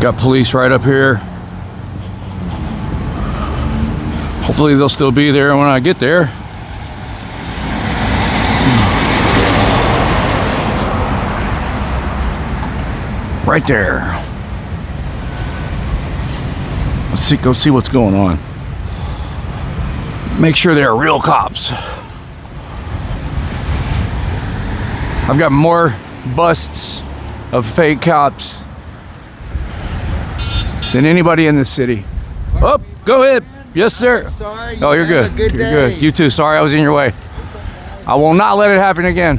Got police right up here. Hopefully they'll still be there when I get there. Right there. Let's see, go see what's going on. Make sure they're real cops. I've got more busts of fake cops than anybody in this city. Oh, go ahead. Yes, sir. Sorry. Oh, you're good. You're good. You too. Sorry I was in your way. I will not let it happen again.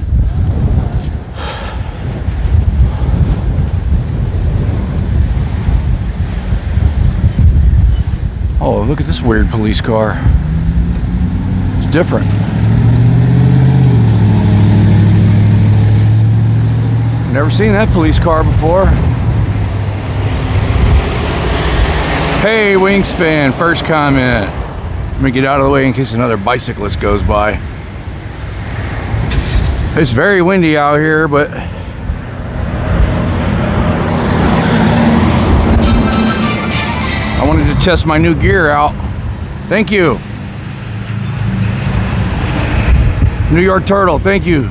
Oh, look at this weird police car. It's different. Never seen that police car before. Hey, Wingspan, first comment. Let me get out of the way in case another bicyclist goes by. It's very windy out here, but I wanted to test my new gear out. Thank you. New York Turtle, thank you.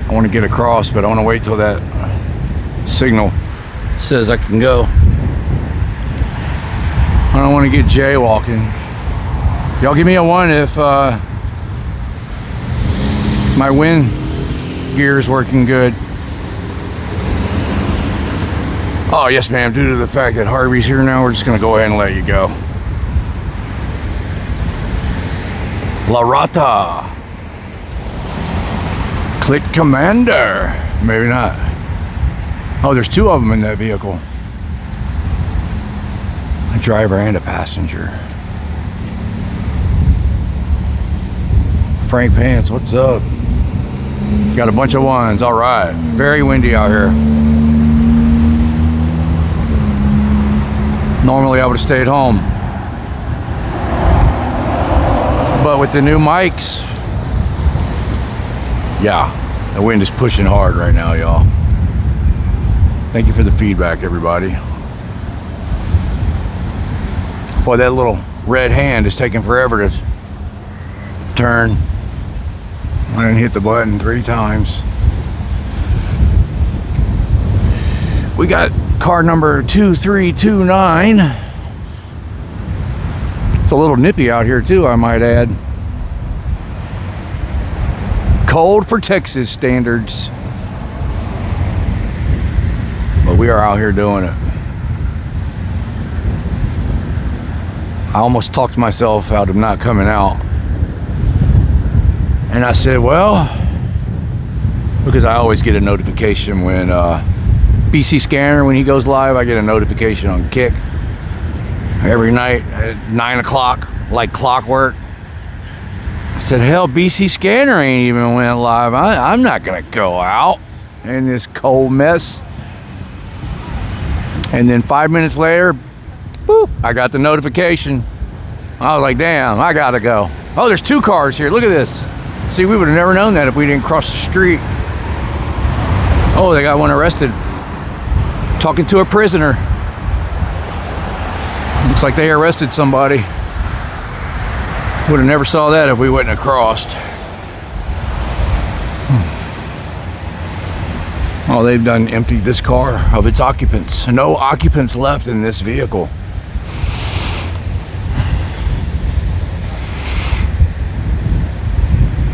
I want to get across, but I want to wait till that signal says I can go. I don't want to get jaywalking. Y'all give me a 1 if my wind gear is working good. Oh yes ma'am, due to the fact that Harvey's here now, we're just going to go ahead and let you go. La Rata. Click Commander. Maybe not. Oh, there's 2 of them in that vehicle. A driver and a passenger. Frank Pants, what's up? Got a bunch of 1s. All right. Very windy out here. Normally I would have stayed home. But with the new mics, yeah, the wind is pushing hard right now, y'all. Thank you for the feedback, everybody. Boy, that little red hand is taking forever to turn. I didn't hit the button 3 times. We got car number 2329. It's a little nippy out here too, I might add. Cold for Texas standards. But we are out here doing it. I almost talked myself out of not coming out. And I said, well, because I always get a notification when BC Scanner, when he goes live, I get a notification on Kick every night at 9 o'clock, like clockwork. I said, hell, BC Scanner ain't even went live. I'm not gonna go out in this cold mess. And then 5 minutes later, boop, I got the notification. I was like, damn, I gotta go. Oh, there's 2 cars here, look at this. See, we would have never known that if we didn't cross the street. Oh, they got one arrested. Talking to a prisoner. Looks like they arrested somebody. Would have never saw that if we wouldn't have crossed. Oh, they've done emptied this car of its occupants. No occupants left in this vehicle.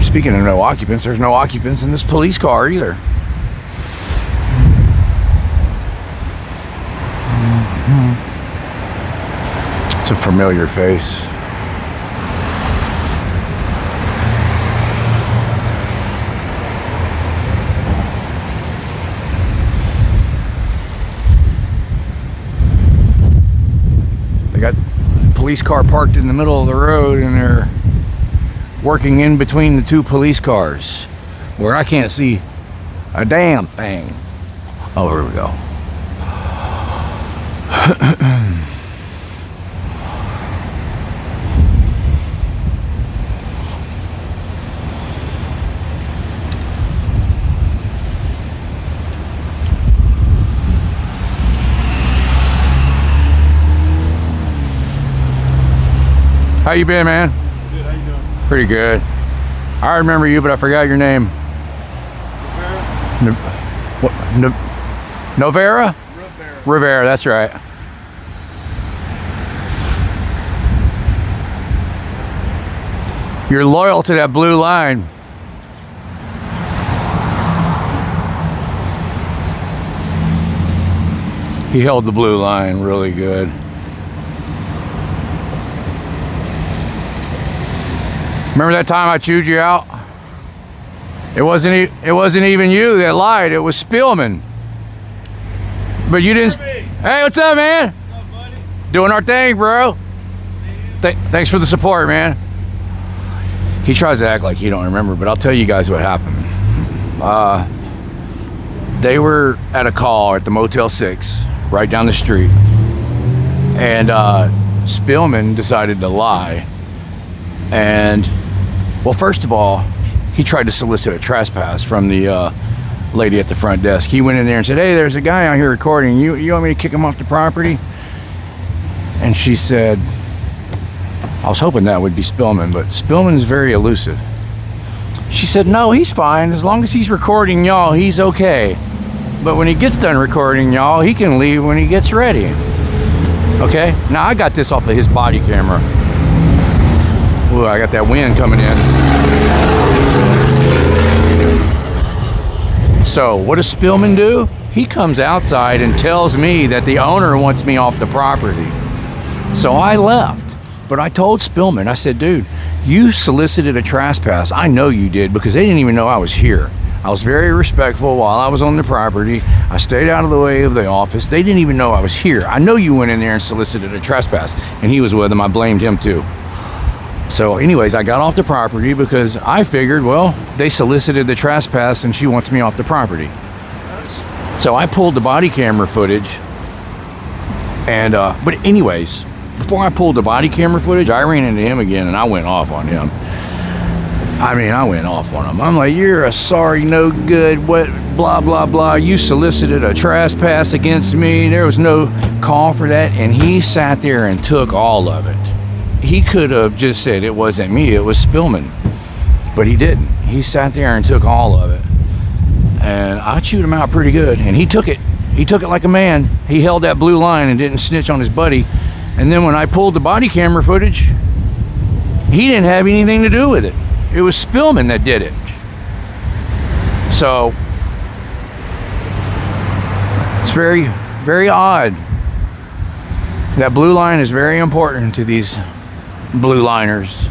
Speaking of no occupants, there's no occupants in this police car either. It's a familiar face. They got a police car parked in the middle of the road and they're working in between the 2 police cars where I can't see a damn thing. Oh, here we go. How you been, man? Good, how you doing? Pretty good. I remember you, but I forgot your name. Novera? Rivera, that's right. You're loyal to that blue line. He held the blue line really good. Remember that time I chewed you out? It wasn't even you that lied. It was Spielman. But you didn't. Harvey. Hey, what's up, man? What's up, buddy? Doing our thing, bro. Thanks for the support, man. He tries to act like he don't remember, but I'll tell you guys what happened. They were at a call at the Motel 6, right down the street, and Spielman decided to lie. And, well, first of all, he tried to solicit a trespass from the lady at the front desk. He went in there and said, "Hey, there's a guy out here recording. You want me to kick him off the property?" And she said, I was hoping that would be Spielman, but Spielman's very elusive. She said, "No, he's fine. As long as he's recording y'all, he's okay. But when he gets done recording y'all, he can leave when he gets ready." Okay? Now, I got this off of his body camera. Ooh, I got that wind coming in. So, what does Spielman do? He comes outside and tells me that the owner wants me off the property. So I left. But I told Spielman, I said, "Dude, you solicited a trespass. I know you did, because they didn't even know I was here. I was very respectful while I was on the property. I stayed out of the way of the office. They didn't even know I was here. I know you went in there and solicited a trespass." And he was with them. I blamed him too. So anyways, I got off the property because I figured, well, they solicited the trespass and she wants me off the property. So I pulled the body camera footage. And, but anyways, before I pulled the body camera footage, I ran into him again and I went off on him. I mean, I went off on him. I'm like, "You're a sorry, no good, what, blah, blah, blah. You solicited a trespass against me. There was no call for that." And he sat there and took all of it. He could have just said it wasn't me, it was Spielman. But he didn't. He sat there and took all of it. And I chewed him out pretty good. And he took it. He took it like a man. He held that blue line and didn't snitch on his buddy. And then when I pulled the body camera footage, he didn't have anything to do with it. It was Spielman that did it. So it's very, very odd. That blue line is very important to these blue liners.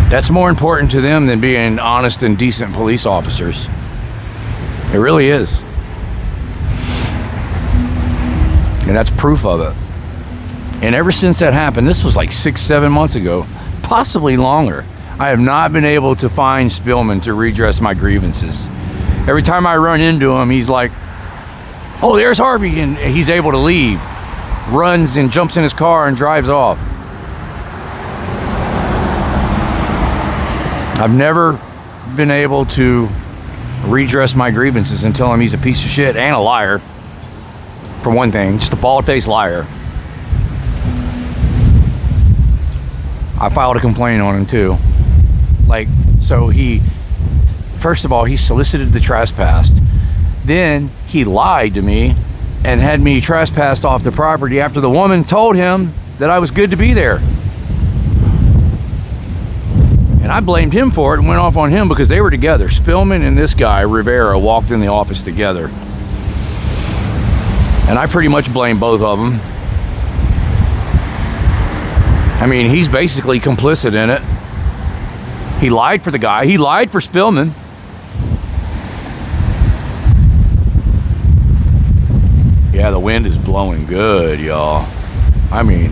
That's more important to them than being honest and decent police officers. It really is. And that's proof of it. And ever since that happened, this was like 6-7 months ago, possibly longer, I have not been able to find Spielman to redress my grievances. Every time I run into him, he's like, "Oh, there's Harvey," and he's able to leave, runs and jumps in his car and drives off. I've never been able to redress my grievances and tell him he's a piece of shit and a liar, for one thing, just a bald-faced liar. I filed a complaint on him too. Like, so first of all, he solicited the trespass. Then he lied to me and had me trespassed off the property after the woman told him that I was good to be there. And I blamed him for it and went off on him because they were together. Spielman and this guy, Rivera, walked in the office together. And I pretty much blame both of them. I mean, he's basically complicit in it. He lied for the guy. He lied for Spielman. Yeah, the wind is blowing good, y'all. I mean,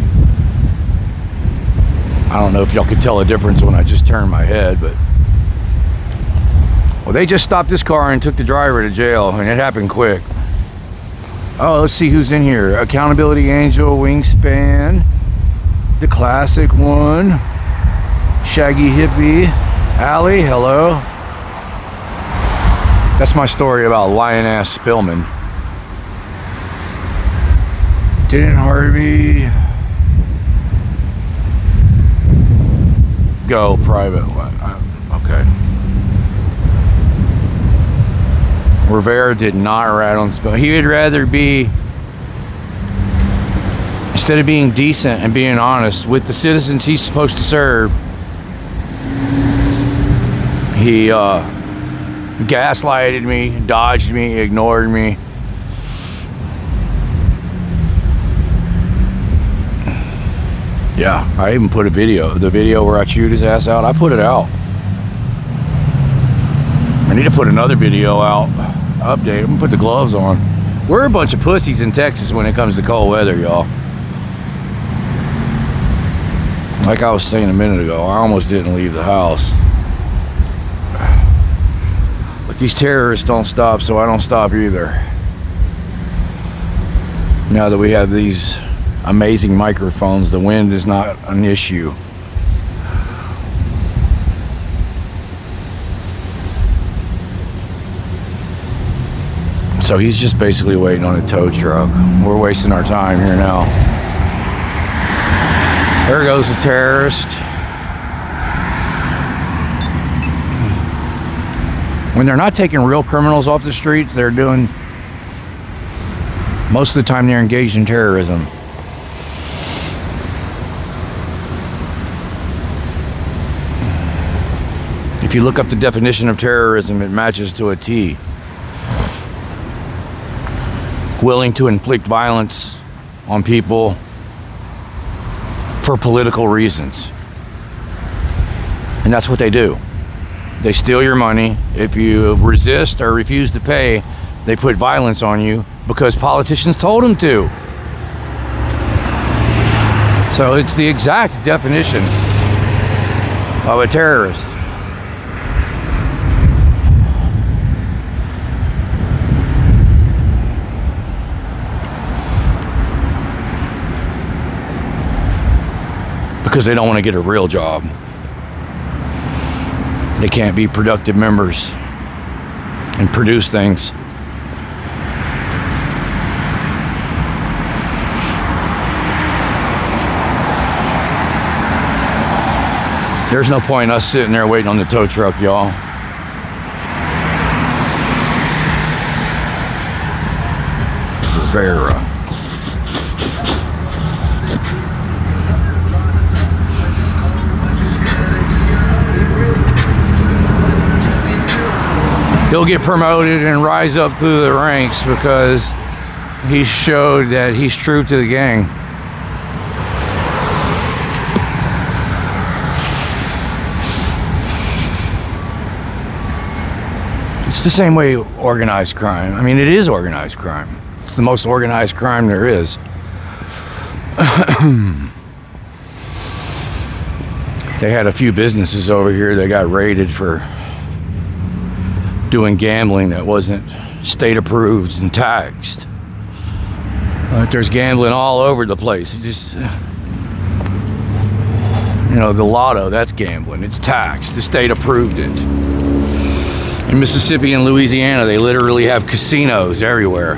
I don't know if y'all could tell a difference when I just turned my head, but... Well, they just stopped this car and took the driver to jail, and it happened quick. Oh, let's see who's in here. Accountability Angel, Wingspan, the classic one, Shaggy Hippie, Allie, hello. That's my story about lion-ass Spielman. Didn't Harvey go private? Okay. Rivera did not rat on Spill. He would rather be, instead of being decent and being honest with the citizens he's supposed to serve, he gaslighted me, dodged me, ignored me. Yeah, I even put a video, the video where I chewed his ass out, I put it out. I need to put another video out, update, I'm gonna put the gloves on. We're a bunch of pussies in Texas when it comes to cold weather, y'all. Like I was saying a minute ago, I almost didn't leave the house. But these terrorists don't stop, so I don't stop either. Now that we have these amazing microphones, the wind is not an issue. So he's just basically waiting on a tow truck. We're wasting our time here now. There goes the terrorist. When they're not taking real criminals off the streets, they're doing, most of the time they're engaged in terrorism. If you look up the definition of terrorism, it matches to a T. Willing to inflict violence on people for political reasons. And that's what they do. They steal your money. If you resist or refuse to pay, they put violence on you because politicians told them to. So it's the exact definition of a terrorist. Because they don't want to get a real job. They can't be productive members and produce things. There's no point in us sitting there waiting on the tow truck, y'all. Rivera. He'll get promoted and rise up through the ranks because he showed that he's true to the gang. It's the same way organized crime. I mean, it is organized crime. It's the most organized crime there is. They had a few businesses over here that got raided for doing gambling that wasn't state approved and taxed. There's gambling all over the place. It just, you know, the lotto, that's gambling. It's taxed. The state approved it. In Mississippi and Louisiana, they literally have casinos everywhere.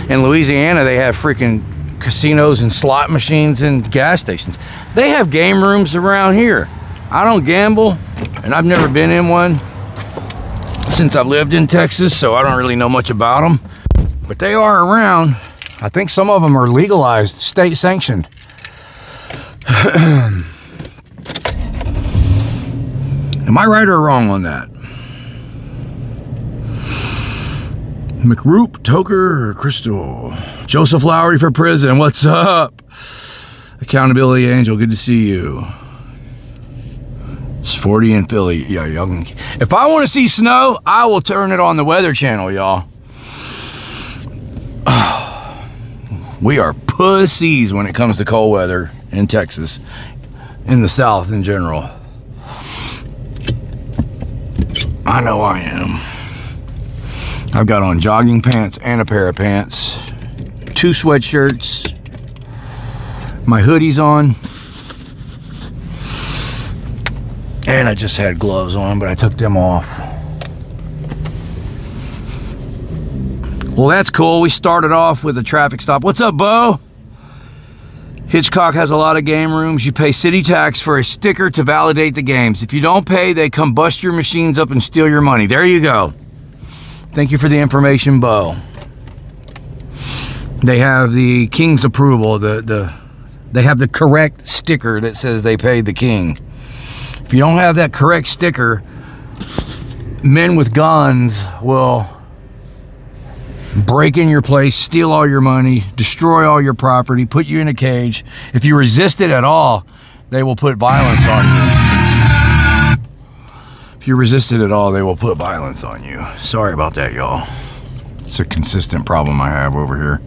In Louisiana, they have freaking casinos and slot machines and gas stations. They have game rooms around here. I don't gamble, and I've never been in one since I've lived in Texas, so I don't really know much about them, but they are around. I think some of them are legalized, state sanctioned. Am I right or wrong on that? McRoop, Toker, or Crystal? Joseph Lowry for prison, what's up? Accountability Angel, good to see you. It's 40 in Philly. Yeah, y'all can. If I want to see snow, I will turn it on the Weather Channel, y'all. We are pussies when it comes to cold weather in Texas, in the South in general. I know I am. I've got on jogging pants and a pair of pants, 2 sweatshirts, my hoodie's on. And I just had gloves on, but I took them off. Well, that's cool. We started off with a traffic stop. What's up, Bo? Hitchcock has a lot of game rooms. You pay city tax for a sticker to validate the games. If you don't pay, they come bust your machines up and steal your money. There you go. Thank you for the information, Bo. They have the king's approval. They have the correct sticker that says they paid the king. If you don't have that correct sticker, men with guns will break in your place, steal all your money, destroy all your property, put you in a cage. If you resist it at all, they will put violence on you. If you resist it at all, they will put violence on you. Sorry about that, y'all. It's a consistent problem I have over here.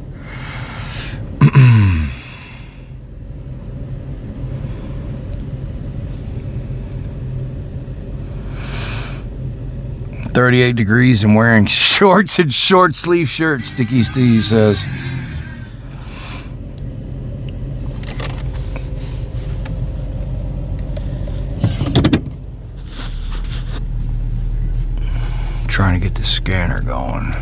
38 degrees and wearing shorts and short sleeve shirts, Sticky Steve says. Trying to get the scanner going.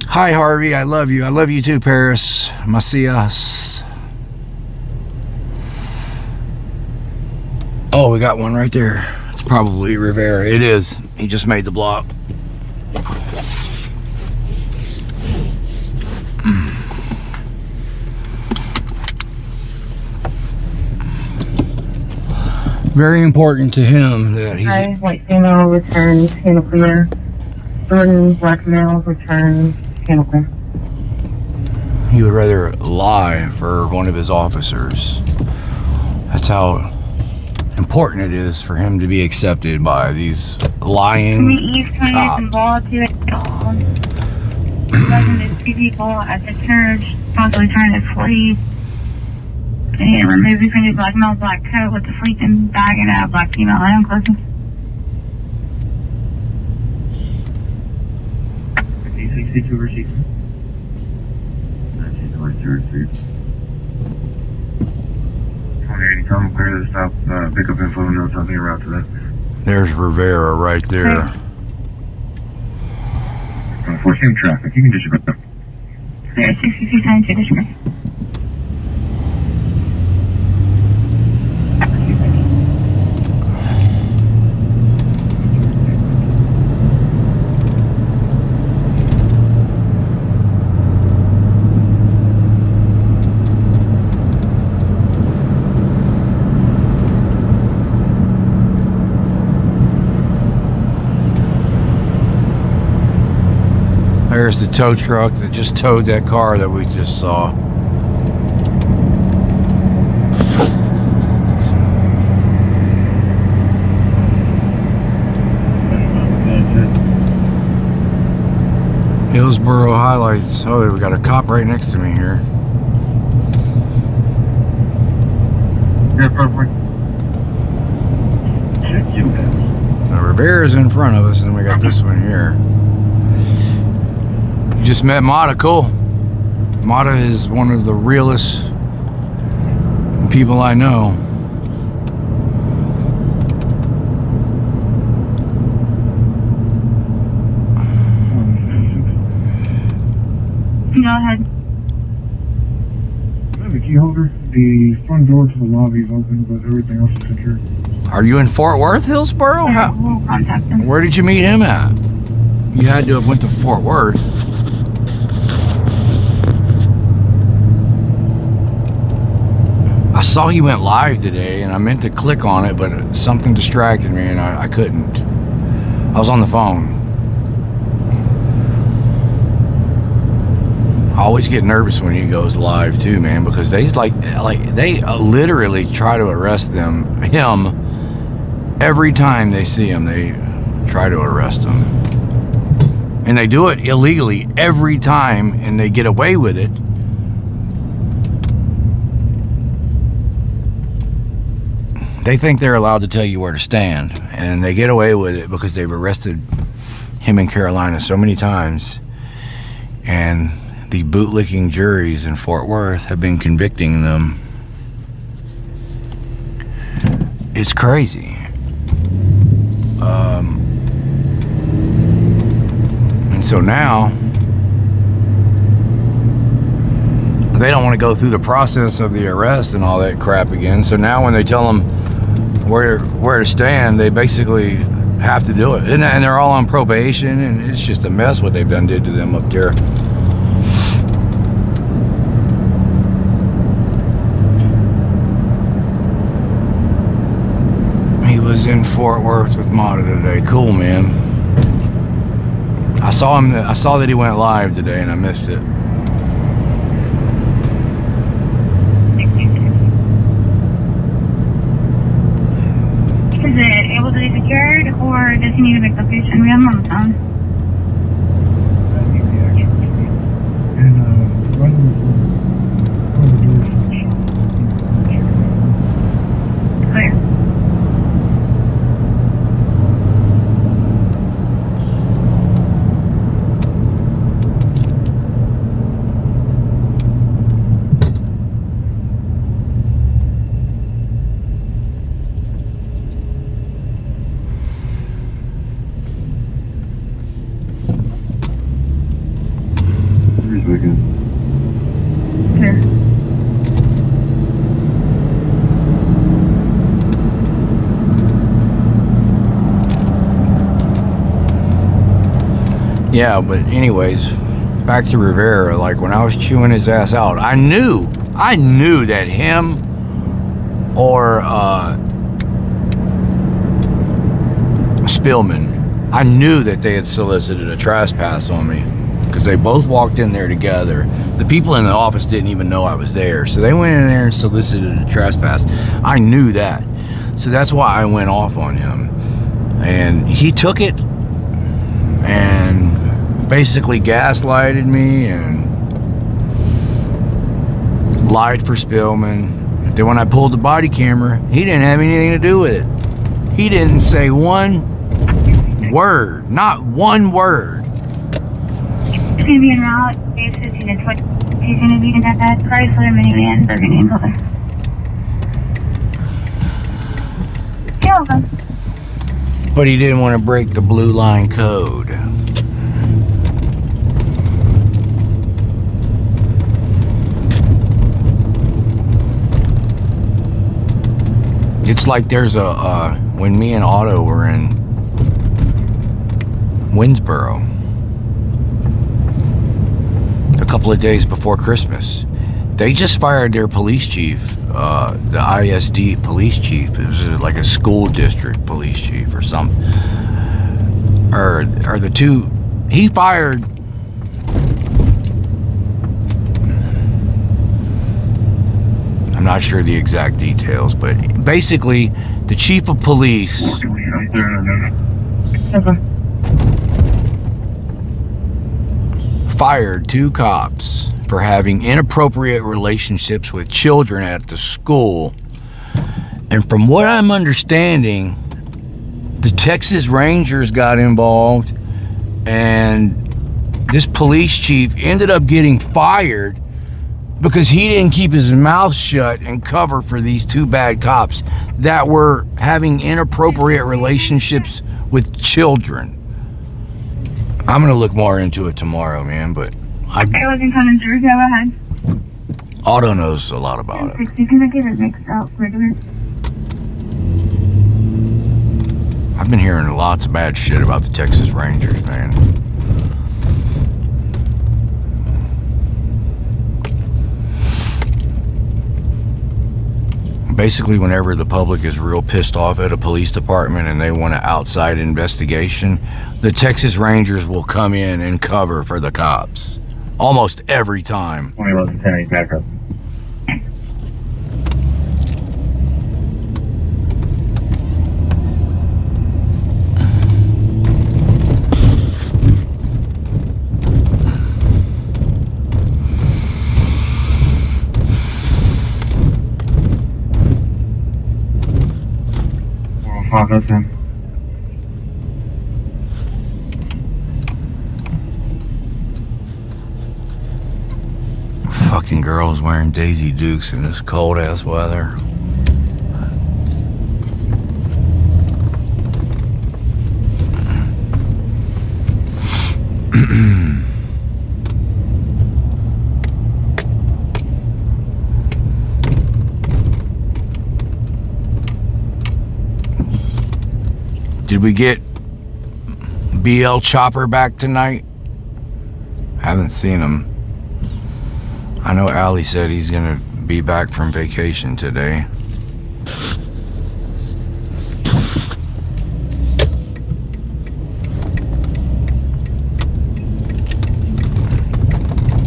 Hi Harvey, I love you. I love you too, Paris. Macias. Oh, we got one right there. It's probably Rivera. It is. He just made the block. Very important to him that he's... Hi, white female returns, handle clear. Jordan, black male returns, handle clear. He would rather lie for one of his officers. That's how important it is for him to be accepted by these lying cops. Involved to there's 2 people at the church, possibly trying to flee. And remove you from your black male black coat with the sleeping bag and a black female item clothing. 62 receipt. That's the right third seat. 2080, tell them clear to stop, pick up info notes on the route to that. There's Rivera right there. Foreseen traffic, you can disregard them. Clear 63 times to disregard. There's the tow truck that just towed that car that we just saw. Hillsboro highlights. Oh, we got a cop right next to me here. Yeah, perfect. Check you guys. Now Rivera's in front of us, and we got this one here. You just met Mata, cool. Mata is one of the realest people I know. Go ahead. I have a key holder. The front door to the lobby is open, but everything else is secure. Are you in Fort Worth, Hillsboro? Yeah, we'll contact them. Where did you meet him at? You had to have went to Fort Worth. I saw he went live today, and I meant to click on it, but something distracted me, and I couldn't. I was on the phone. I always get nervous when he goes live too, man, because they they literally try to arrest him every time they see him. They try to arrest him, and they do it illegally every time, and they get away with it. They think they're allowed to tell you where to stand, and they get away with it because they've arrested him in Carolina so many times, and the bootlicking juries in Fort Worth have been convicting them. It's crazy. so now they don't want to go through the process of the arrest and all that crap again. So now when they tell them where to stand, they basically have to do it. And they're all on probation, and it's just a mess what they've did to them up there. He was in Fort Worth with Mata today. Cool, man. I saw that he went live today, and I missed it. Is it able to be secured, or does he need to make location? We have him on the phone. That need the actual key. And, run the doors from the shop. Clear. Clear. Yeah, but anyways, back to Rivera. Like when I was chewing his ass out, I knew that him or Spillman, I knew that they had solicited a trespass on me, because they both walked in there together. The people in the office didn't even know I was there, so they went in there and solicited a trespass. I knew that, so that's why I went off on him, and he took it and basically gaslighted me and lied for Spillman. Then when I pulled the body camera, he didn't have anything to do with it. He didn't say one word, not one word. He's going to be en route, base 15 to 20. He's going to be in that Chrysler minivan, burgundy in color. You're welcome. But he didn't want to break the blue line code. It's like there's a, when me and Otto were in Winsboro, a couple of days before Christmas, they just fired their police chief, the ISD police chief. It was like a school district police chief or something, or the two. He fired I'm not sure the exact details, but basically the chief of police fired 2 cops for having inappropriate relationships with children at the school. And from what I'm understanding, the Texas Rangers got involved, and this police chief ended up getting fired because he didn't keep his mouth shut and cover for these 2 bad cops that were having inappropriate relationships with children. I'm gonna look more into it tomorrow, man, but I wasn't coming through, go ahead. Otto knows a lot about it. 60, can I get it mixed up regular? I've been hearing lots of bad shit about the Texas Rangers, man. Basically, whenever the public is real pissed off at a police department and they want an outside investigation, the Texas Rangers will come in and cover for the cops. Almost every time. 2011 back up. That's him. Fucking girls wearing Daisy Dukes in this cold ass weather. Did we get BL Chopper back tonight? Haven't seen him. I know Allie said he's gonna be back from vacation today.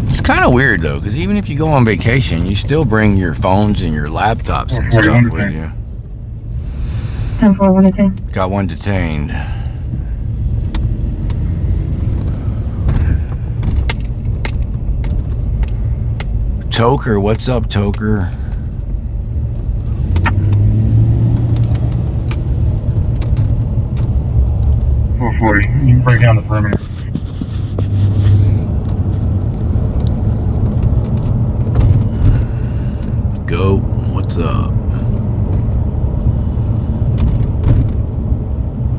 It's kind of weird though, because even if you go on vacation, you still bring your phones and your laptops and stuff with you. 10-4, detained. Got one detained. Toker, what's up, Toker? You can break down the perimeter. Go, what's up?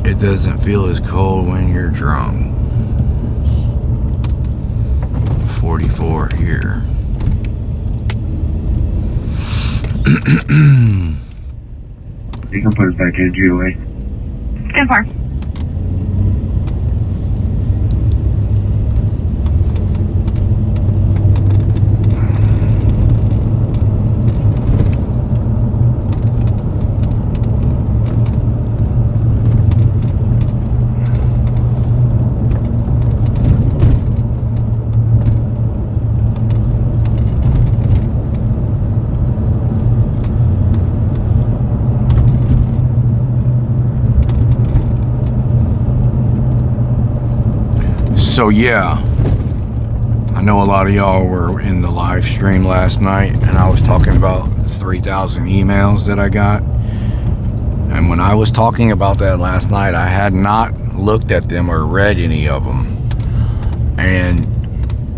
It doesn't feel as cold when you're drunk. 44 here. You can put us back in GOA. 10-4. So yeah, I know a lot of y'all were in the live stream last night and I was talking about 3,000 emails that I got. And when I was talking about that last night, I had not looked at them or read any of them. And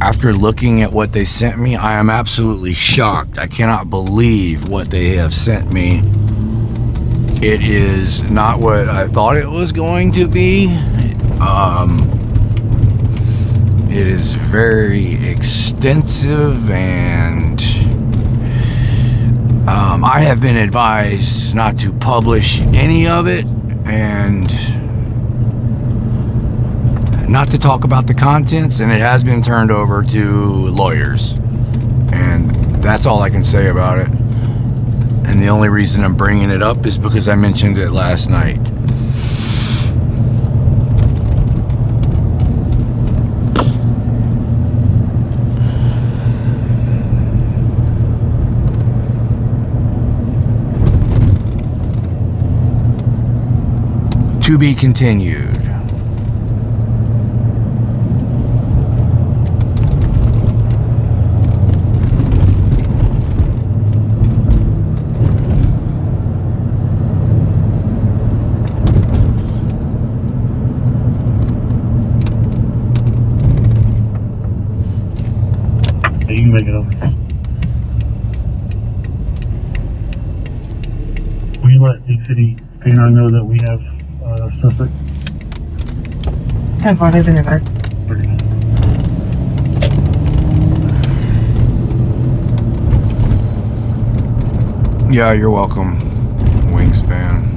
after looking at what they sent me, I am absolutely shocked. I cannot believe what they have sent me. It is not what I thought it was going to be. It is very extensive, and I have been advised not to publish any of it and not to talk about the contents, and it has been turned over to lawyers, and that's all I can say about it. And the only reason I'm bringing it up is because I mentioned it last night. To be continued. You can make it over. Will you let Big City K9 know that we have suspect? 10-4, they've been reversed. Pretty good. Yeah, you're welcome, Wingspan.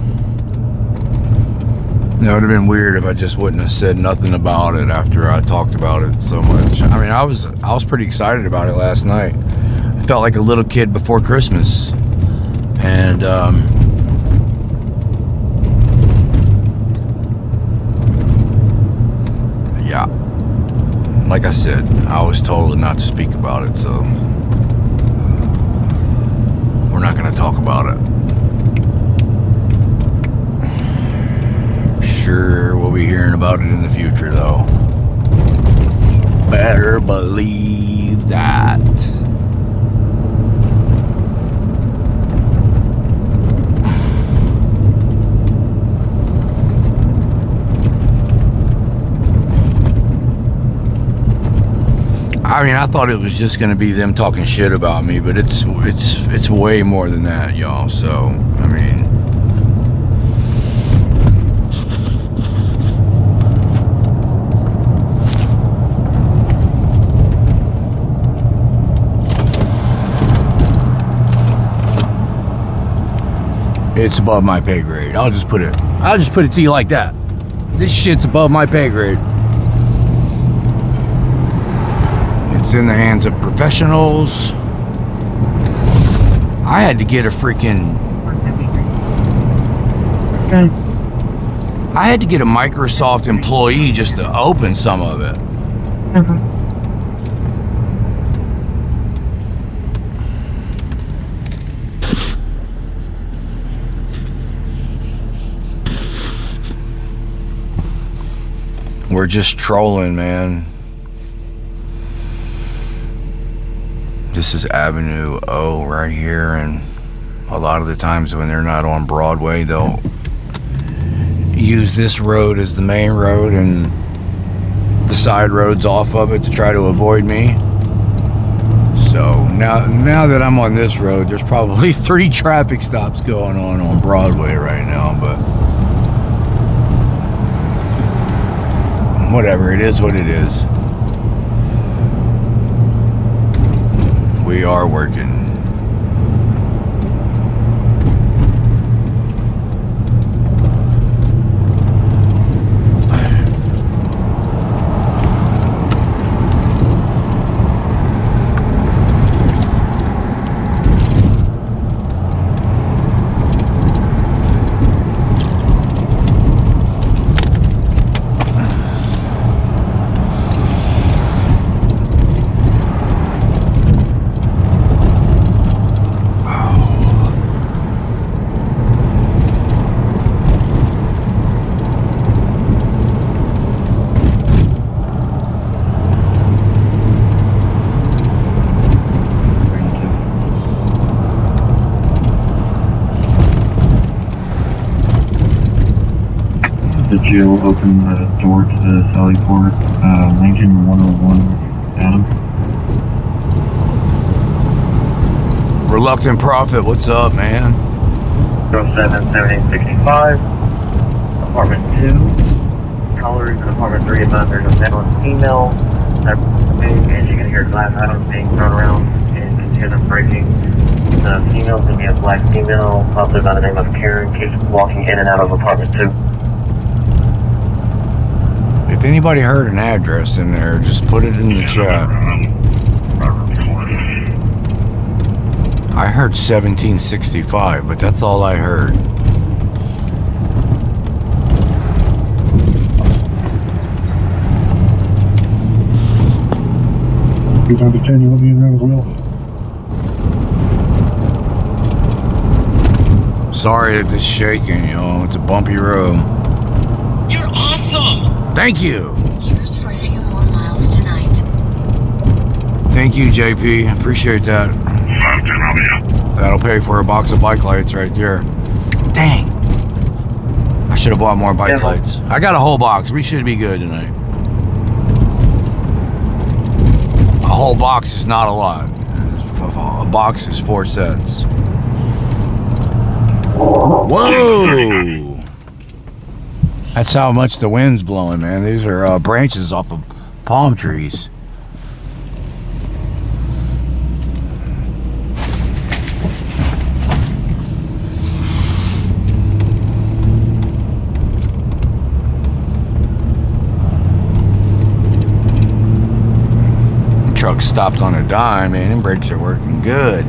That would have been weird if I just wouldn't have said nothing about it after I talked about it so much. I mean, I was pretty excited about it last night. I felt like a little kid before Christmas. And yeah, like I said, I was told not to speak about it, so we're not going to talk about it. Sure, we'll be hearing about it in the future, though. Better believe that. I mean, I thought it was just going to be them talking shit about me, but it's way more than that, y'all. So, I mean, It's above my pay grade. I'll just put it to you like that. This shit's above my pay grade. It's in the hands of professionals. I had to get a freaking... I had to get a Microsoft employee just to open some of it. We're just trolling, man. This is Avenue O right here, and a lot of the times when they're not on Broadway, they'll use this road as the main road and the side roads off of it to try to avoid me. So now that I'm on this road, there's probably 3 traffic stops going on Broadway right now, but whatever, it is what it is. We are working. Did you open the door to the Sally Port, Lincoln 101 Adam? Reluctant Prophet, what's up, man? 07-7865, apartment 2. Caller is in apartment 3 about there's a male and female. And you can hear glass items being thrown around and you can hear them breaking. The female's going to be a black female, probably by the name of Karen, keeps walking in and out of apartment 2. If anybody heard an address in there, just put it in the chat. I heard 1765, but that's all I heard. You don't pretend you want me in there as well? Sorry if it's shaking, you know, it's a bumpy road. You're awesome! Thank you! Here's for a few more miles tonight. Thank you, JP. Appreciate that. That'll pay for a box of bike lights right there. Dang! I should have bought more bike lights. I got a whole box. We should be good tonight. A whole box is not a lot. A box is 4 sets. Whoa! That's how much the wind's blowing, man. These are branches off of palm trees. Truck stopped on a dime, man, and brakes are working good.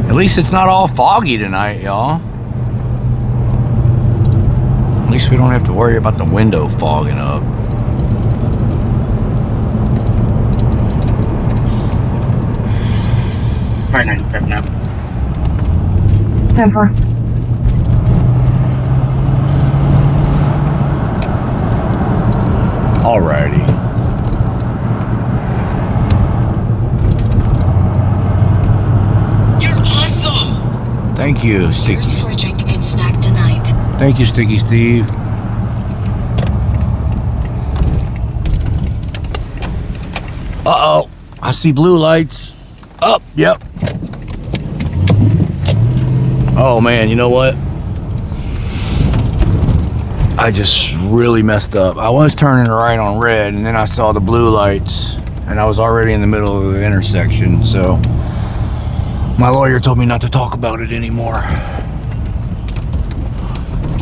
At least it's not all foggy tonight, y'all. At least we don't have to worry about the window fogging up. Right, 97 now. 10-4. Alrighty. You're awesome! Thank you, Here's Sticky. for a drink and snack tonight. Thank you, Sticky Steve. Uh-oh. I see blue lights. Up, yep. Oh, man, you know what? I just really messed up. I was turning right on red, and then I saw the blue lights, and I was already in the middle of the intersection, so my lawyer told me not to talk about it anymore.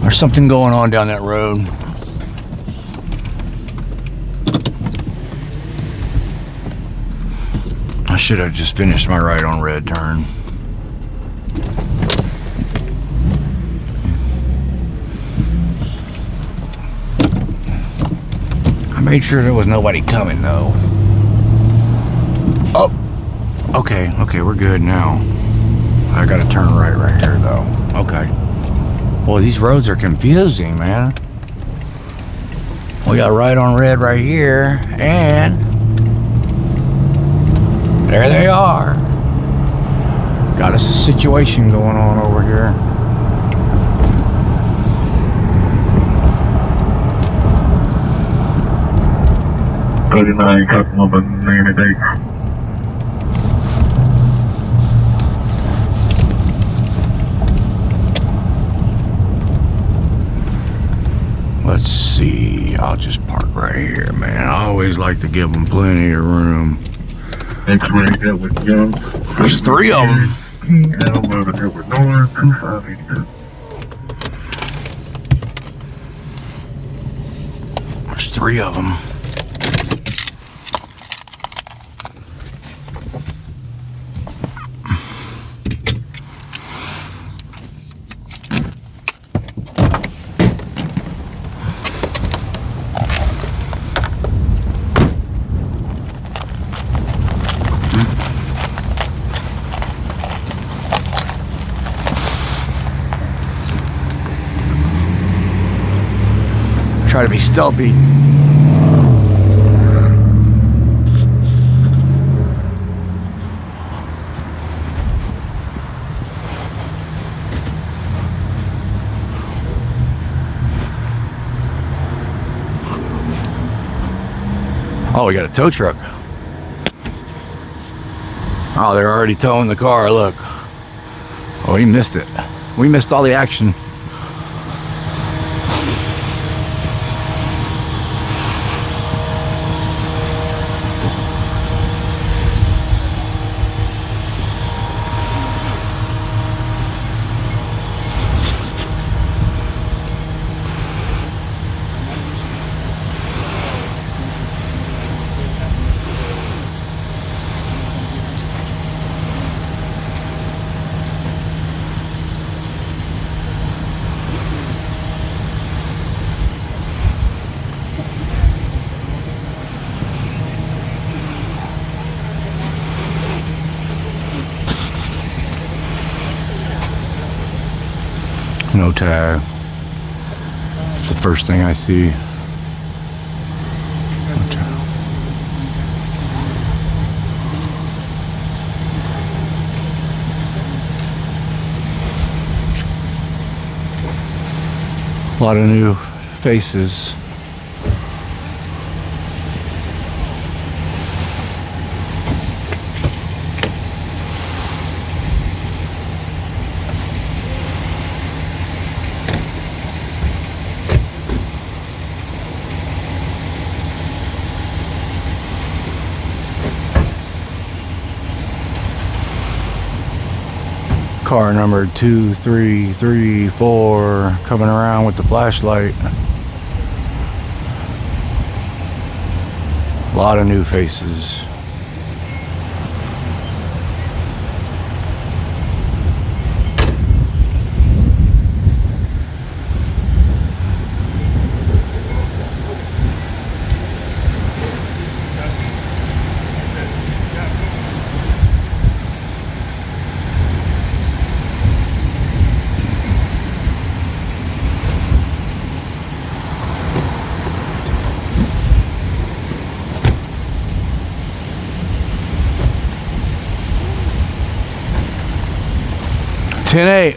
There's something going on down that road. I should have just finished my right on red turn. I made sure there was nobody coming though. Oh, okay, we're good now. I gotta turn right here though. Okay. Boy, these roads are confusing, man. We got right on red right here, and there they are. Got us a situation going on over here. Let's see. I'll just park right here, man. I always like to give them plenty of room. X-ray dealt with young. There's 3 of them. L11 dealt with north and 582. There's 3 of them. Try to be stealthy. Oh, we got a tow truck. Oh, they're already towing the car, look. Oh, we missed it. We missed all the action. No tag. It's the first thing I see. No tag. A lot of new faces. Car number 2334 coming around with the flashlight. A lot of new faces. Ten-8.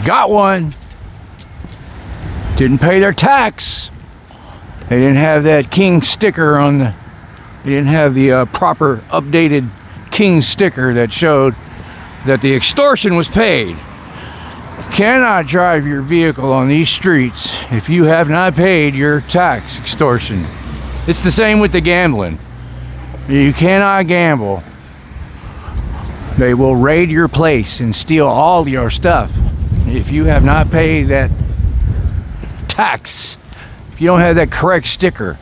Got one. Didn't pay their tax. They didn't have that King sticker on the. They didn't have the proper updated King sticker that showed that the extortion was paid. cannot drive your vehicle on these streets if you have not paid your tax extortion. It's the same with the gambling. You cannot gamble. They will raid your place and steal all your stuff if you have not paid that tax. If you don't have that correct sticker.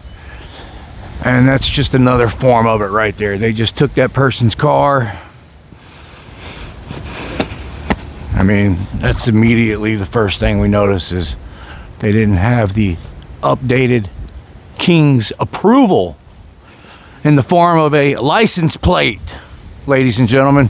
And that's just another form of it right there. They just took that person's car. I mean, that's immediately the first thing we notice is they didn't have the updated King's approval in the form of a license plate, ladies and gentlemen.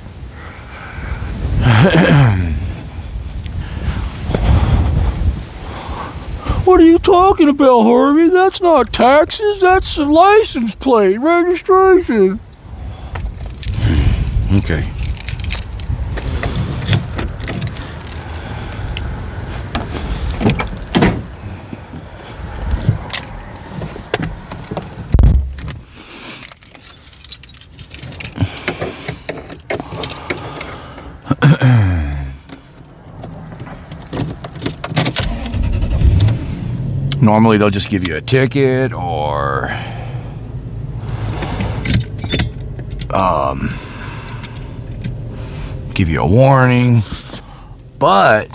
What are you talking about, Harvey? That's not taxes, that's a license plate, registration. Okay. Normally they'll just give you a ticket or give you a warning, but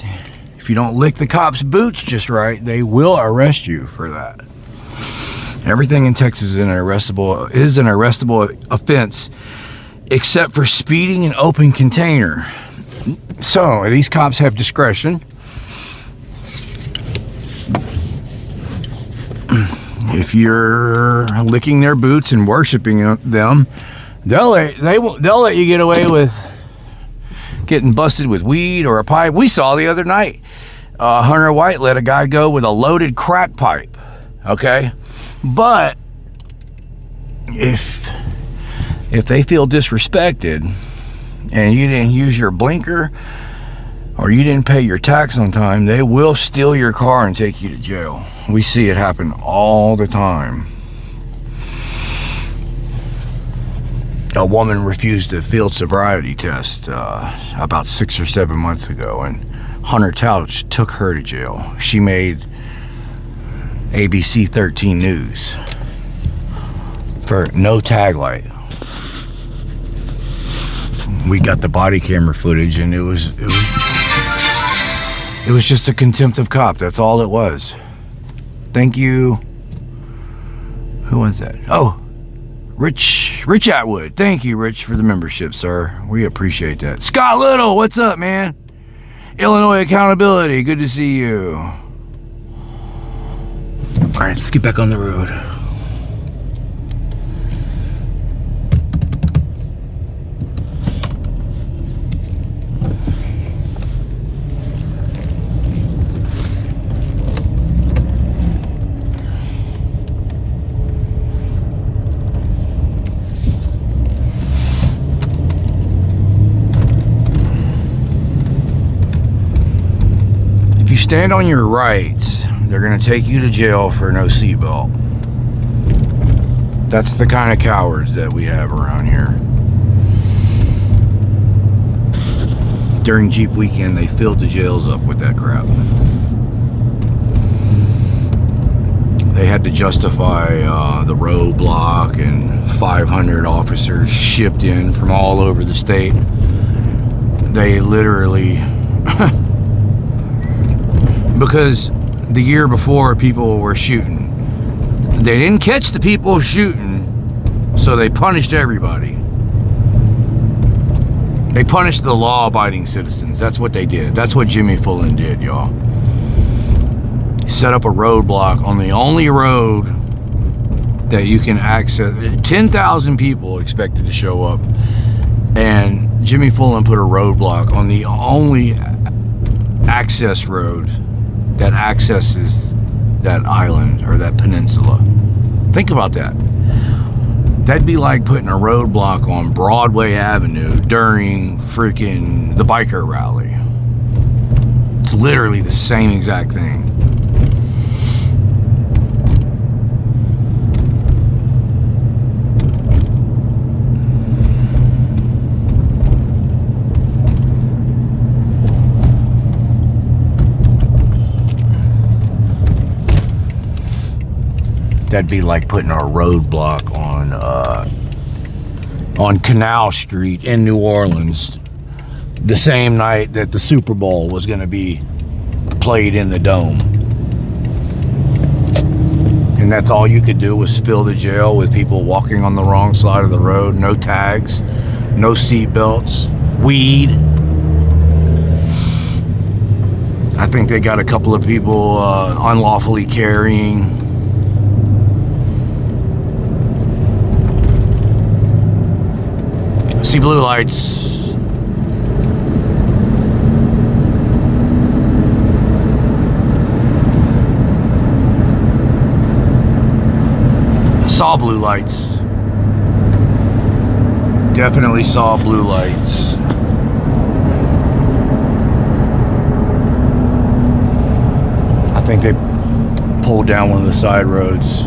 if you don't lick the cop's boots just right, they will arrest you for that. Everything in Texas is an arrestable offense except for speeding in open container. So these cops have discretion. If you're licking their boots and worshiping them, they'll let you get away with getting busted with weed or a pipe. We saw the other night, Hunter White let a guy go with a loaded crack pipe. Okay, but if they feel disrespected and you didn't use your blinker or you didn't pay your tax on time, they will steal your car and take you to jail. We see it happen all the time. A woman refused a field sobriety test about 6 or 7 months ago, and Hunter Touch took her to jail. She made ABC 13 News for no tag light. We got the body camera footage, and it was just a contempt of cop. That's all it was. Thank you. Who was that? Oh, Rich Atwood. Thank you, Rich, for the membership, sir. We appreciate that. Scott Little, what's up, man? Illinois Accountability, good to see you. All right, let's get back on the road. Stand on your rights, they're going to take you to jail for no seatbelt. That's the kind of cowards that we have around here. During Jeep weekend, they filled the jails up with that crap. They had to justify the roadblock and 500 officers shipped in from all over the state. They literally... because the year before people were shooting, they didn't catch the people shooting, so they punished everybody. They punished the law-abiding citizens. That's what they did. That's what Jimmy Fullen did, y'all. He set up a roadblock on the only road that you can access. 10,000 people expected to show up, and Jimmy Fullen put a roadblock on the only access road that accesses that island or that peninsula. Think about that. That'd be like putting a roadblock on Broadway Avenue during freaking the biker rally. It's literally the same exact thing. That'd be like putting a roadblock on Canal Street in New Orleans the same night that the Super Bowl was going to be played in the Dome. And that's all you could do was fill the jail with people walking on the wrong side of the road, no tags, no seat belts, weed. I think they got a couple of people unlawfully carrying. See blue lights. Saw blue lights. Definitely saw blue lights. I think they pulled down one of the side roads.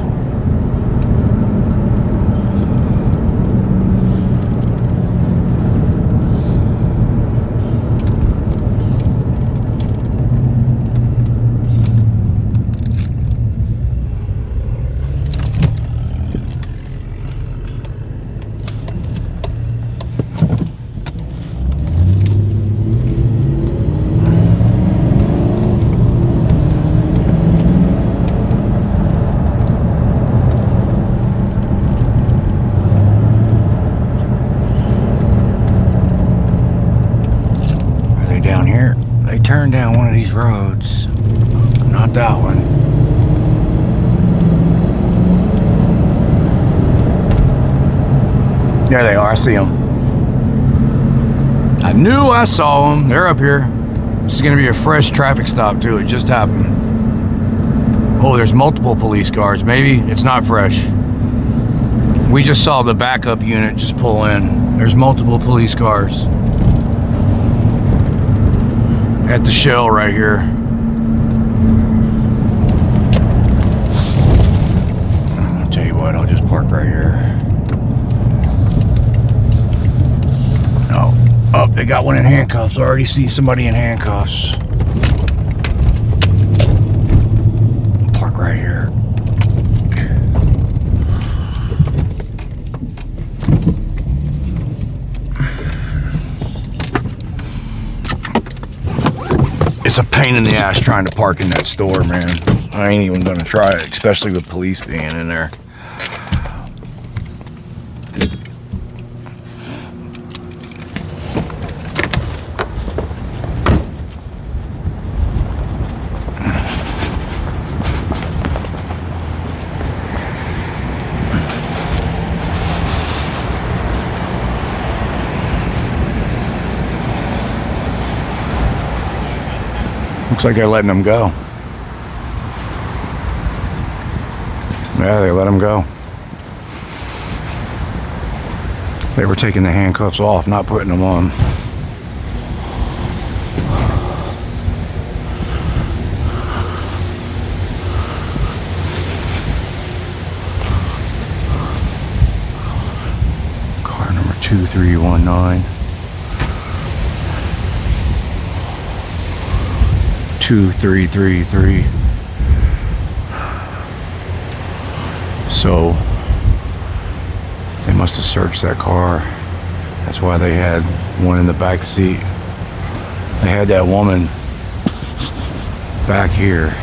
Turn down one of these roads, not that one. There they are, I see them. I knew I saw them. They're up here. This is going to be a fresh traffic stop too. It just happened. Oh, there's multiple police cars. Maybe it's not fresh. We just saw the backup unit just pull in. There's multiple police cars at the Shell right here. I'll tell you what, I'll just park right here. No. Oh, they got one in handcuffs. I already see somebody in handcuffs. I'll park right here. It's a pain in the ass trying to park in that store, man. I ain't even gonna try it, especially with police being in there. Looks like they're letting them go. Yeah, they let them go. They were taking the handcuffs off, not putting them on. Car number 2319. 2333. So they must have searched that car. That's why they had one in the back seat. They had that woman back here.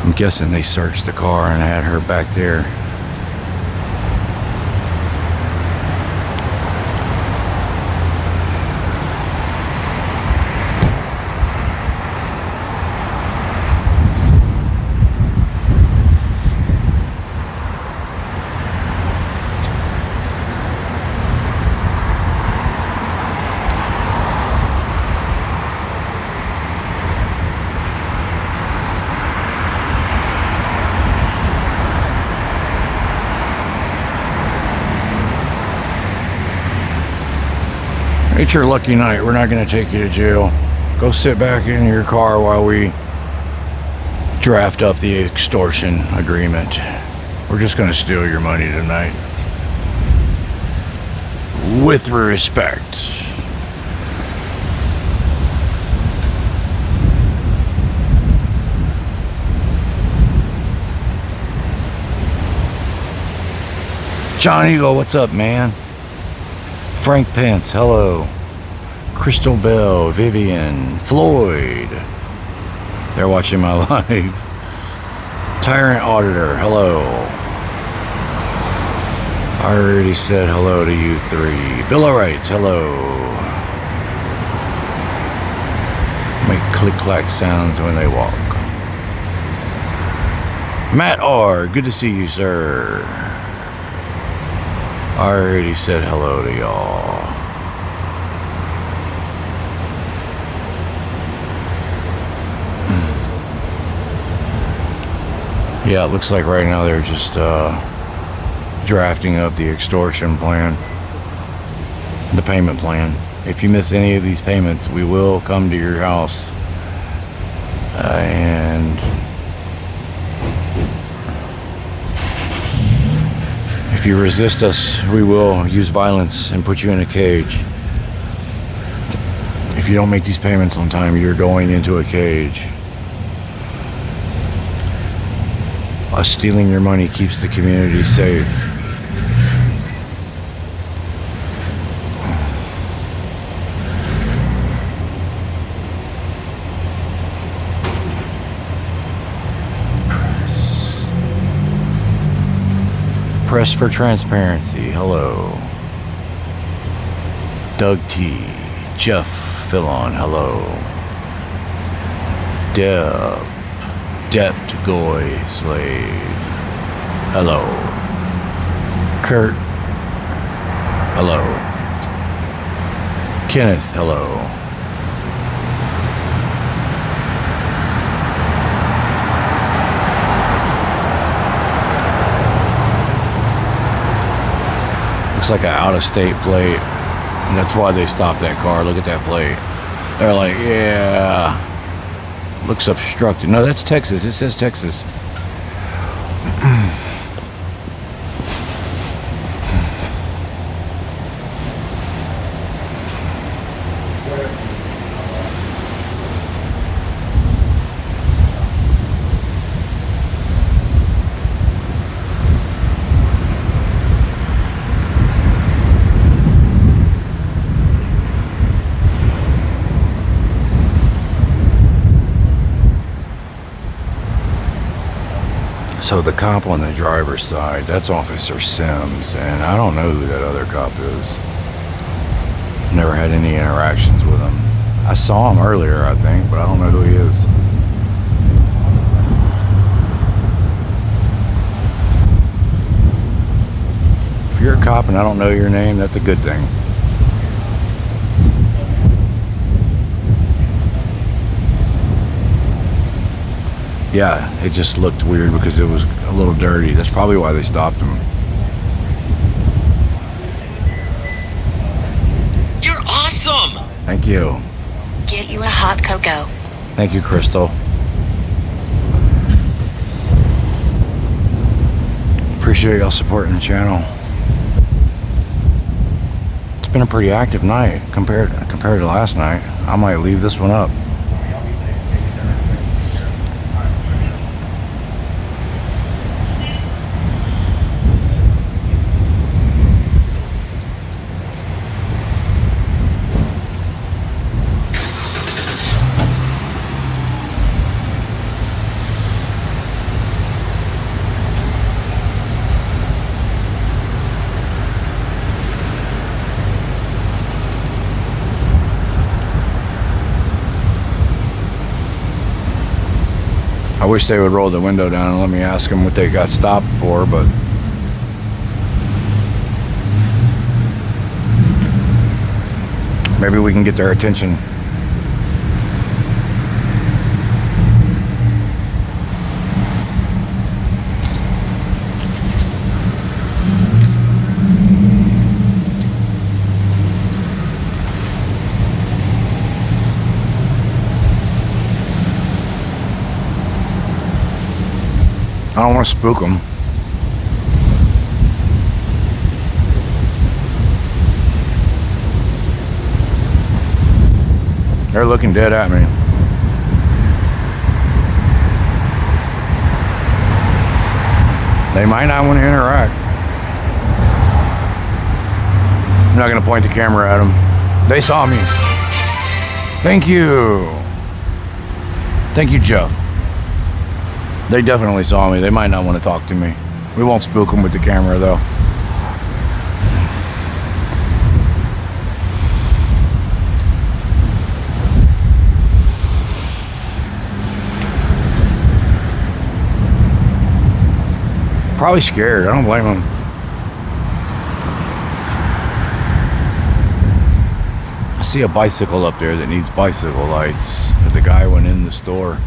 I'm guessing they searched the car and had her back there. It's your lucky night. We're not going to take you to jail. Go sit back in your car while we draft up the extortion agreement. We're just going to steal your money tonight. With respect. John Eagle, what's up, man? Frank Pence, hello. Crystal Bell, Vivian, Floyd. They're watching my live. Tyrant Auditor, hello. I already said hello to you three. Bill O'Reilly's, hello. Make click-clack sounds when they walk. Matt R, good to see you, sir. I already said hello to y'all. Yeah, it looks like right now they're just drafting up the extortion plan, the payment plan. If you miss any of these payments, we will come to your house and if you resist us, we will use violence and put you in a cage. If you don't make these payments on time, you're going into a cage. Us stealing your money keeps the community safe. Press for transparency, hello. Doug T, Jeff Fillon, hello. Deb, Dept Goy Slave, hello. Kurt, hello. Kenneth, hello. Looks like an out-of-state plate, and that's why they stopped that car. Look at that plate. They're like, yeah, looks obstructed. No, that's Texas. It says Texas. So the cop on the driver's side, that's Officer Sims, and I don't know who that other cop is. Never had any interactions with him. I saw him earlier, I think, but I don't know who he is. If you're a cop and I don't know your name, that's a good thing. Yeah, it just looked weird because it was a little dirty. That's probably why they stopped him. You're awesome! Thank you. Get you a hot cocoa. Thank you, Crystal. Appreciate y'all supporting the channel. It's been a pretty active night compared to last night. I might leave this one up. I wish they would roll the window down and let me ask them what they got stopped for, but maybe we can get their attention. I don't want to spook them. They're looking dead at me. They might not want to interact. I'm not gonna point the camera at them. They saw me. Thank you. Thank you, Joe. They definitely saw me. They might not want to talk to me. We won't spook them with the camera though. Probably scared. I don't blame them. I see a bicycle up there that needs bicycle lights. The guy went in the store.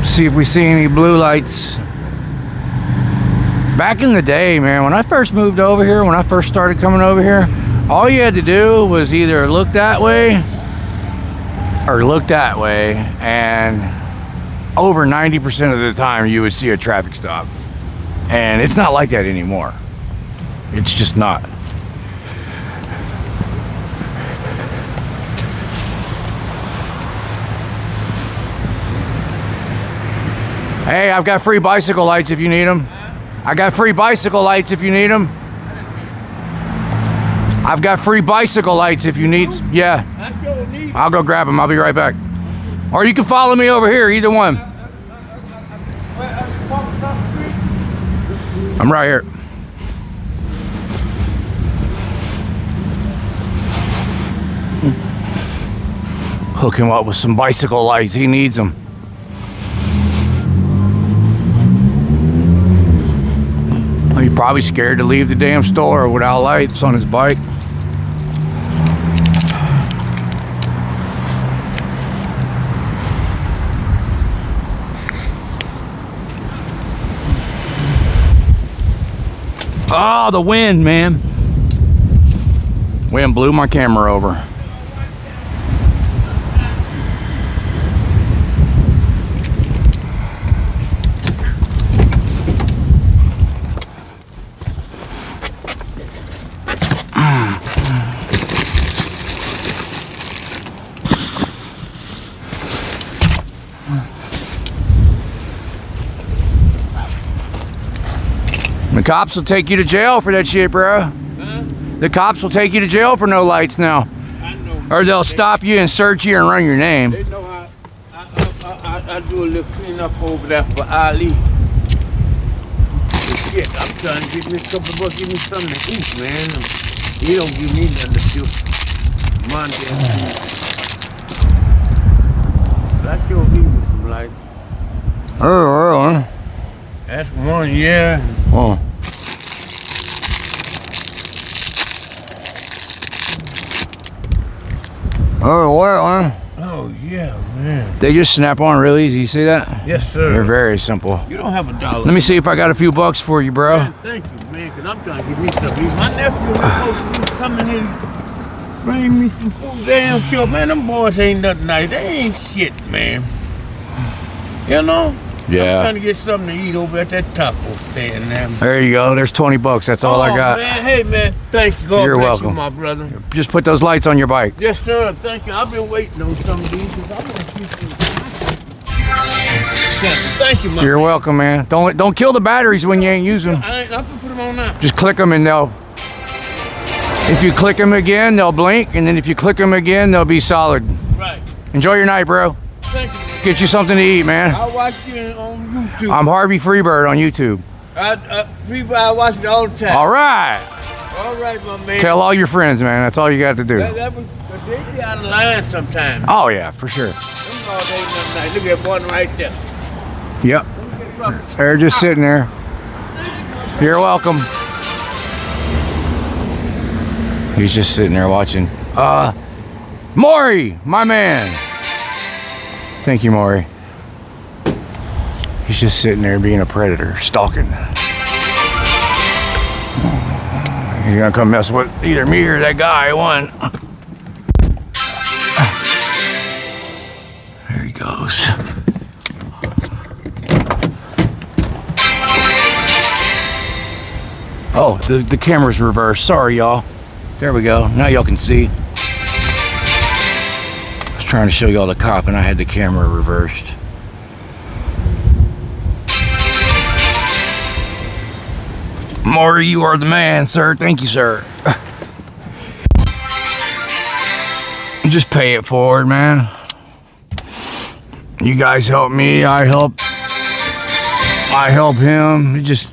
See if we see any blue lights. Back in the day, man, when I first moved over here, when I first started coming over here, all you had to do was either look that way or look that way, and over 90% of the time you would see a traffic stop. And it's not like that anymore. It's just not. Hey, I've got free bicycle lights if you need them. I got free bicycle lights if you need them. I've got free bicycle lights if you need. Yeah. I'll go grab them. I'll be right back. Or you can follow me over here, either one. I'm right here. Hook him up with some bicycle lights. He needs them. He's probably scared to leave the damn store without lights on his bike. Oh, the wind, man. Wind blew my camera over. The cops will take you to jail for that shit, bro. Huh? The cops will take you to jail for no lights now. I know. Or they'll stop you and search you and run your name. They know how I do a little cleanup over there for Ali. But shit, I'm trying to get me a couple bucks, give me something to eat, man. He don't give me nothing to do. Monday. But I sure give me some light. Oh, really? That's one, yeah. Oh. Oh, what, huh? Oh, yeah, man. They just snap on real easy. You see that? Yes, sir. They're very simple. You don't have $1. Let me see if I got a few bucks for you, bro. Man, thank you, man, because I'm trying to get me something. My nephew was coming here to bring me some food. Damn sure, man, them boys ain't nothing nice. They ain't shit, man. You know? Yeah. I'm trying to get something to eat over at that taco stand there. There you go. There's 20 bucks. That's all I got. Man. Hey, man. Thank you. God You're bless welcome. you, my brother. Just put those lights on your bike. Yes, sir. Thank you. I've been waiting on some of these because I'm going to keep them. Thank you, my You're welcome, man. Don't kill the batteries when you ain't using them. I'm going to put them on now. Just click them and they'll... If you click them again, they'll blink. And then if you click them again, they'll be solid. Right. Enjoy your night, bro. Thank you. Get you something to eat, man. I watch you on YouTube. I'm Harvey Freebird on YouTube. I watch it all the time. All right. All right, my man. Tell all your friends, man. That's all you got to do. That was, but they be out of line sometimes. Oh, yeah, for sure. Them all day nothing nice. Look at one right there. Yep. They're just sitting there. You're welcome. He's just sitting there watching. Maury, my man. Thank you, Maury. He's just sitting there being a predator, stalking. He's gonna come mess with either me or that guy. One. There he goes. Oh, the camera's reversed. Sorry, y'all. There we go. Now y'all can see. I was trying to show y'all the cop and I had the camera reversed. Maury, you are the man, sir. Thank you, sir. Just pay it forward, man. You guys help me, I help him. It just...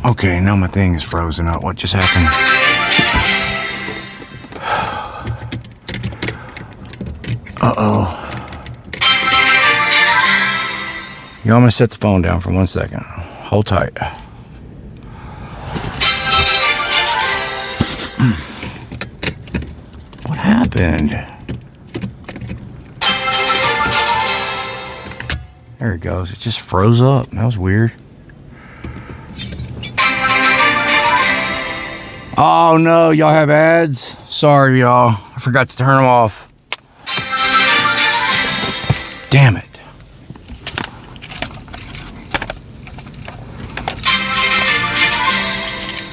Okay, now my thing is frozen up. What just happened? Uh-oh. Yo, I'm gonna set the phone down for 1 second. Hold tight. What happened? There it goes. It just froze up. That was weird. Oh no, y'all have ads? Sorry, y'all. I forgot to turn them off. Damn it.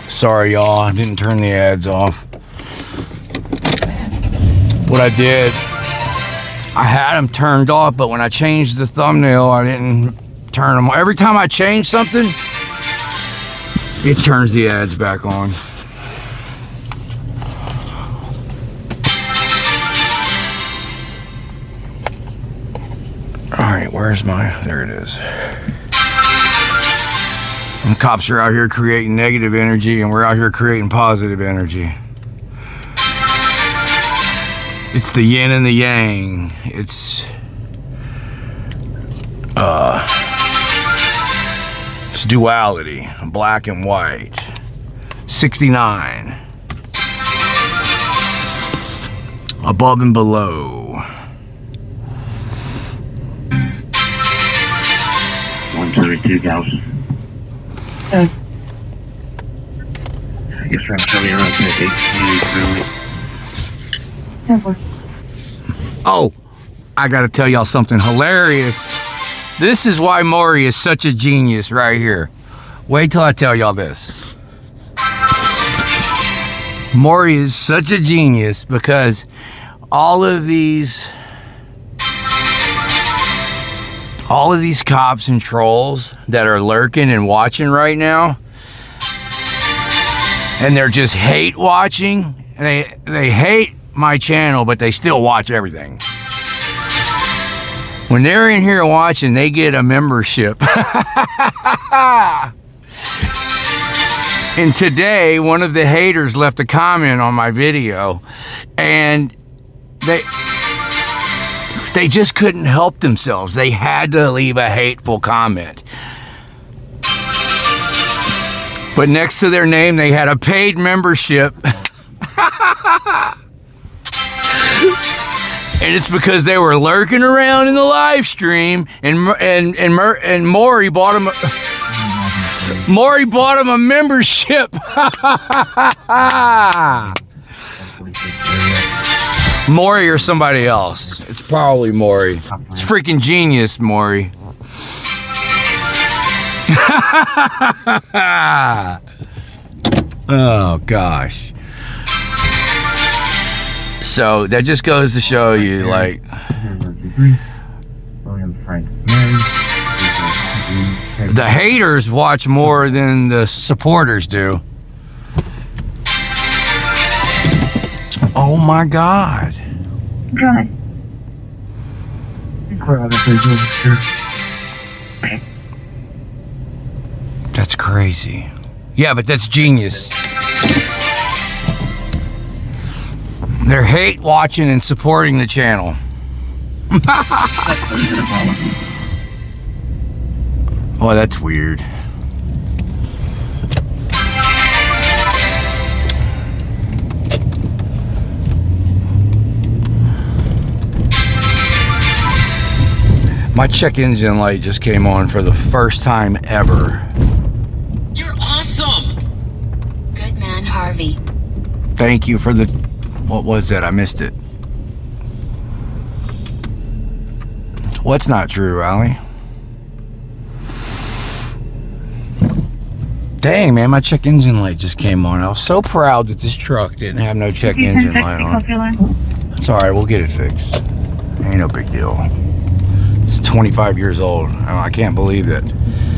Sorry, y'all. I didn't turn the ads off. What I did, I had them turned off, but when I changed the thumbnail, I didn't turn them on. Every time I change something, it turns the ads back on. Alright, where's my... There it is. And the cops are out here creating negative energy, and we're out here creating positive energy. It's the yin and the yang. It's duality, black and white. 69. Above and below. 172,000. I guess trying to show me around really. Oh, I gotta tell y'all something hilarious. This is why Maury is such a genius right here. Wait till I tell y'all this. Maury is such a genius because all of these cops and trolls that are lurking and watching right now, and they're just hate watching, they hate my channel, but they still watch everything. When they're in here watching, they get a membership. And today, one of the haters left a comment on my video, and they just couldn't help themselves. They had to leave a hateful comment. But next to their name, they had a paid membership. And it's because they were lurking around in the live stream, and Maury bought him a membership. Maury or somebody else. It's probably Maury. It's freaking genius, Maury. Oh gosh. So that just goes to show you, like, the haters watch more than the supporters do. Oh my God. Good. That's crazy. Yeah, but that's genius. They're hate watching and supporting the channel. Oh, that's weird. My check engine light just came on for the first time ever. You're awesome! Good man, Harvey. Thank you for the... What was that? I missed it. What's not true, Allie? Dang, man, my check engine light just came on. I was so proud that this truck didn't have no check engine light on. It's all right, we'll get it fixed. Ain't no big deal. It's 25 years old. I can't believe that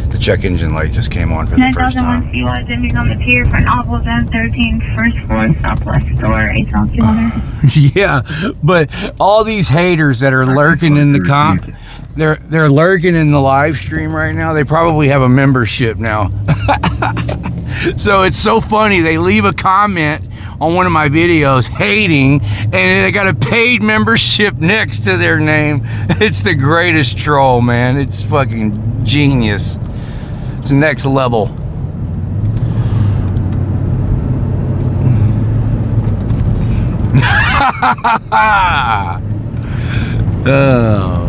the check engine light just came on for the first time. 9001 CY ending on the pier for an Opel Zone 13, first floor, southwest door, 8,200. Yeah, but all these haters that are lurking in the they're lurking in the live stream right now. They probably have a membership now. So it's so funny. They leave a comment on one of my videos hating, and they got a paid membership next to their name. It's the greatest troll, man. It's fucking genius. It's next level. Oh.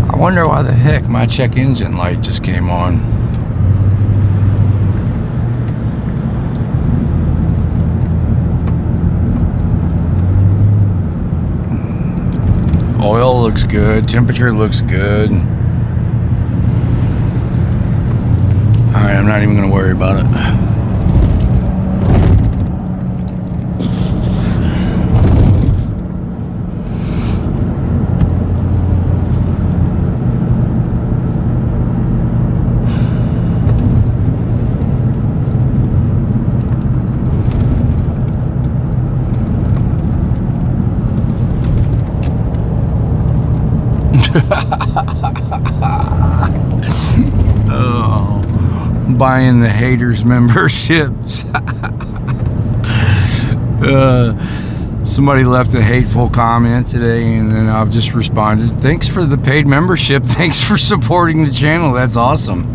I wonder why the heck my check engine light just came on. Oil looks good, temperature looks good. Alright, I'm not even gonna worry about it. Oh, buying the haters memberships. Somebody left a hateful comment today, and then I've just responded, thanks for the paid membership, thanks for supporting the channel, that's awesome.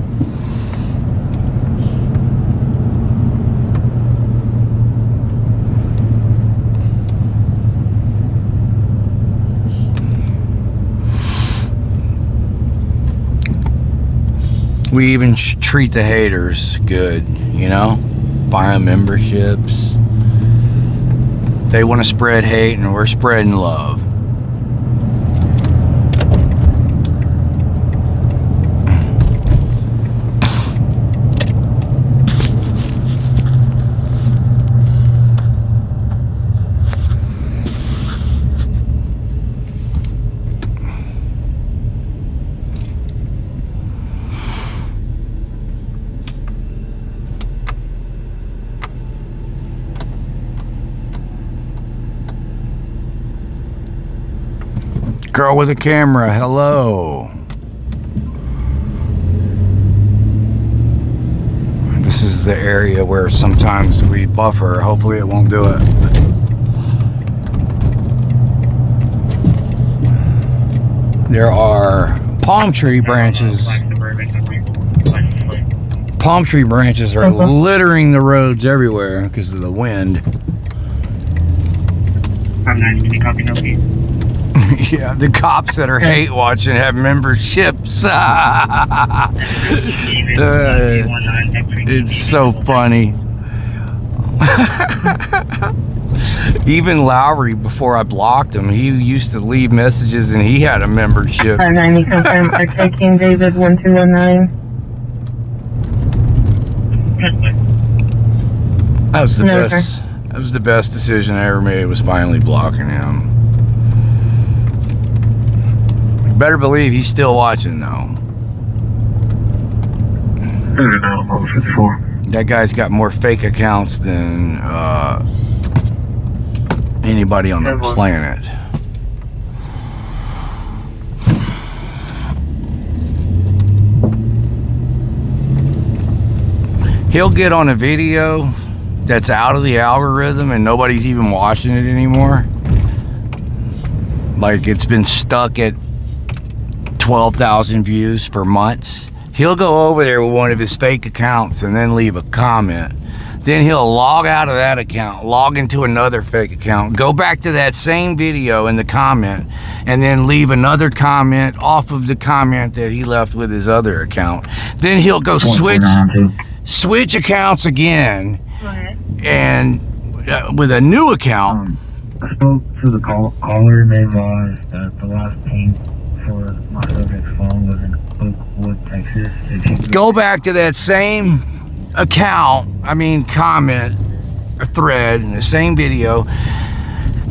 We even treat the haters good, you know? Buy them memberships. They want to spread hate, and we're spreading love. Girl with a camera, hello. This is the area where sometimes we buffer. Hopefully it won't do it. There are palm tree branches. Palm tree branches are littering the roads everywhere because of the wind. I'm nice. Can you copy no feed? Yeah, the cops that are hate watching have memberships. It's so funny. Even Lowry, before I blocked him, he used to leave messages and he had a membership. 590 confirm R13 David 1219. That was the best. That was the best decision I ever made, was finally blocking him. You better believe he's still watching though. That guy's got more fake accounts than anybody on the planet. He'll get on a video that's out of the algorithm and nobody's even watching it anymore. Like it's been stuck at 12,000 views for months. He'll go over there with one of his fake accounts and then leave a comment. Then he'll log out of that account, log into another fake account, go back to that same video in the comment, and then leave another comment off of the comment that he left with his other account. Then he'll go switch accounts again, and with a new account. I spoke to the caller. They realized that the last for my subject's phone was in Oakwood, Texas. If you could Go back to that same account, comment, or thread in the same video.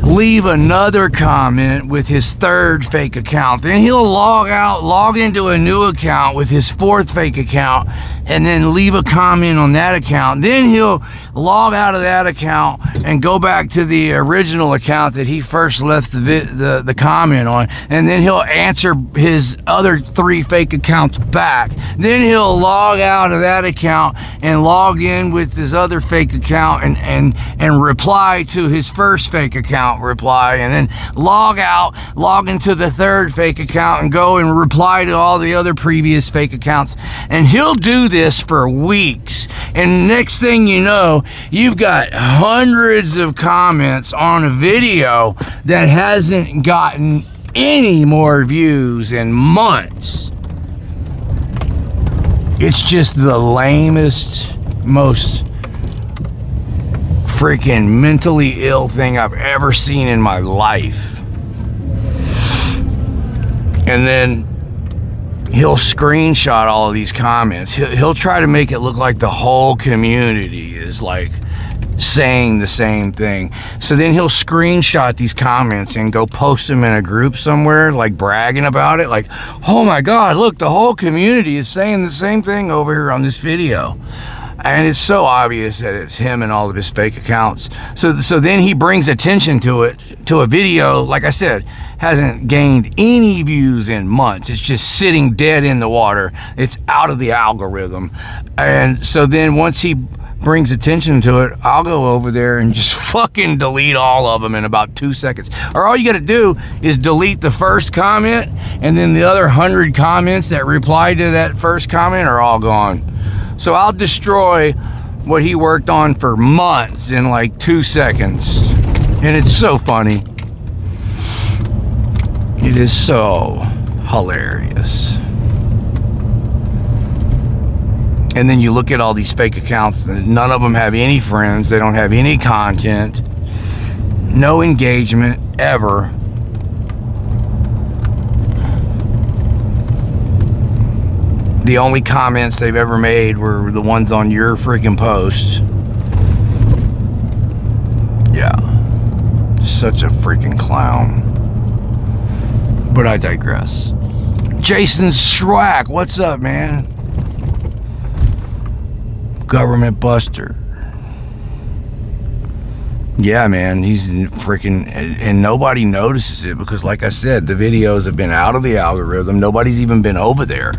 Leave another comment with his third fake account. Then he'll log into a new account with his fourth fake account, and then leave a comment on that account. Then he'll log out of that account and go back to the original account that he first left the comment on, and then he'll answer his other 3 fake accounts back. Then he'll log out of that account and log in with his other fake account and reply to his first fake account reply, and then log out, log into the third fake account and go and reply to all the other previous fake accounts. And he'll do this for weeks, and next thing you know, you've got hundreds of comments on a video that hasn't gotten any more views in months. It's just the lamest, most freaking mentally ill thing I've ever seen in my life. And then he'll screenshot all of these comments. He'll try to make it look like the whole community is like saying the same thing. So then he'll screenshot these comments and go post them in a group somewhere, like bragging about it, like, oh my God, look, the whole community is saying the same thing over here on this video. And it's so obvious that it's him and all of his fake accounts. So then he brings attention to it, to a video, like I said, hasn't gained any views in months. It's just sitting dead in the water. It's out of the algorithm. And so then once he brings attention to it, I'll go over there and just fucking delete all of them in about 2 seconds. Or all you gotta do is delete the first comment, and then the other 100 comments that reply to that first comment are all gone. So I'll destroy what he worked on for months in like 2 seconds. And it's so funny. It is so hilarious. And then you look at all these fake accounts, and none of them have any friends. They don't have any content. No engagement ever. The only comments they've ever made were the ones on your freaking posts. Yeah. Such a freaking clown. But I digress. Jason Schwack, what's up, man? Government buster. Yeah, man, he's freaking, and nobody notices it because, like I said, the videos have been out of the algorithm. Nobody's even been over there.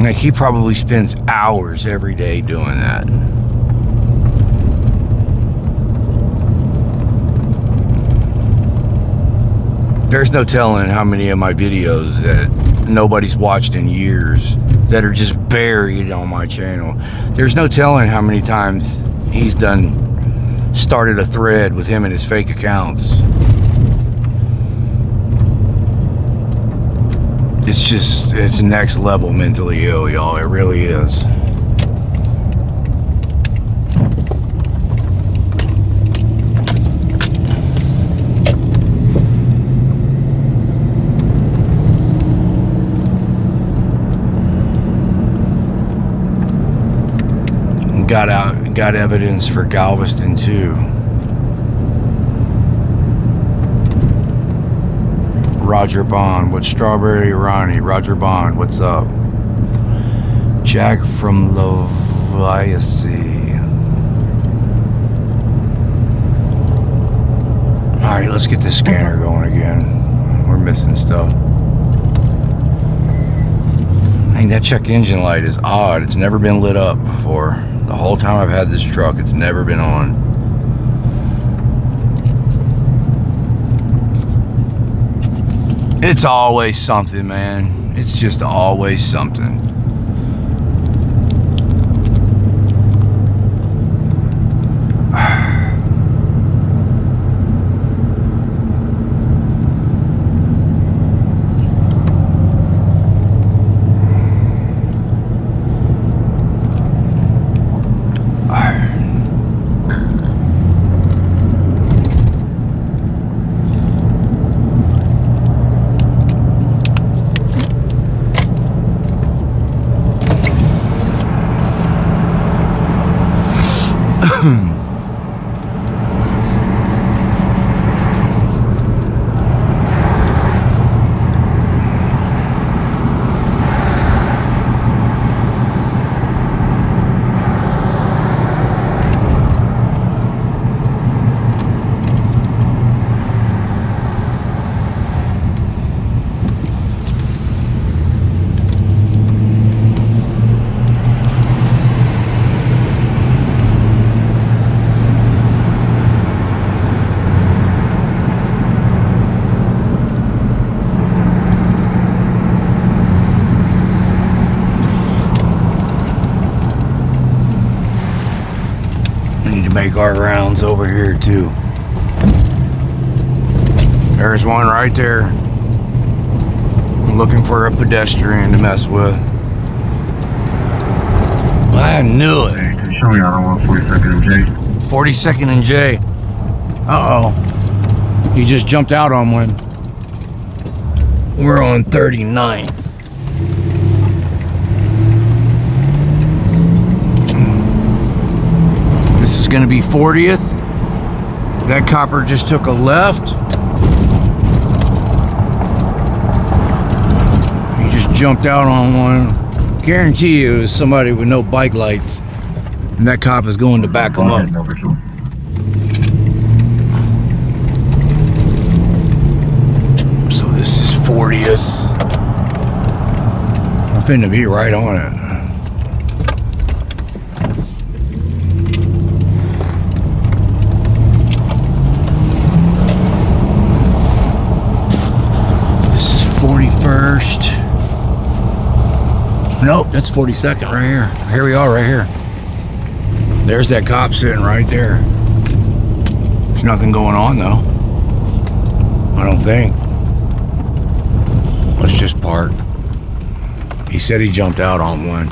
Like, he probably spends hours every day doing that. There's no telling how many of my videos that nobody's watched in years that are just buried on my channel. There's no telling how many times he's started a thread with him and his fake accounts. It's next level mentally ill, y'all. It really is. Got evidence for Galveston too. Roger Bond, what's Strawberry Ronnie? Roger Bond, what's up? Jack from Loviacy. Alright, let's get this scanner going again. We're missing stuff. Hey, that check engine light is odd. It's never been lit up before. The whole time I've had this truck, it's never been on. It's always something, man. It's just always something. make our rounds over here too. There's one right there. I'm looking for a pedestrian to mess with. I knew it. Hey, can you show me out on 142nd and J? 42nd and J. Uh-oh. He just jumped out on one. We're on 39th. This is gonna be 40th. That copper just took a left. He just jumped out on one. Guarantee you it was somebody with no bike lights. And that cop is going to back him up. Number 2. So this is 40th. I'm finna be right on it. This is 41st. Nope, that's 42nd right here. Here we are right here. There's that cop sitting right there. There's nothing going on though. I don't think. Let's just park. He said he jumped out on one.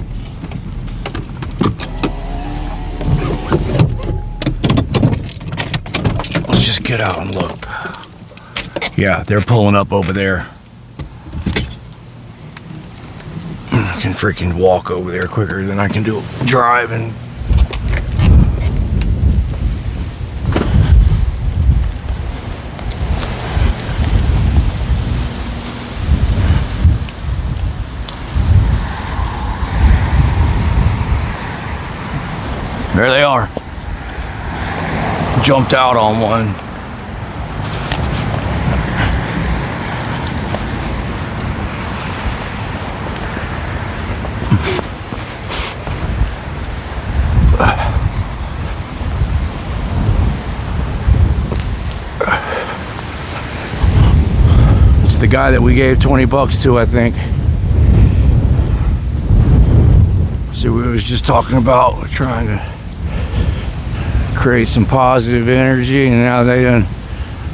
Let's just get out and look. Yeah, they're pulling up over there. I can freaking walk over there quicker than I can do drive and there they are. Jumped out on one. It's the guy that we gave 20 bucks to, I think. See, we was just talking about trying to create some positive energy, and now they done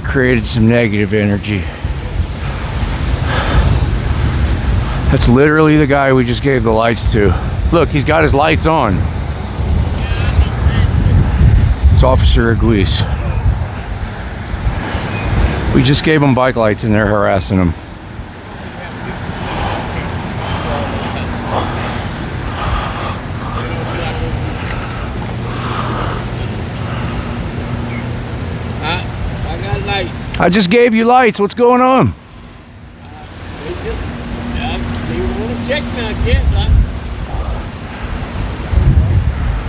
created some negative energy. That's literally the guy we just gave the lights to. Look, he's got his lights on. It's Officer Aguis. We just gave him bike lights and they're harassing him. I just gave you lights. What's going on? They want to check me, I guess.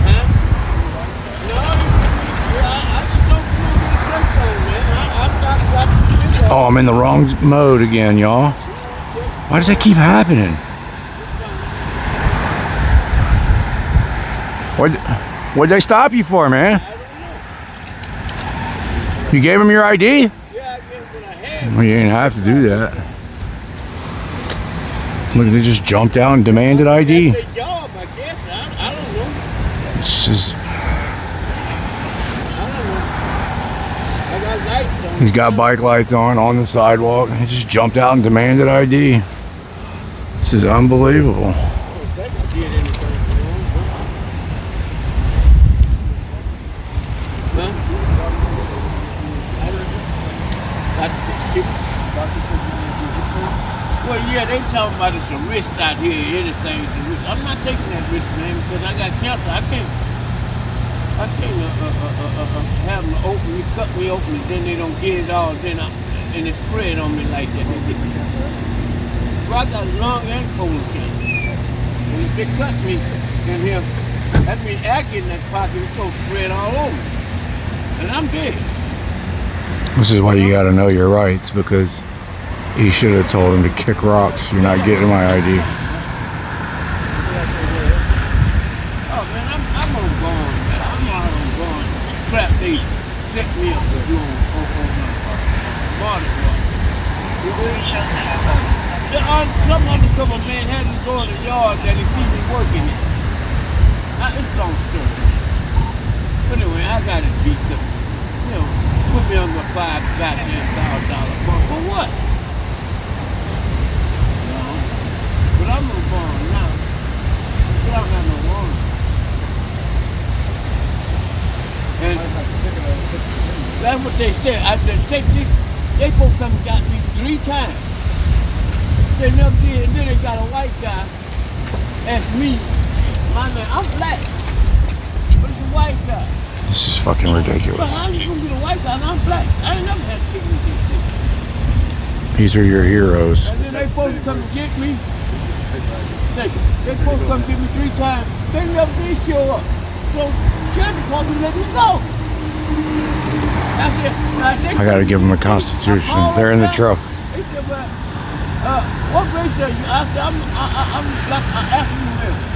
Huh? No, I just don't know what the check on, man. Oh, I'm in the wrong mode again, y'all. Why does that keep happening? What'd they stop you for, man? You gave them your ID? Well, you didn't have to do that. Look, they just jumped out and demanded ID. That's their job, I guess. I don't know. It's just, I don't know. I got lights on. he's got bike lights on the sidewalk. He just jumped out and demanded ID. This is unbelievable. That could get anything wrong, huh? Well, yeah, they talking about it's a risk out here. Anything's a risk. I'm not taking that risk, man, because I got cancer. I can't have them open me, cut me open, and then they don't get it all. And it spread on me like that. Well, I got lung and colon cancer, and if they cut me in here, that means I get in that pocket. It's gonna spread all over, and I'm dead. This is why you gotta know your rights, because he should have told him to kick rocks. You're not getting my ID. Oh man, I'm on gone, man. I'm all on gone. Crap, they set me up to do on body part. Some undercover man had to go in the yard that he see me working it. It's long story. But anyway, I got it beat up. You know, put me on the $5,000 for what? You know? But I'm no born now. But I don't have no warrant. And that's what they said. They both come and got me 3 times. They never did. And then they got a white guy ask me, my man, I'm black, but it's a white guy. This is fucking ridiculous. But how you gonna get a white guy and I'm black? I ain't never had to kick me this. These are your heroes. And then they supposed to come and get me. They supposed to come get me 3 times. They never did show up. So sheriff department let me go. I gotta give them a constitution. They're in the truck. They said, well, what race are you? I said, I'm like an African American.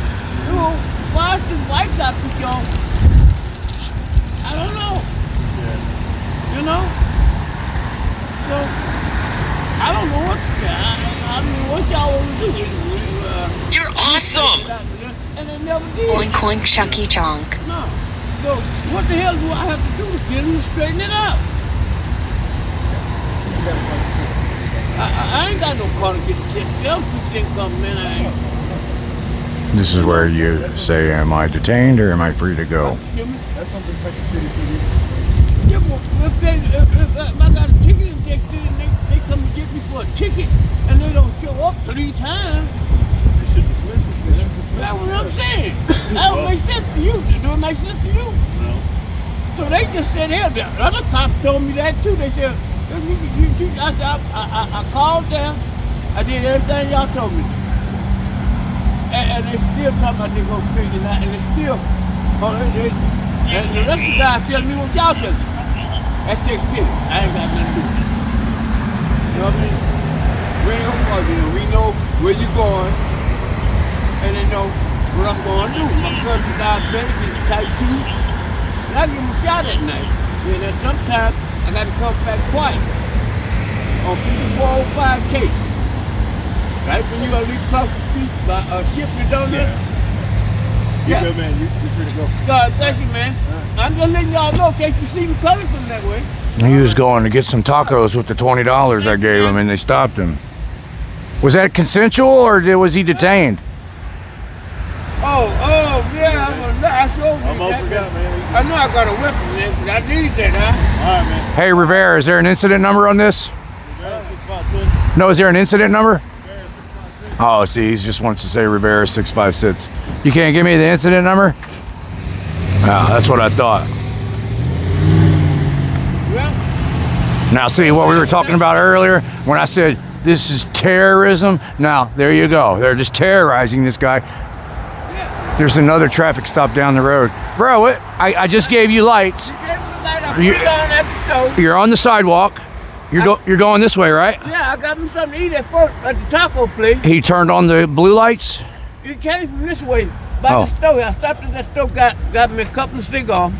You know, why is this white guy pick you on? I don't know. Yeah. You know? So, I don't know what to say. I mean, what y'all want to do? You're awesome! And they never did. Oink oink shucky chonk. No. So, what the hell do I have to do to get him to straighten it out? I ain't got no car to get the tip. Self-fix ain't coming in. I ain't. This is where you say, am I detained or am I free to go? That's something Texas City can do. Yeah, well, if I got a ticket in Texas City and they come and get me for a ticket and they don't show up 3 times, They should dismiss it. that's what I'm saying. That don't make sense to you. Do it make sense to you? No. So they just said, hell, the other cops told me that too. They said, I said, I called them. I did everything y'all told me. And they still talking about they gonna figure it out. And they still, and the rest of the guys tell me what y'all tell me. That's Texas City. I ain't got nothing to do with it. You know what I mean? We ain't gonna bother you. We know where you're going. And they know what I'm going to do. My cousin's diabetic, he's type 2. And I give him a shot at night. And then sometimes I got to come back twice on 5405K. Right when you gonna leave across the street by Shipley Donuts? Yeah. Good, man. You're free to go. God, thank you, man. I'm just letting y'all know in case you see me coming from that way. He was going to get some tacos with the $20 I gave him and they stopped him. Was that consensual or was he detained? Yeah, I'm open up, man. I know I got a weapon, man, but I need that, huh? All right, man. Hey, Rivera, is there an incident number on this? 656. No, is there an incident number? 656. Oh, see, he just wants to say Rivera 656. You can't give me the incident number? Oh, that's what I thought. Well, Now, see what we were talking about earlier when I said this is terrorism? Now, there you go. They're just terrorizing this guy. There's another traffic stop down the road. Bro, I just gave you lights. you gave me the light. I put it on at the stove. You're on the sidewalk. You're going this way, right? Yeah, I got me something to eat at the taco place. He turned on the blue lights. He came from this way, by the stove. I stopped at that stove, got me a couple of cigars.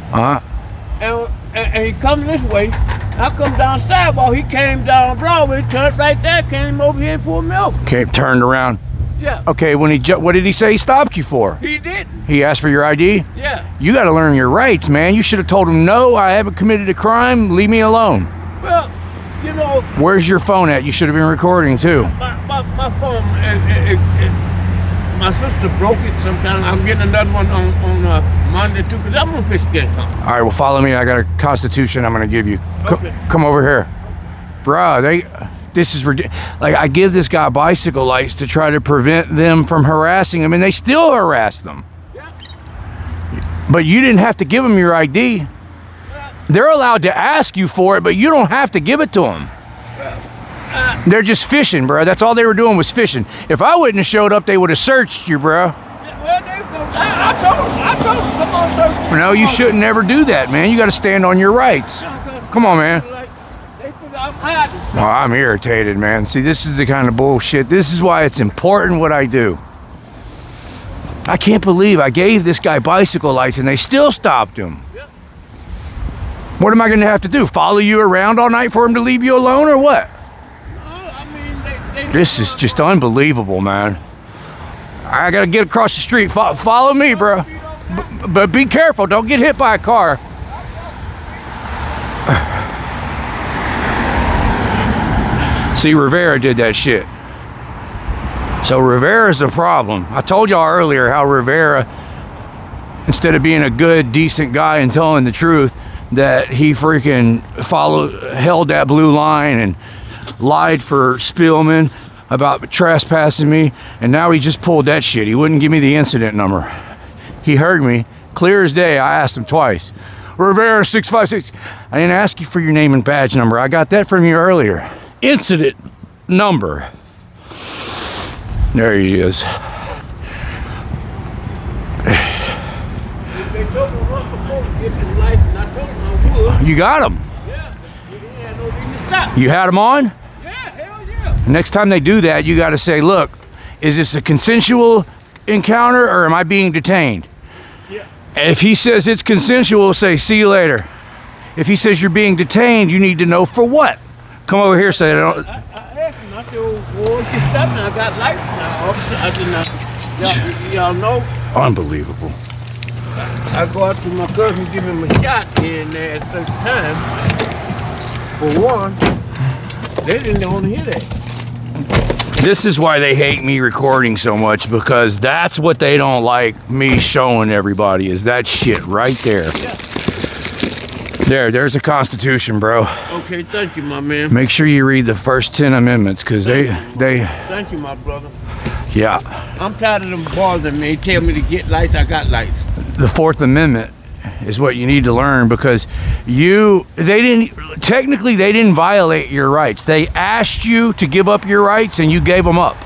And he come this way. I come down sidewalk. He came down Broadway, turned right there, came over here for milk. Okay, turned around. Yeah. Okay, when what did he say he stopped you for? He didn't. He asked for your ID? Yeah. You got to learn your rights, man. You should have told him, no, I haven't committed a crime. Leave me alone. Well, you know. Where's your phone at? You should have been recording, too. My phone, my sister broke it sometime. I'm getting another one on Monday, too, because I'm on fish game. All right, well, follow me. I got a constitution I'm going to give you. Okay. Come over here. Bruh, this is ridiculous. Like, I give this guy bicycle lights to try to prevent them from harassing him, and they still harass them. Yeah. But you didn't have to give them your ID. They're allowed to ask you for it, but you don't have to give it to them. They're just fishing, bro. That's all they were doing was fishing. If I wouldn't have showed up, they would have searched you, bro. Well, I told them, come on, search me. No, you shouldn't never do that, man. You got to stand on your rights. Come on, man. They think I'm hiding. Oh, I'm irritated, man. See, this is the kind of bullshit. This is why it's important what I do. I can't believe I gave this guy bicycle lights and they still stopped him. Yep. What am I going to have to do? Follow you around all night for him to leave you alone or what? I mean, This is just unbelievable, man. I got to get across the street. Follow me, bro. but be careful. Don't get hit by a car. See, Rivera did that shit. So Rivera's the problem. I told y'all earlier how Rivera, instead of being a good, decent guy and telling the truth, that he freaking held that blue line and lied for Spielman about trespassing me, and now he just pulled that shit. He wouldn't give me the incident number. He heard me clear as day. I asked him twice. Rivera 656. I didn't ask you for your name and badge number. I got that from you earlier. Incident number. There he is. They told me once before to get his life, and I told him I would. You got him. Yeah, he had no reason to stop. You had him on? Yeah, hell yeah. Next time they do that, you got to say, look, is this a consensual encounter or am I being detained? Yeah. If he says it's consensual, say, see you later. If he says you're being detained, you need to know for what. Come over here, say, I asked him, I said, well, what's your stuff now? I got lights now. I said, y'all know. unbelievable. I go out to my cousin, give him a shot here and there at certain times. For one, they didn't want to hear that. This is why they hate me recording so much, because that's what they don't like me showing everybody, is that shit right there. Yeah. There's a Constitution, bro. Okay, thank you, my man. Make sure you read the first 10 amendments, because they. Thank you, my brother. Yeah. I'm tired of them bothering me. They tell me to get lights, I got lights. The Fourth Amendment is what you need to learn, because they didn't violate your rights. They asked you to give up your rights and you gave them up.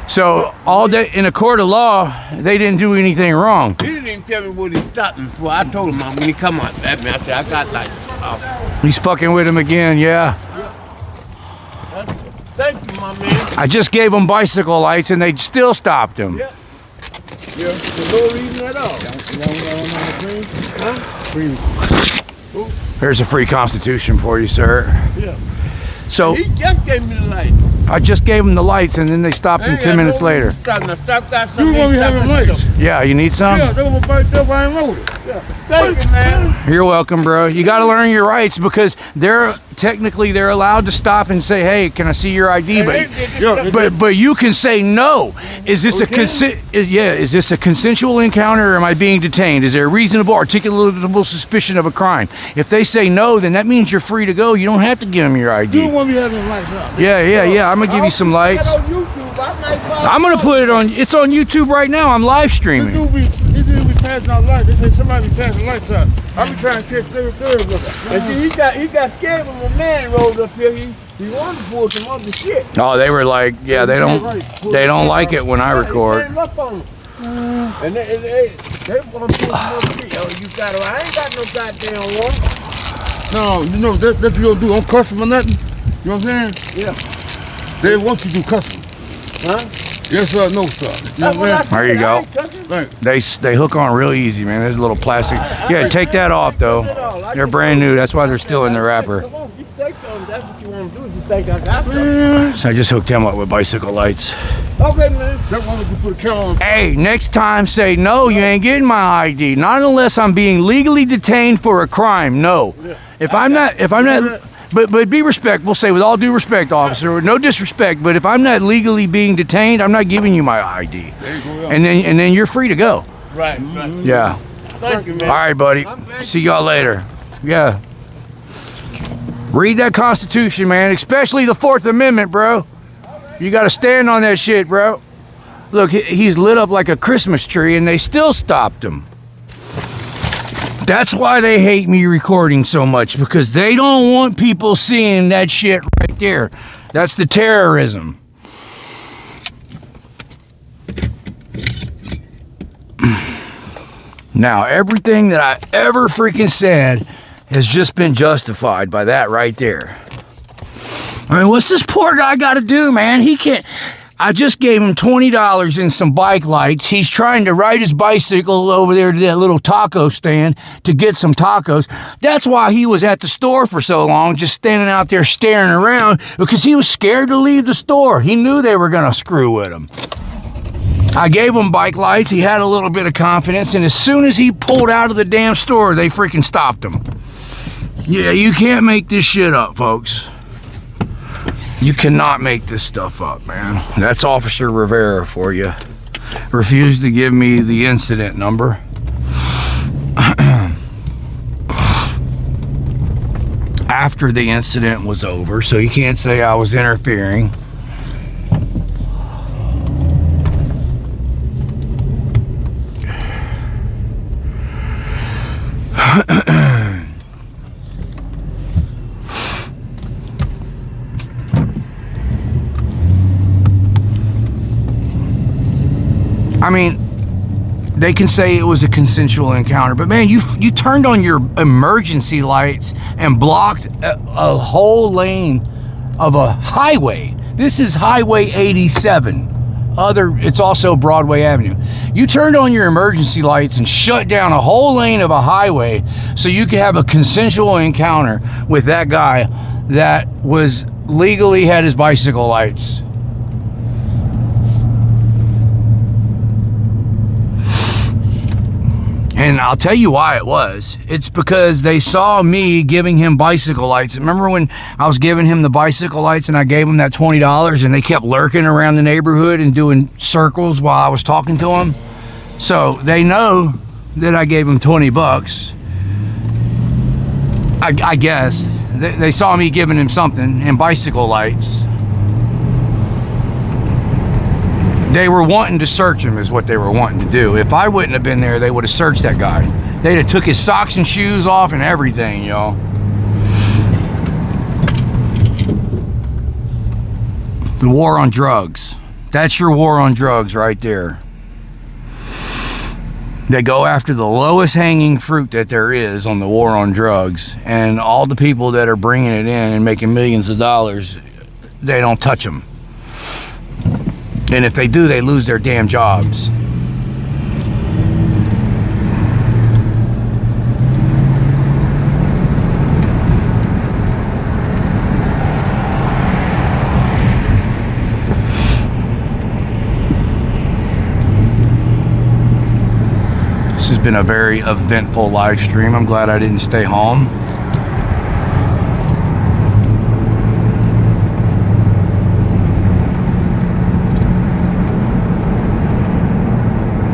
So all day in a court of law, they didn't do anything wrong. He didn't even tell me what he stopped me for. I told him when he come out at me, I said, I got lights. He's fucking with him again, yeah. Thank you, my man. I just gave him bicycle lights and they still stopped him. Yeah. Yeah, for no reason at all. Huh? There's a free Constitution for you, sir. Yeah. So He just gave me the light. I just gave him the lights and then they stopped him 10 minutes later. Stop now, stop, got You something. want me having lights? Yeah, you need some? Yeah, they were right there where I loaded. Yeah. Thank you, man. You're welcome, bro. You got to learn your rights, because they're allowed to stop and say, "Hey, can I see your ID?" But you can say no. Is this is this a consensual encounter, or am I being detained? Is there a reasonable, articulable suspicion of a crime? If they say no, then that means you're free to go. You don't have to give them your ID. You want me having lights up? Yeah. I'm gonna give you some lights. I'm gonna put it on. It's on YouTube right now. I'm live streaming. He do be passing out lights. They say somebody be passing lights out. I be trying to catch third with them. And see, he got scared when my man rolled up here. He wanted to pull some other shit. Oh, they were like, yeah, they don't like it when I record. He came up on him. And they want to pull some other shit. Oh, you got it. I ain't got no goddamn one. No, you know, that you don't do on custom or nothing. You know what I'm saying? Yeah. They want you to do custom. Huh? Yes, sir, no, sir. You know what I'm saying? There you go. Thanks. They hook on real easy, man. There's a little plastic. Yeah, take that off though. They're brand new. That's why they're still in the wrapper. Come on, you think so. That's what you want to do. You think I got something. So I just hooked him up with bicycle lights. Okay, man. That one you put a camera on. Hey, next time say no, you ain't getting my ID. Not unless I'm being legally detained for a crime. No. If I'm not, but be respectful. Say with all due respect, officer, with no disrespect. But if I'm not legally being detained, I'm not giving you my ID. And then you're free to go. Right. Yeah. Thank you, man. All right, buddy. See y'all later. Yeah. Read that Constitution, man. Especially the Fourth Amendment, bro. You got to stand on that shit, bro. Look, he's lit up like a Christmas tree, and they still stopped him. That's why they hate me recording so much, because they don't want people seeing that shit right there. That's the terrorism. Now, everything that I ever freaking said has just been justified by that right there. I mean, what's this poor guy got to do, man? He can't. I just gave him $20 in some bike lights. He's trying to ride his bicycle over there to that little taco stand to get some tacos. That's why he was at the store for so long, just standing out there staring around, because he was scared to leave the store. He knew they were going to screw with him. I gave him bike lights. He had a little bit of confidence, and as soon as he pulled out of the damn store, they freaking stopped him. Yeah, you can't make this shit up, folks. You cannot make this stuff up, man. That's Officer Rivera for you. Refused to give me the incident number. After the incident was over, so you can't say I was interfering. I mean, they can say it was a consensual encounter, but man, you turned on your emergency lights and blocked a whole lane of a highway. This is Highway 87. It's also Broadway Avenue. You turned on your emergency lights and shut down a whole lane of a highway so you could have a consensual encounter with that guy that was legally had his bicycle lights. And I'll tell you why it was. It's because they saw me giving him bicycle lights. Remember when I was giving him the bicycle lights and I gave him that $20 and they kept lurking around the neighborhood and doing circles while I was talking to them? So they know that I gave him 20 bucks. I guess. They saw me giving him something and bicycle lights. They were wanting to search him is what they were wanting to do. If I wouldn't have been there, they would have searched that guy. They'd have took his socks and shoes off and everything, y'all. The war on drugs. That's your war on drugs right there. They go after the lowest hanging fruit that there is on the war on drugs, and all the people that are bringing it in and making millions of dollars, they don't touch them. And if they do, they lose their damn jobs. This has been a very eventful live stream. I'm glad I didn't stay home.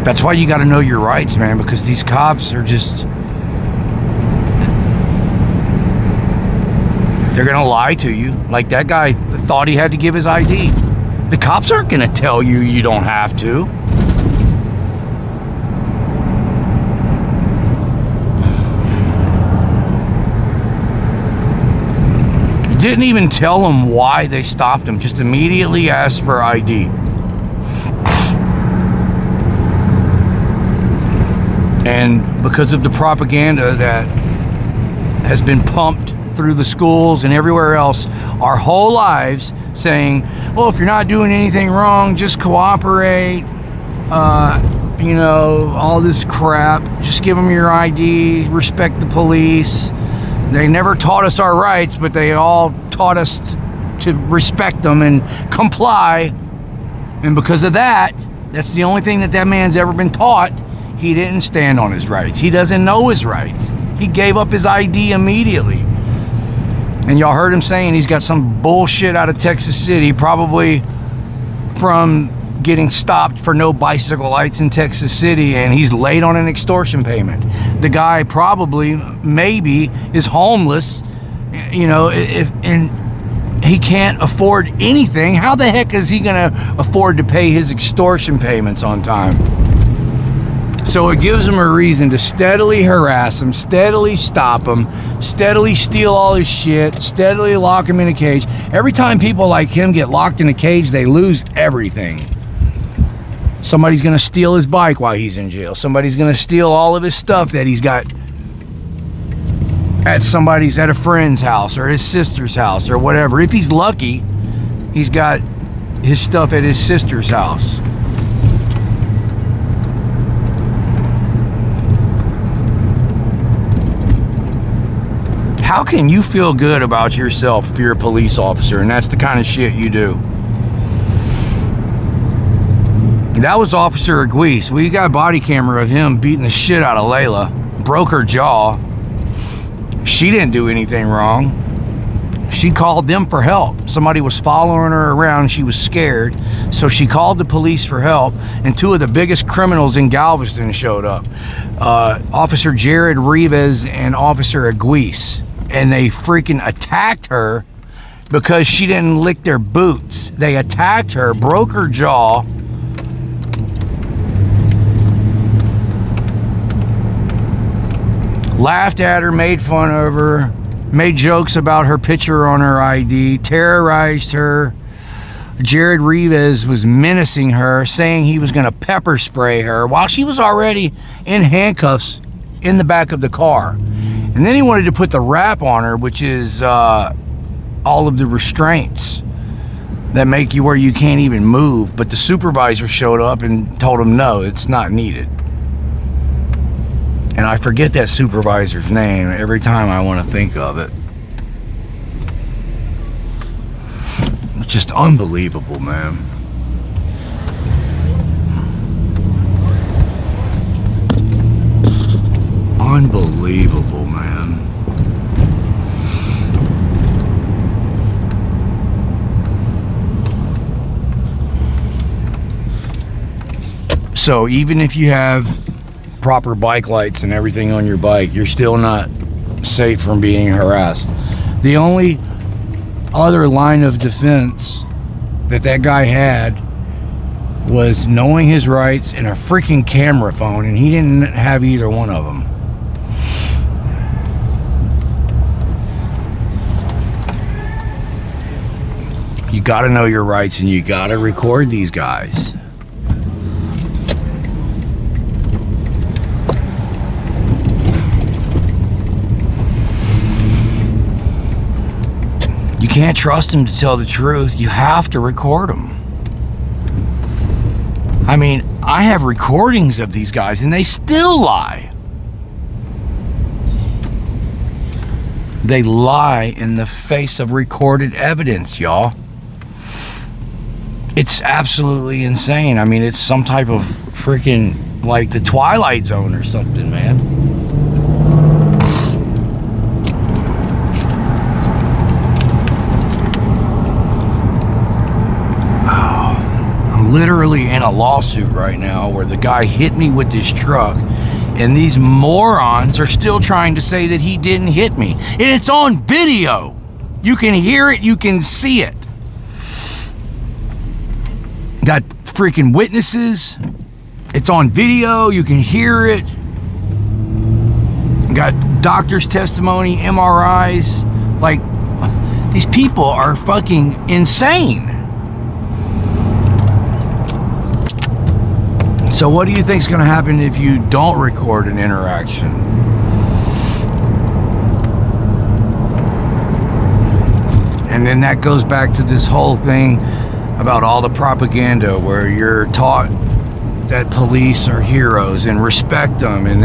That's why you got to know your rights, man, because these cops are just... they're going to lie to you. Like that guy thought he had to give his ID. The cops aren't going to tell you you don't have to. Didn't even tell them why they stopped him. Just immediately asked for ID. And because of the propaganda that has been pumped through the schools and everywhere else our whole lives, saying, well, if you're not doing anything wrong, just cooperate, you know, all this crap, just give them your ID, respect the police. They never taught us our rights, but they all taught us to respect them and comply. And because of that, that's the only thing that man's ever been taught. He didn't stand on his rights. He doesn't know his rights. He gave up his ID immediately. And y'all heard him saying he's got some bullshit out of Texas City, probably from getting stopped for no bicycle lights in Texas City, and he's late on an extortion payment. The guy probably, maybe, is homeless, you know, and he can't afford anything. How the heck is he gonna afford to pay his extortion payments on time? So it gives him a reason to steadily harass him, steadily stop him, steadily steal all his shit, steadily lock him in a cage. Every time people like him get locked in a cage, they lose everything. Somebody's gonna steal his bike while he's in jail. Somebody's gonna steal all of his stuff that he's got at a friend's house or his sister's house or whatever. If he's lucky, he's got his stuff at his sister's house. How can you feel good about yourself if you're a police officer and that's the kind of shit you do? That was Officer Aguise. We got a body camera of him beating the shit out of Layla. Broke her jaw. She didn't do anything wrong. She called them for help. Somebody was following her around. She was scared. So she called the police for help. And two of the biggest criminals in Galveston showed up. Officer Jared Rivas and Officer Aguise. And they freaking attacked her because she didn't lick their boots. They attacked her, broke her jaw. Laughed at her, made fun of her, made jokes about her picture on her ID, terrorized her. Jared Rivas was menacing her, saying he was going to pepper spray her while she was already in handcuffs in the back of the car. And then he wanted to put the wrap on her, which is all of the restraints that make you where you can't even move. But the supervisor showed up and told him, no, it's not needed. And I forget that supervisor's name every time I want to think of it. It's just unbelievable, man. Unbelievable, man. So even if you have proper bike lights and everything on your bike, you're still not safe from being harassed. The only other line of defense that guy had was knowing his rights and a freaking camera phone, and he didn't have either one of them. You got to know your rights, and you got to record these guys. You can't trust them to tell the truth. You have to record them. I mean, I have recordings of these guys and they still lie. They lie in the face of recorded evidence, y'all. It's absolutely insane. I mean, it's some type of freaking, like the Twilight Zone or something, man. Literally in a lawsuit right now where the guy hit me with this truck, and these morons are still trying to say that he didn't hit me, and it's on video. You can hear it, you can see it. Got freaking witnesses. It's on video, you can hear it. Got doctor's testimony, MRIs. Like, these people are fucking insane. So what do you think is going to happen if you don't record an interaction? And then that goes back to this whole thing about all the propaganda where you're taught that police are heroes and respect them and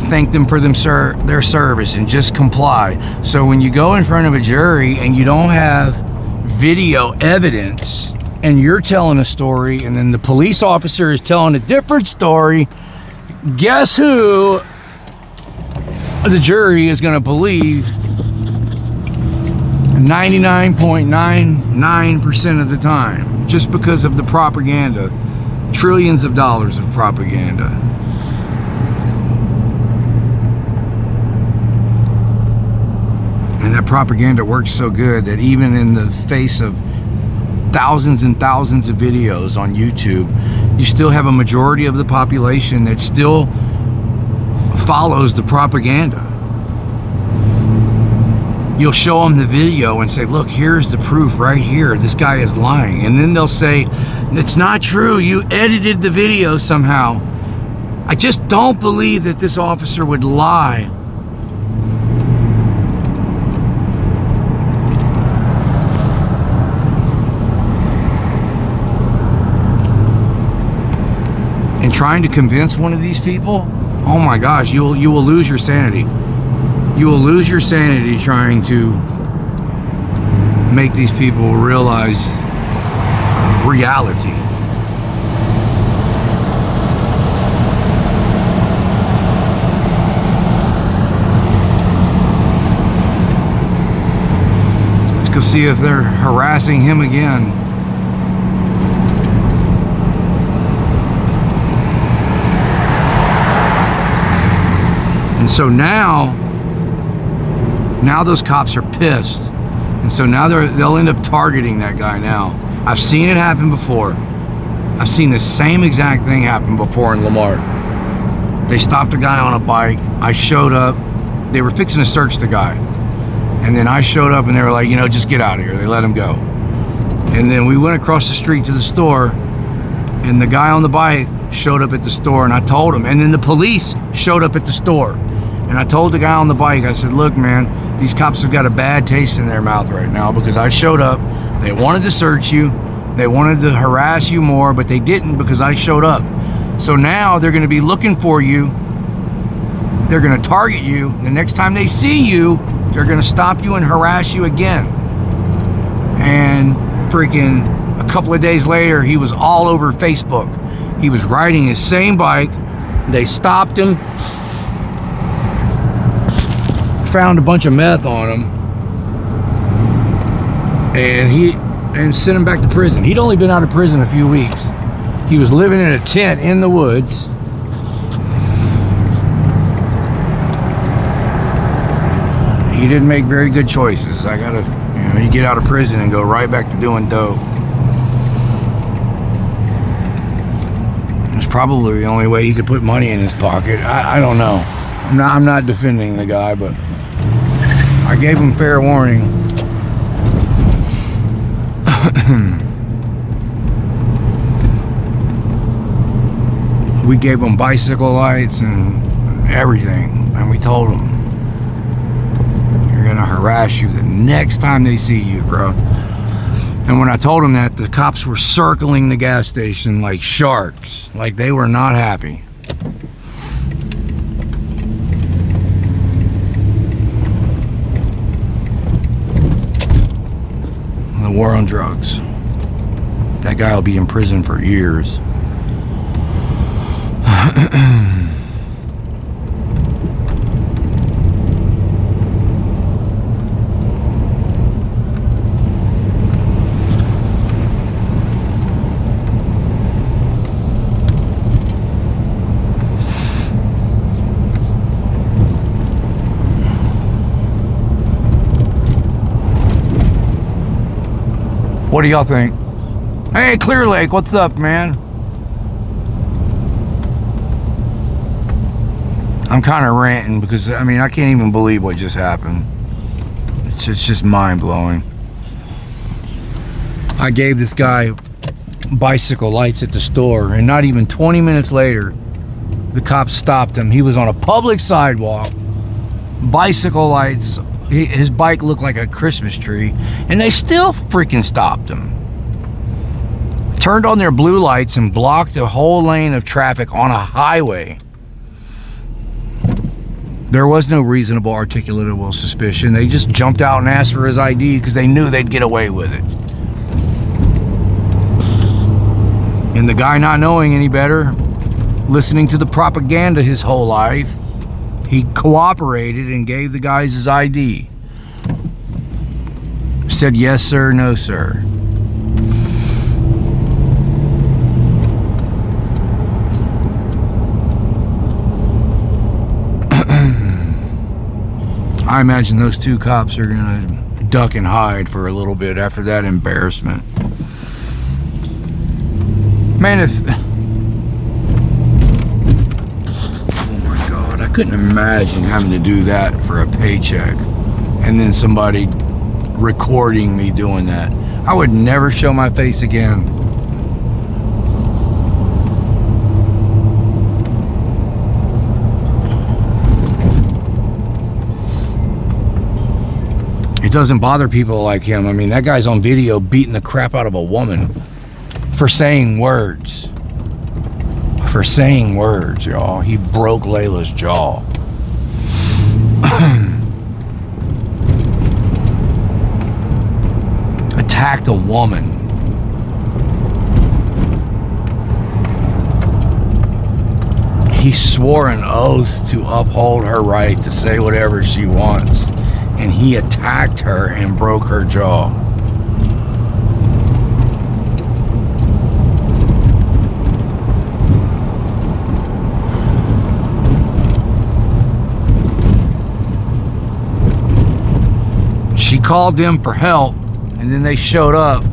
thank them for their service and just comply. So when you go in front of a jury and you don't have video evidence, and you're telling a story, and then the police officer is telling a different story, guess who the jury is going to believe 99.99% of the time, just because of the propaganda. Trillions of dollars of propaganda. And that propaganda works so good that even in the face of thousands and thousands of videos on YouTube, you still have a majority of the population that still follows the propaganda. You'll show them the video and say, look, here's the proof right here. This guy is lying. And then they'll say, it's not true. You edited the video somehow. I just don't believe that this officer would lie. And trying to convince one of these people, oh my gosh, you will lose your sanity. You will lose your sanity trying to make these people realize reality. see if they're harassing him again. And so now those cops are pissed. And so now they'll end up targeting that guy now. I've seen it happen before. I've seen the same exact thing happen before in Lamar. They stopped a guy on a bike. I showed up. They were fixing to search the guy. And then I showed up and they were like, just get out of here. They let him go. And then we went across the street to the store, and the guy on the bike showed up at the store, and I told him. And then the police showed up at the store. And I told the guy on the bike, I said, look, man, these cops have got a bad taste in their mouth right now because I showed up. They wanted to search you. They wanted to harass you more, but they didn't because I showed up. So now they're going to be looking for you. They're going to target you. The next time they see you, they're going to stop you and harass you again. And freaking a couple of days later, he was all over Facebook. He was riding his same bike. They stopped him, found a bunch of meth on him, and sent him back to prison. He'd only been out of prison a few weeks. He was living in a tent in the woods. He didn't make very good choices. I gotta, you get out of prison and go right back to doing dope. It's probably the only way he could put money in his pocket. I don't know. I'm not defending the guy, but I gave him fair warning. We gave him bicycle lights and everything, and we told him, you're gonna harass you the next time they see you, bro. And when I told him that, the cops were circling the gas station like sharks, like they were not happy. The war on drugs. That guy will be in prison for years. What do y'all think? Hey, Clear Lake, what's up, man? I'm kind of ranting because, I can't even believe what just happened. It's just mind-blowing. I gave this guy bicycle lights at the store, and not even 20 minutes later, the cops stopped him. He was on a public sidewalk, bicycle lights. His bike looked like a Christmas tree, and they still freaking stopped him. Turned on their blue lights and blocked a whole lane of traffic on a highway. There was no reasonable articulable suspicion. They just jumped out and asked for his ID because they knew they'd get away with it. And the guy, not knowing any better, listening to the propaganda his whole life, he cooperated and gave the guys his ID. Said yes sir, no sir. I imagine those two cops are gonna duck and hide for a little bit after that embarrassment. Man, I couldn't imagine having to do that for a paycheck and then somebody recording me doing that. I would never show my face again. It doesn't bother people like him. That guy's on video beating the crap out of a woman for saying words. For saying words, y'all. He broke Layla's jaw. Attacked a woman. He swore an oath to uphold her right to say whatever she wants. and he attacked her and broke her jaw. She called them for help, and then they showed up.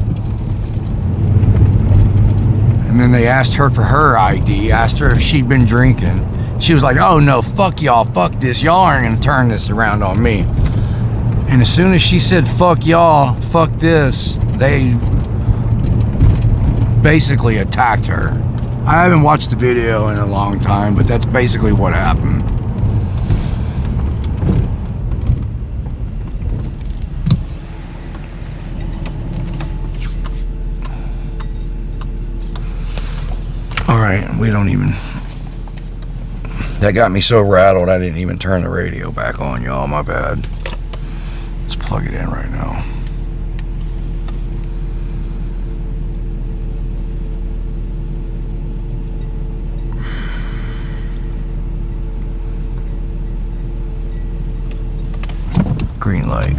And then they asked her for her ID, asked her if she'd been drinking. She was like, oh no, fuck y'all, fuck this. Y'all aren't gonna turn this around on me. And as soon as she said, fuck y'all, fuck this, they basically attacked her. I haven't watched the video in a long time, but that's basically what happened. All right, we don't even, that got me so rattled I didn't even turn the radio back on, y'all, my bad. Let's plug it in right now. Green light.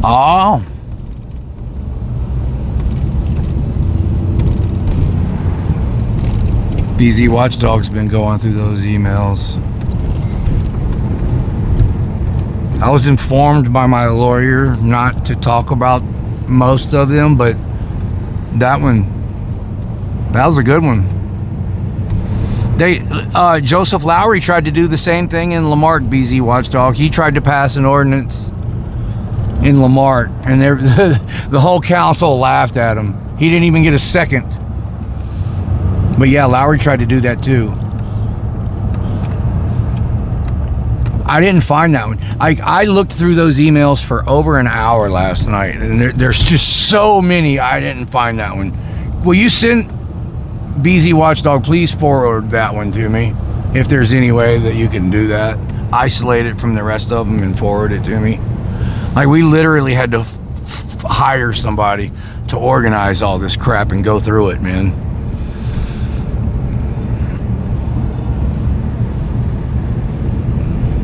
Oh. BZ Watchdog's been going through those emails. I was informed by my lawyer not to talk about most of them, but that was a good one. Joseph Lowry tried to do the same thing in Lamarck, BZ Watchdog. He tried to pass an ordinance in Lamarck, and the whole council laughed at him. He didn't even get a second. But yeah, Lowry tried to do that too. I didn't find that one. I looked through those emails for over an hour last night, and there's just so many. I didn't find that one. Will you send BZ Watchdog, please forward that one to me, if there's any way that you can do that. Isolate it from the rest of them and forward it to me. Like, we literally had to hire somebody to organize all this crap and go through it, man.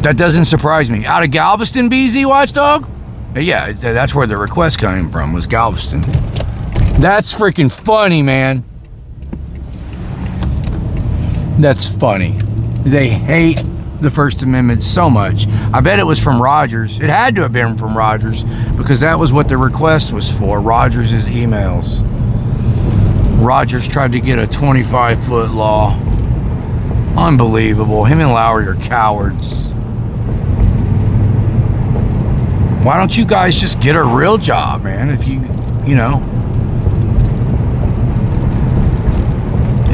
That doesn't surprise me. Out of Galveston, BZ Watchdog? Yeah, that's where the request came from, was Galveston. That's freaking funny, man. That's funny. They hate the First Amendment so much. I bet it was from Rogers. It had to have been from Rogers, because that was what the request was for, Rogers' emails. Rogers tried to get a 25-foot law. Unbelievable. Him and Lowry are cowards. Why don't you guys just get a real job, man? If you know,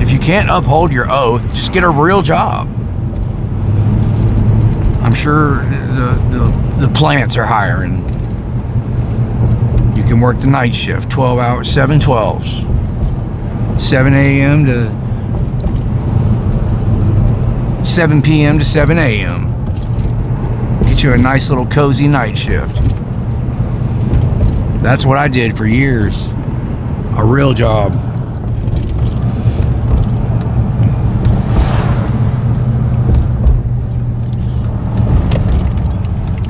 if you can't uphold your oath, just get a real job. I'm sure the plants are hiring. You can work the night shift, 12 hours, 7 12s. 7 a.m. to 7 p.m. to 7 a.m. Get you a nice little cozy night shift. That's what I did for years. A real job.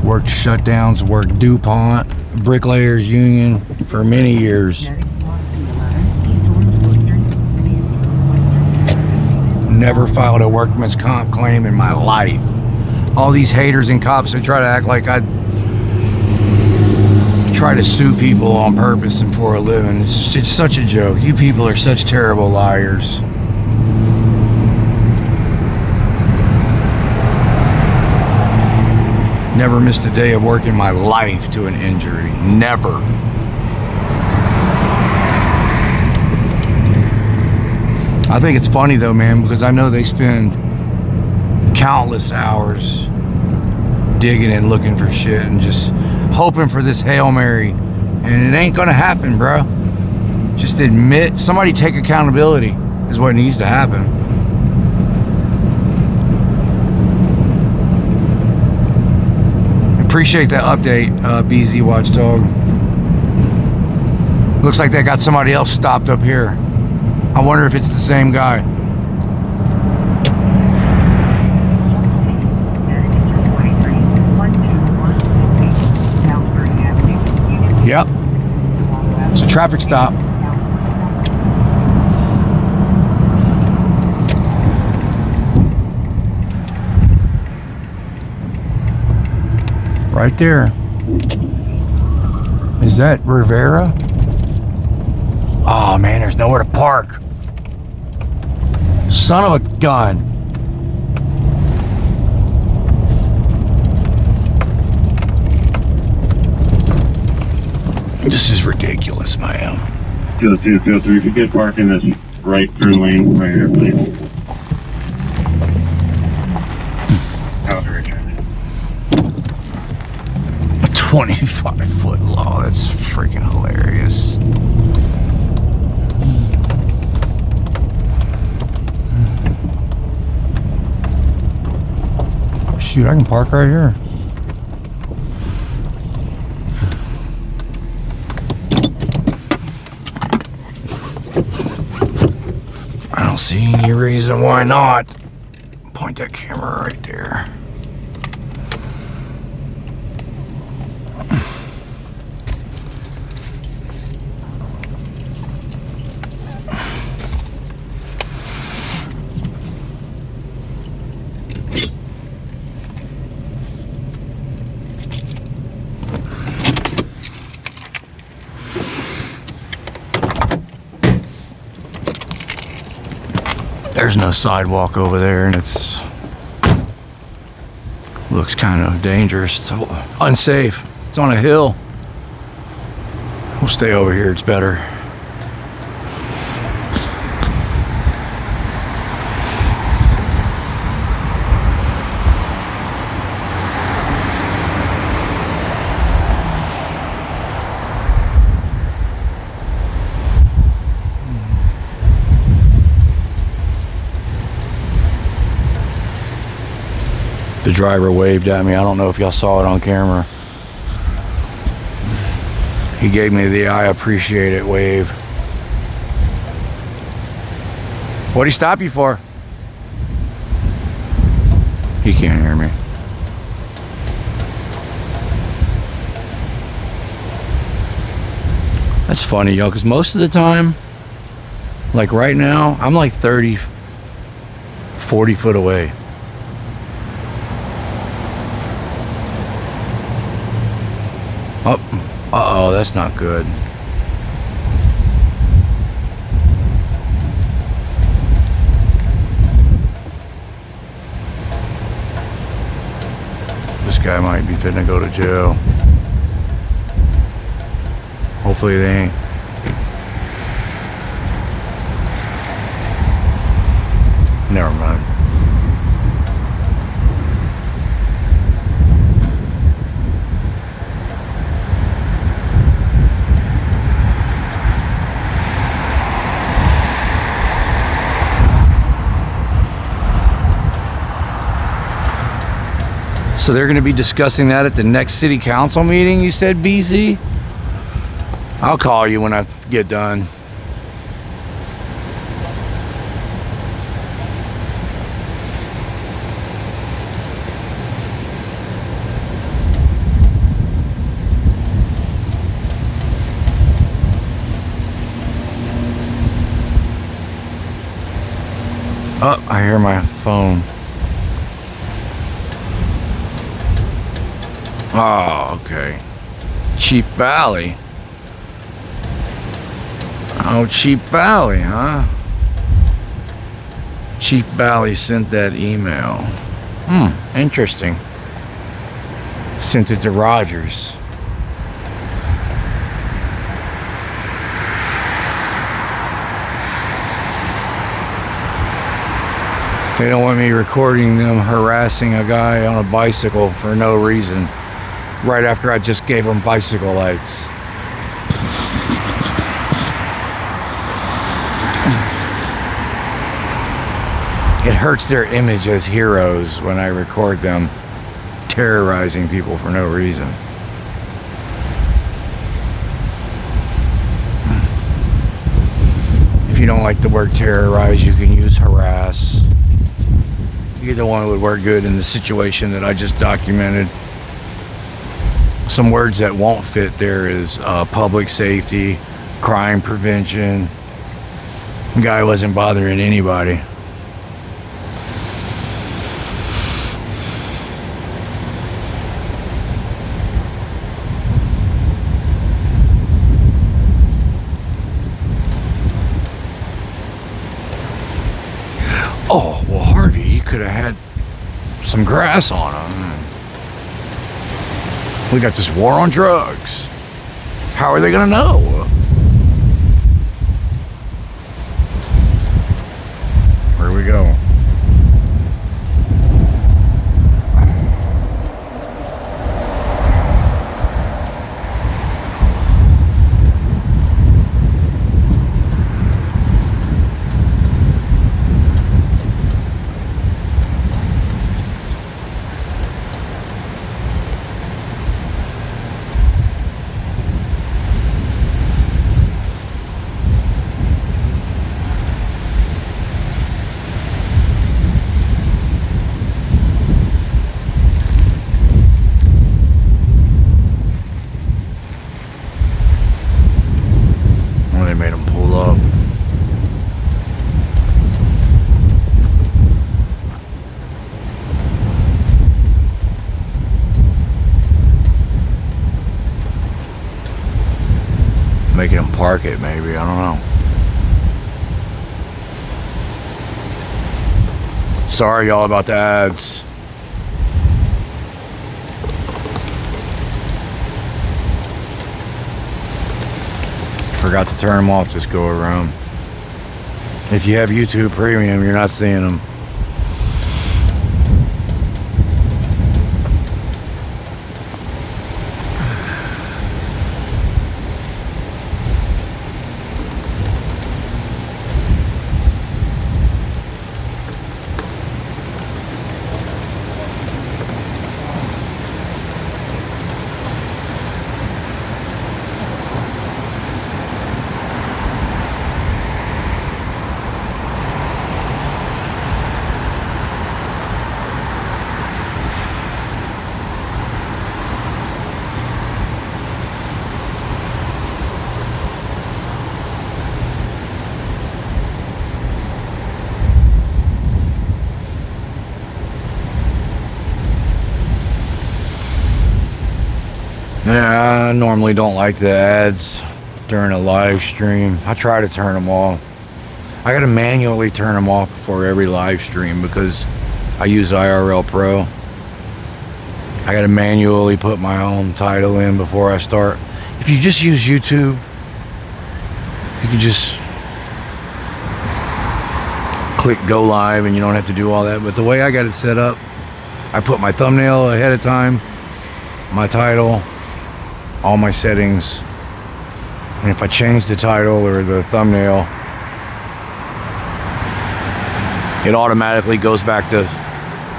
Worked shutdowns, worked DuPont, Bricklayers Union for many years. Never filed a workman's comp claim in my life. All these haters and cops that try to act like I try to sue people on purpose and for a living. It's such a joke. You people are such terrible liars. Never missed a day of work in my life to an injury. Never. I think it's funny though, man, because I know they spend countless hours digging and looking for shit and just hoping for this Hail Mary, and it ain't gonna happen, bro. Just admit, somebody take accountability is what needs to happen. Appreciate that update, BZ Watchdog. Looks like they got somebody else stopped up here. I wonder if it's the same guy. Yep. It's a traffic stop. Right there. Is that Rivera? Oh man, there's nowhere to park. Son of a gun. This is ridiculous, man. Go through. If you get parking this right turn lane right here, please. A 25-foot law, that's freaking hilarious. Shoot, I can park right here. I don't see any reason why not. Point that camera right there. There's no sidewalk over there, and it's looks kind of dangerous. It's unsafe. It's on a hill. We'll stay over here, it's better. The driver waved at me. I don't know if y'all saw it on camera. He gave me the "I appreciate it" wave. What'd he stop you for? He can't hear me. That's funny, y'all, because most of the time, like right now, I'm like 30, 40 foot away. Oh, uh-oh, that's not good. This guy might be fitting to go to jail. Hopefully they ain't. Never mind. So they're going to be discussing that at the next city council meeting, you said, BZ? I'll call you when I get done. Oh, I hear my phone. Oh, okay. Cheap Valley. Oh, Cheap Valley, huh? Cheap Valley sent that email. Interesting. Sent it to Rogers. They don't want me recording them harassing a guy on a bicycle for no reason, right after I just gave them bicycle lights. It hurts their image as heroes when I record them terrorizing people for no reason. If you don't like the word terrorize, you can use harass. Either one would work good in the situation that I just documented. Some words that won't fit there is public safety, crime prevention. The guy wasn't bothering anybody. Oh, well, Harvey, you could have had some grass on him. We got this war on drugs. How are they gonna know? Where we go? Made him pull up. Making him park it, maybe, I don't know. Sorry y'all about the ads. Forgot to turn them off this go around. If you have YouTube Premium, you're not seeing them. Yeah, I normally don't like the ads during a live stream. I try to turn them off. I gotta manually turn them off before every live stream because I use IRL Pro. I gotta manually put my own title in before I start. If you just use YouTube, you can just click go live and you don't have to do all that. But the way I got it set up, I put my thumbnail ahead of time, my title, all my settings, and if I change the title or the thumbnail, it automatically goes back to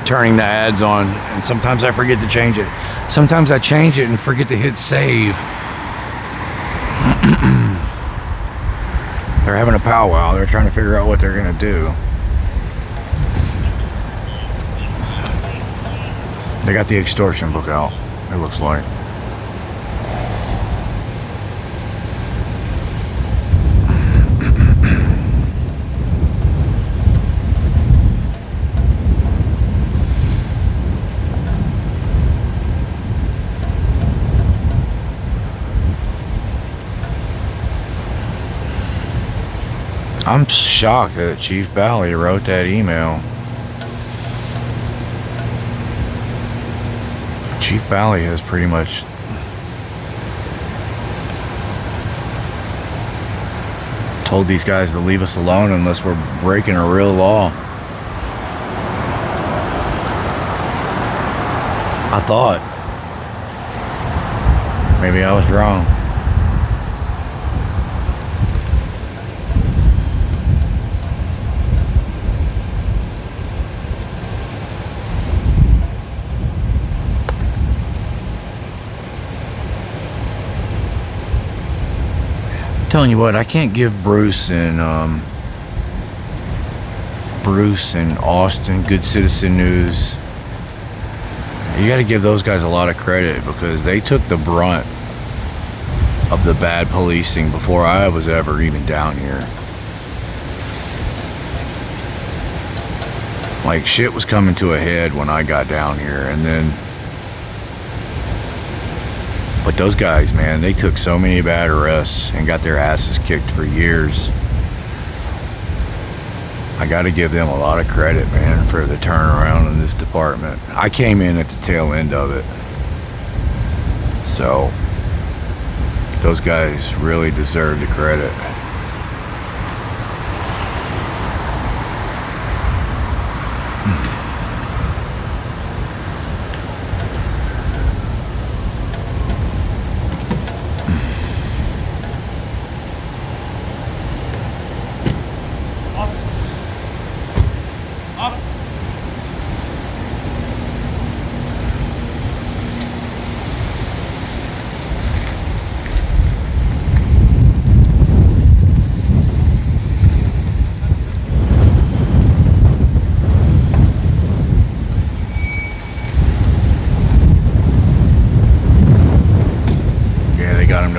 turning the ads on. And sometimes I forget to change it. Sometimes I change it and forget to hit save. They're having a powwow. They're trying to figure out what they're gonna do. They got the extortion book out, it looks like. I'm shocked that Chief Bally wrote that email. Chief Bally has pretty much told these guys to leave us alone unless we're breaking a real law. I thought. Maybe I was wrong. Telling you what, I can't give Bruce and Austin Good Citizen News. You got to give those guys a lot of credit because they took the brunt of the bad policing before I was ever even down here. Like, shit was coming to a head when I got down here, and then, but those guys, man, they took so many bad arrests and got their asses kicked for years. I got to give them a lot of credit, man, for the turnaround in this department. I came in at the tail end of it. So, those guys really deserve the credit.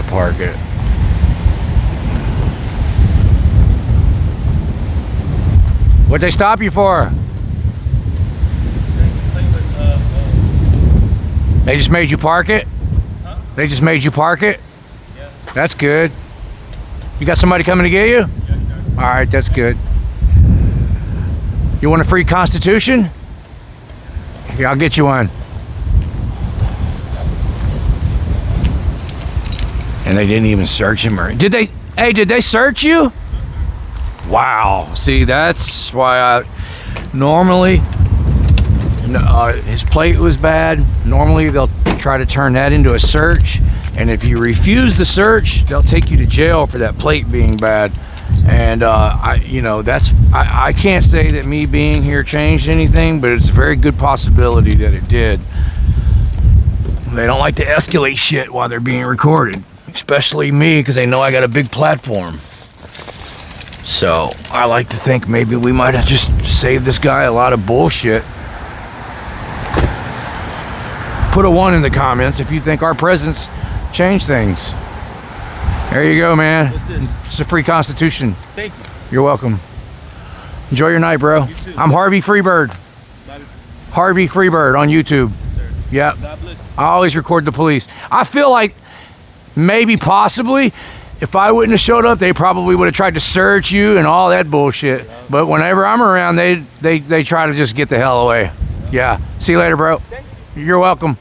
Park it. What'd they stop you for? They just made you park it? Huh? They just made you park it? Yeah. That's good. You got somebody coming to get you? Yes, sir. All right, that's good. You want a free Constitution? Yeah, I'll get you one. And they didn't even search him, or did they? Hey, did they search you? Wow. See, that's why I normally his plate was bad. Normally they'll try to turn that into a search, and if you refuse the search, they'll take you to jail for that plate being bad. And I can't say that me being here changed anything, but it's a very good possibility that it did. They don't like to escalate shit while they're being recorded. Especially me, because they know I got a big platform. So I like to think maybe we might have just saved this guy a lot of bullshit. Put a 1 in the comments if you think our presence changed things. There you go, man. What's this? It's a free Constitution. Thank you. You're welcome. Enjoy your night, bro. You too. I'm Harvey Freebird. Harvey Freebird on YouTube. Yes, sir. Yep. God bless you. I always record the police. I feel like maybe, possibly, if I wouldn't have showed up, they probably would have tried to search you and all that bullshit. But whenever I'm around, they try to just get the hell away. Yeah. See you later, bro. You're welcome.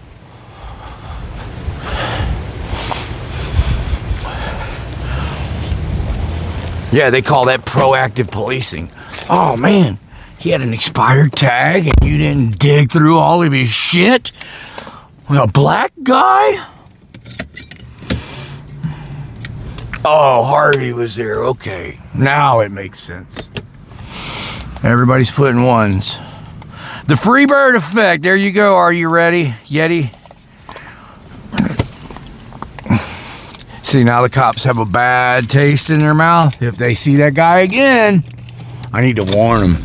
Yeah, they call that proactive policing. Oh, man. He had an expired tag and you didn't dig through all of his shit? A black guy? Oh, Harvey was there. Okay. Now it makes sense. Everybody's putting 1s. The Freebird effect. There you go. Are you ready, Yeti? See, now the cops have a bad taste in their mouth. If they see that guy again, I need to warn them.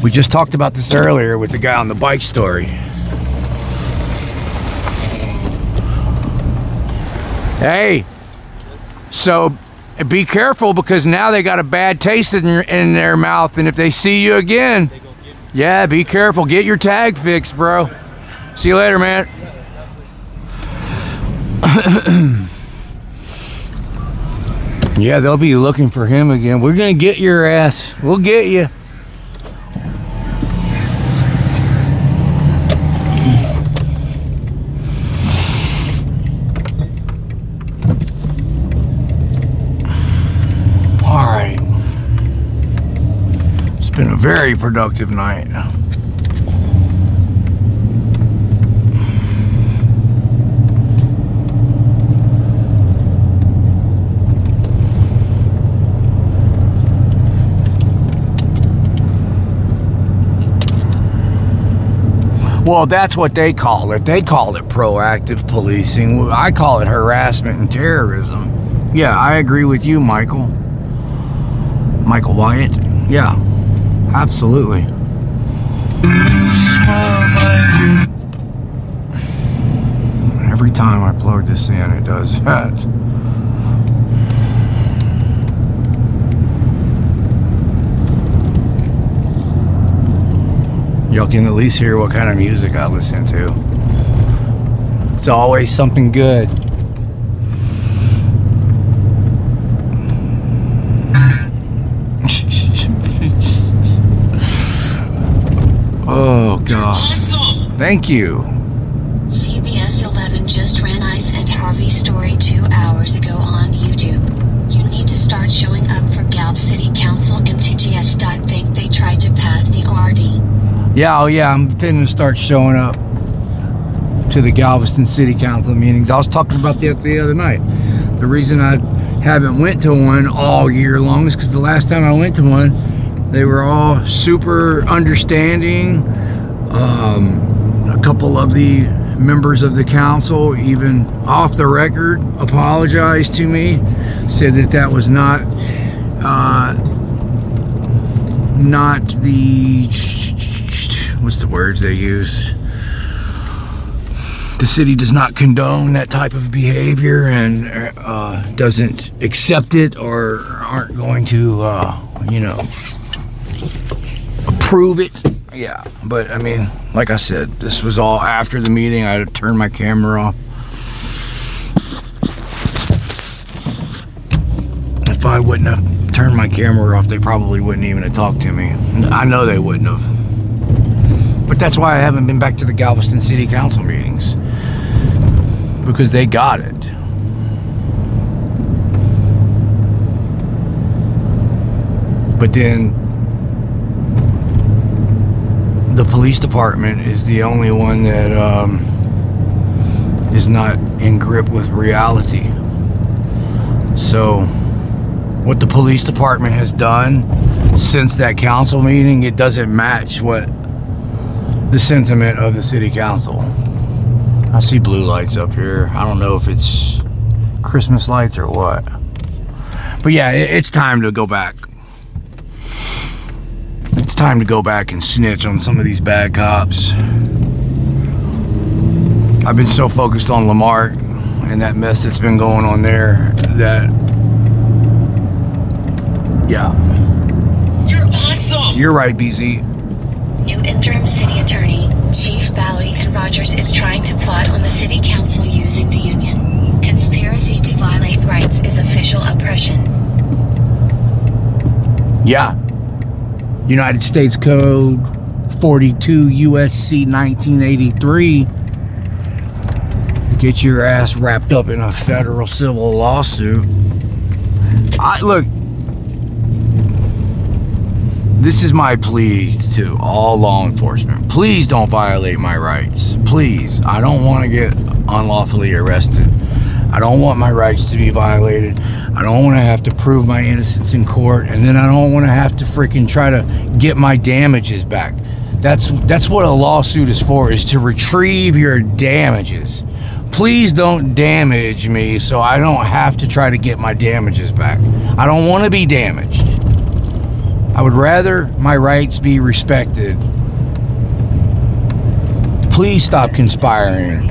We just talked about this earlier with the guy on the bike story. Hey. So be careful, because now they got a bad taste in their mouth, and if they see you again, yeah, be careful. Get your tag fixed, bro. See you later, man. Yeah, they'll be looking for him again. We're gonna get your ass. We'll get you. Very productive night. Well, that's what they call it. They call it proactive policing. I call it harassment and terrorism. Yeah, I agree with you, Michael. Michael Wyatt. Yeah, absolutely. Every time I plug this in, it does that. Y'all can at least hear what kind of music I listen to. It's always something good. Oh, God. Awesome! Thank you. CBS 11 just ran Ice and Harvey's story 2 hours ago on YouTube. You need to start showing up for Galv City Council MTGS. Think they tried to pass the ORD. Yeah, oh yeah, I'm intending to start showing up to the Galveston City Council meetings. I was talking about that the other night. The reason I haven't went to one all year long is because the last time I went to one, they were all super understanding. A couple of the members of the council, even off the record, apologized to me, said that that was not the, what's the words they use? The city does not condone that type of behavior and doesn't accept it or aren't going to, you know, approve it. Yeah, but I mean, like I said, this was all after the meeting. I had to turn my camera off. If I wouldn't have turned my camera off, they probably wouldn't even have talked to me. I know they wouldn't have. But that's why I haven't been back to the Galveston City Council meetings. Because they got it. But then the police department is the only one that is not in grip with reality. So what the police department has done since that council meeting, it doesn't match what the sentiment of the city council. I see blue lights up here. I don't know if it's Christmas lights or what. But yeah, it's time to go back. It's time to go back and snitch on some of these bad cops. I've been so focused on Lamar and that mess that's been going on there that, yeah. You're awesome! You're right, BZ. New interim city attorney, Chief Bally and Rogers is trying to plot on the city council using the union. Conspiracy to violate rights is official oppression. Yeah. United States Code 42 USC 1983. Get your ass wrapped up in a federal civil lawsuit. Look, this is my plea to all law enforcement. Please don't violate my rights. Please. I don't want to get unlawfully arrested. I don't want my rights to be violated. I don't want to have to prove my innocence in court, and then I don't want to have to freaking try to get my damages back. That's what a lawsuit is for, is to retrieve your damages. Please don't damage me so I don't have to try to get my damages back. I don't want to be damaged. I would rather my rights be respected. Please stop conspiring.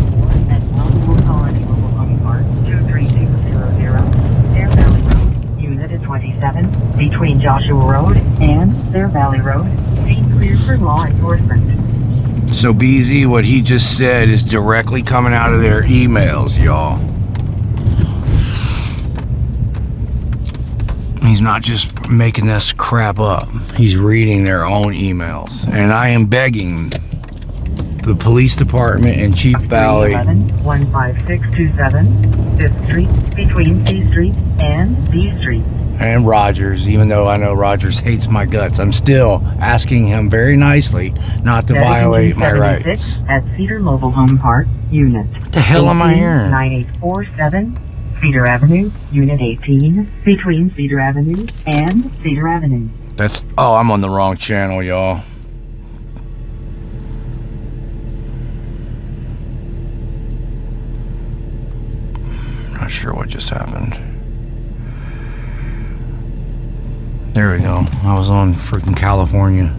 Unit 27 between Joshua Road and Fair Valley Road. Scene cleared for law enforcement. So BZ, what he just said is directly coming out of their emails, y'all. He's not just making this crap up. He's reading their own emails. And I am begging the police department and Chief Bally. 15627 5th Street between C Street and D Street. and Rogers, even though I know Rogers hates my guts, I'm still asking him very nicely not to violate my rights. At Cedar Mobile Home Park, Unit. What the hell am I hearing? 9847, Cedar Avenue, Unit 18, between Cedar Avenue and Cedar Avenue. That's, oh, I'm on the wrong channel, y'all. Not sure what just happened. There we go. I was on freaking California.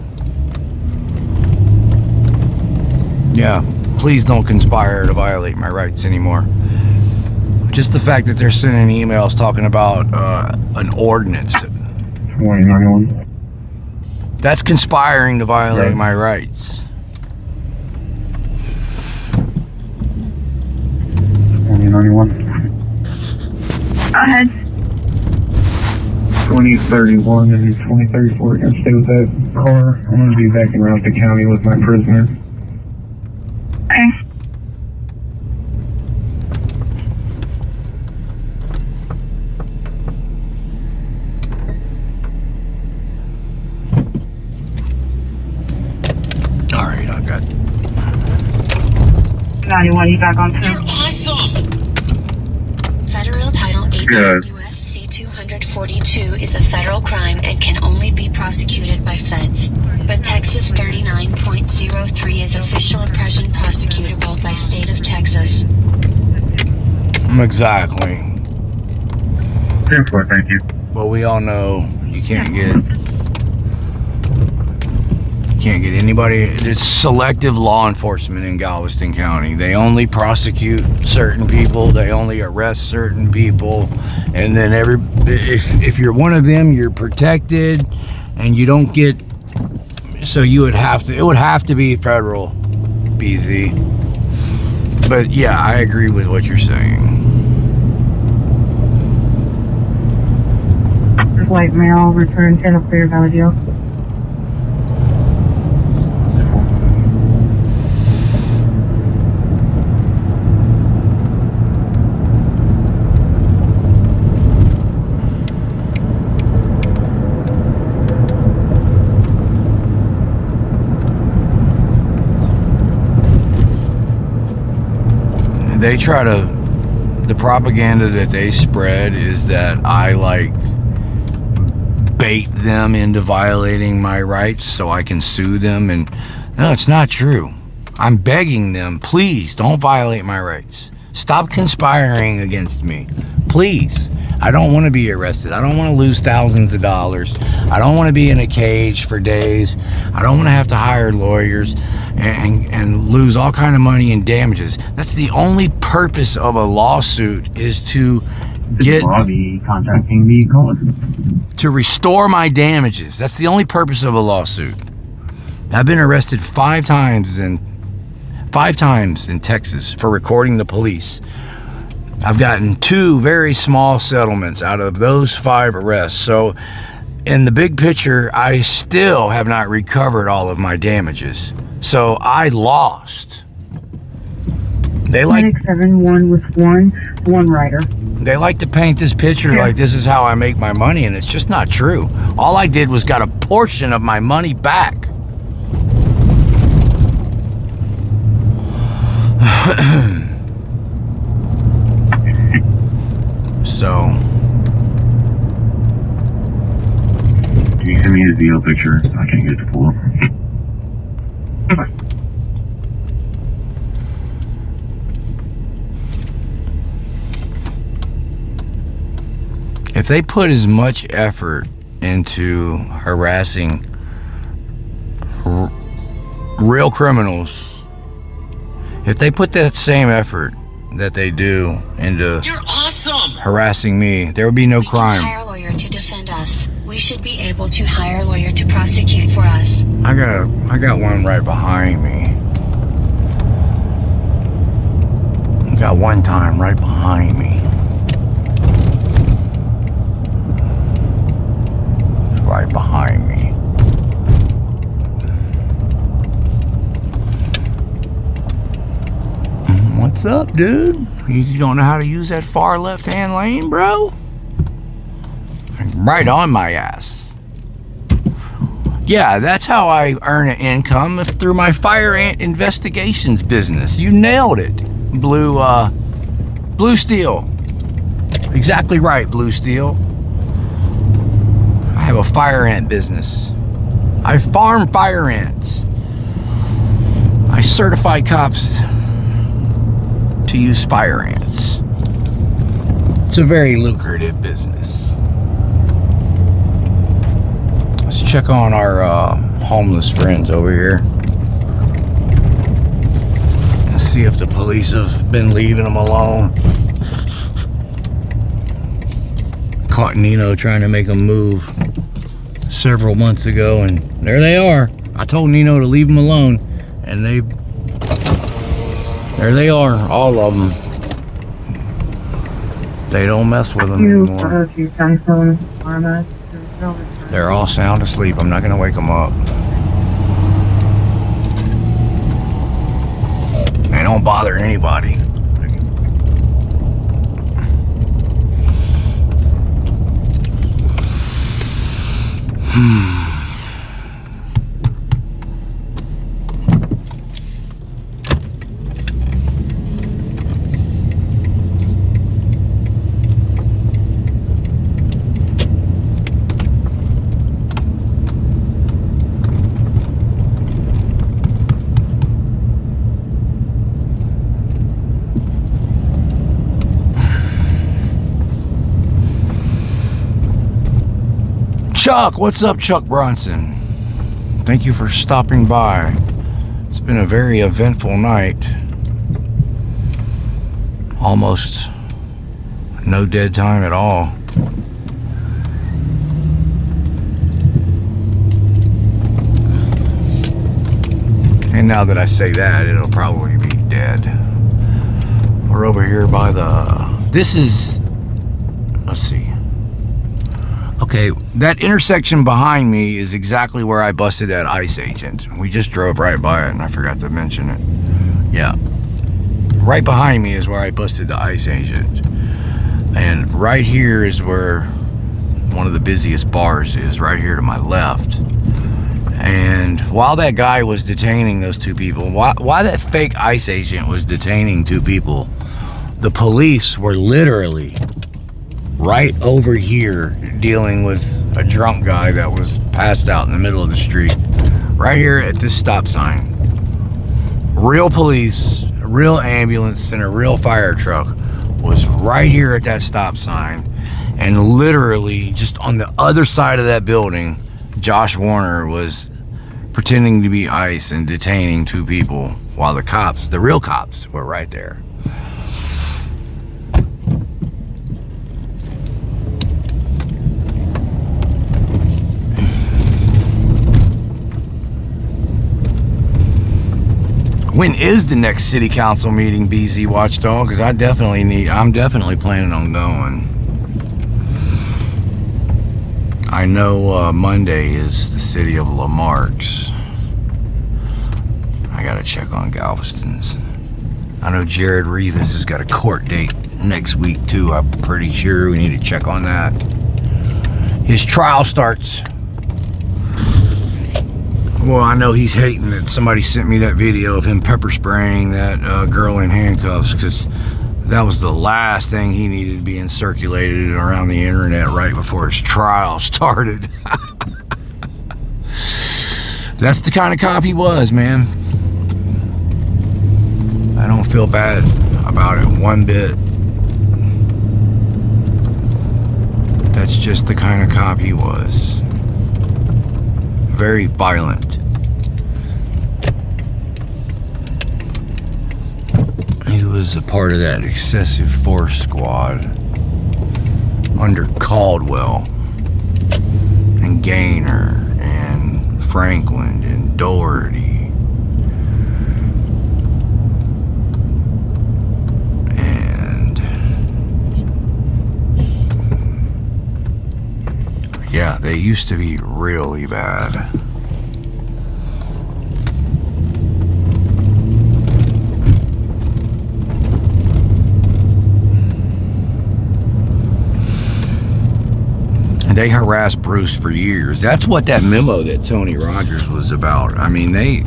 Yeah, please don't conspire to violate my rights anymore. Just the fact that they're sending emails talking about an ordinance. 2091. That's conspiring to violate my rights. 2091. Go ahead. 2031 and 2034 are gonna stay with that car. I'm gonna be back in Ramsey County with my prisoner. Okay. Alright, I got 91, you back on too? Federal Title 18 Good. USC 242 is a federal crime and can only be prosecuted by feds. But Texas 39.03 is official oppression prosecutable by state of Texas. exactly. 10-4, thank you. But we all know you can't get anybody. It's selective law enforcement in Galveston County. They only prosecute certain people, they only arrest certain people, and then if you're one of them, you're protected and you don't get, so it would have to be federal, BZ. But yeah, I agree with what you're saying. White male returned to the Clear Valley Jail. They try to, the propaganda that they spread is that I like bait them into violating my rights so I can sue them, and no, it's not true. I'm begging them, please don't violate my rights. Stop conspiring against me, please. I don't want to be arrested. I don't want to lose thousands of dollars. I don't want to be in a cage for days. I don't want to have to hire lawyers and lose all kind of money in damages. That's the only purpose of a lawsuit, is to get contracting the cause. to restore my damages. That's the only purpose of a lawsuit. I've been arrested 5 times in Texas for recording the police. I've gotten 2 very small settlements out of those 5 arrests. So in the big picture, I still have not recovered all of my damages. So I lost. They like 671 with one rider. They like to paint this picture like this is how I make my money, and it's just not true. All I did was got a portion of my money back. So, Can you send me his VO picture? I can't get it to pull up. if they put as much effort into harassing real criminals, if they put that same effort that they do into harassing me, there would be no crime. We can hire a lawyer to defend us. We should be able to hire a lawyer to prosecute for us. I got one right behind me. I got one time right behind me. It's right behind me. What's up, dude? You don't know how to use that far left-hand lane, bro? right on my ass. Yeah, that's how I earn an income, through my fire ant investigations business. You nailed it, Blue Steel. Exactly right, Blue Steel. I have a fire ant business. I farm fire ants. I certify cops to use fire ants. It's a very lucrative business. Let's check on our homeless friends over here. Let's see if the police have been leaving them alone. Caught Nino trying to make them move several months ago, and there they are. I told Nino to leave them alone, and there they are, all of them. They don't mess with them anymore. They're all sound asleep. I'm not gonna wake them up. They don't bother anybody. Chuck, what's up, Chuck Bronson? Thank you for stopping by. It's been a very eventful night. Almost no dead time at all. And now that I say that, it'll probably be dead. We're over here by the... This is... Let's see. Okay, that intersection behind me is exactly where I busted that ICE agent. We just drove right by it and I forgot to mention it. Yeah. Right behind me is where I busted the ICE agent. And right here is where one of the busiest bars is, right here to my left. And while that guy was detaining those two people, why that fake ICE agent was detaining two people, the police were literally right over here dealing with a drunk guy that was passed out in the middle of the street. Right here at this stop sign. Real police, a real ambulance, and a real fire truck was right here at that stop sign. And literally just on the other side of that building, Josh Warner was pretending to be ICE and detaining two people while the cops, the real cops, were right there. When is the next city council meeting, BZ Watchdog? Because I'm definitely planning on going. I know Monday is the city of Lamarck's. I gotta check on Galveston's. I know Jared Rivas has got a court date next week too. I'm pretty sure we need to check on that. His trial starts. Well, I know he's hating that somebody sent me that video of him pepper spraying that girl in handcuffs, because that was the last thing he needed being circulated around the internet right before his trial started. That's the kind of cop he was, man. I don't feel bad about it one bit. That's just the kind of cop he was. Very violent. He was a part of that excessive force squad under Caldwell and Gaynor and Franklin and Doherty. And yeah, they used to be really bad. They harassed Bruce for years. That's what that memo that Tony Rogers was about. I mean, they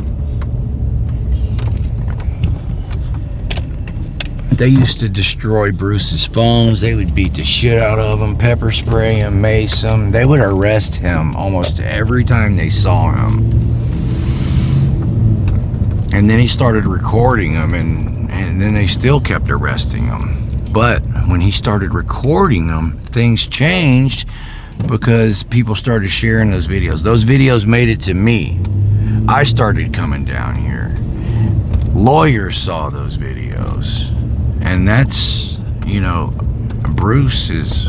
used to destroy Bruce's phones. They would beat the shit out of him, pepper spray him, mace him. They would arrest him almost every time they saw him. And then he started recording them, and then they still kept arresting him. But when he started recording them, things changed because people started sharing those videos. Those videos made it to me. I started coming down here. Lawyers saw those videos. And that's, you know, Bruce is...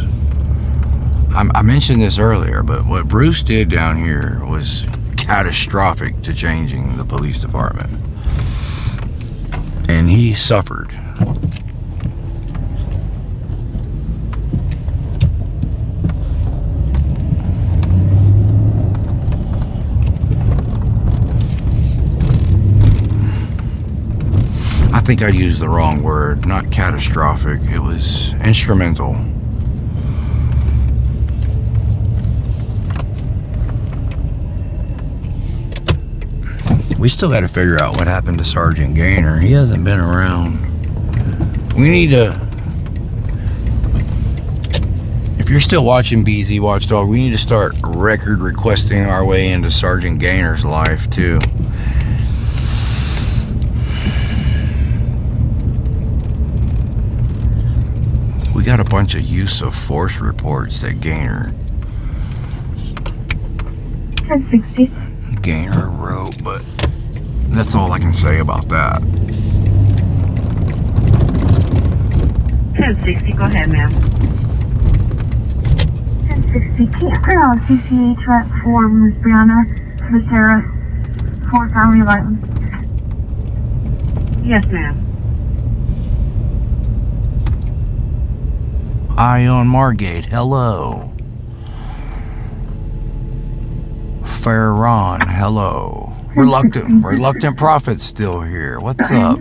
I mentioned this earlier, but what Bruce did down here was catastrophic to changing the police department. And he suffered. I think I used the wrong word, not catastrophic. It was instrumental. We still got to figure out what happened to Sergeant Gaynor. He hasn't been around. We need to... If you're still watching BZ Watchdog, we need to start record requesting our way into Sergeant Gaynor's life, too. We got a bunch of use of force reports that Gaynor 1060. Gaynor wrote, but that's all I can say about that. 1060, go ahead, ma'am. 1060. Can you put on CCH rep for Miss Brianna Becerra for family violence? Yes, ma'am. Eye on Margate, hello. Farron, hello. Reluctant Prophet's still here. What's up?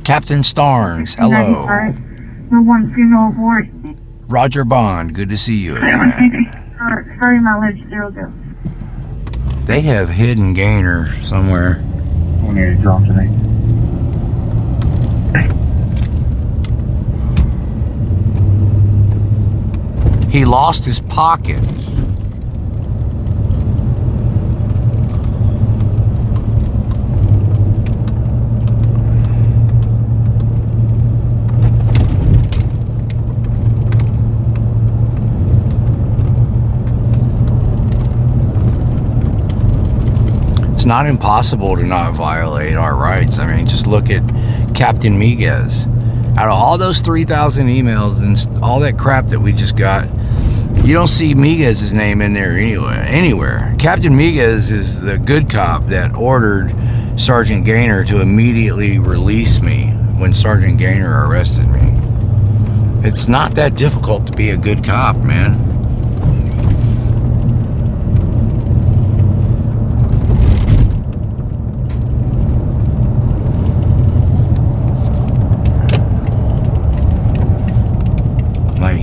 Captain Starnes, hello. The one female board. Roger Bond, good to see you again. Sorry, mileage 00. They have hidden Gaynor somewhere. 28 drop today. He lost his pocket. It's not impossible to not violate our rights. I mean, just look at Captain Miguez. Out of all those 3,000 emails and all that crap that we just got, you don't see Miguez's name in there anywhere. Captain Miguez is the good cop that ordered Sergeant Gaynor to immediately release me when Sergeant Gaynor arrested me. It's not that difficult to be a good cop, man.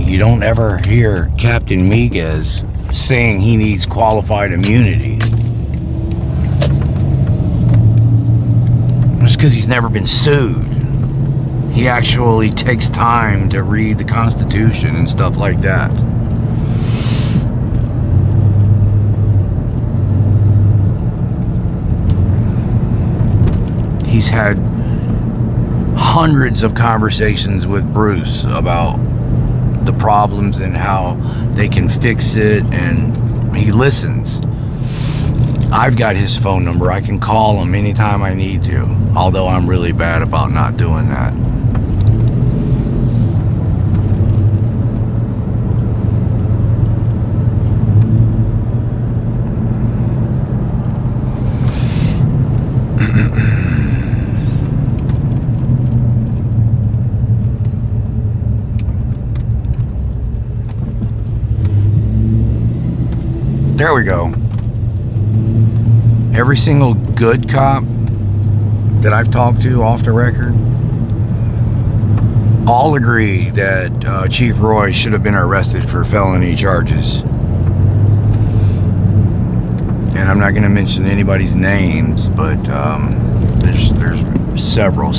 You don't ever hear Captain Miguez saying he needs qualified immunity. It's because he's never been sued. He actually takes time to read the Constitution and stuff like that. He's had hundreds of conversations with Bruce about the problems and how they can fix it, and he listens. I've got his phone number. I can call him anytime I need to, although I'm really bad about not doing that. There we go. Every single good cop that I've talked to off the record all agree that Chief Roy should have been arrested for felony charges. And I'm not going to mention anybody's names, but there's several.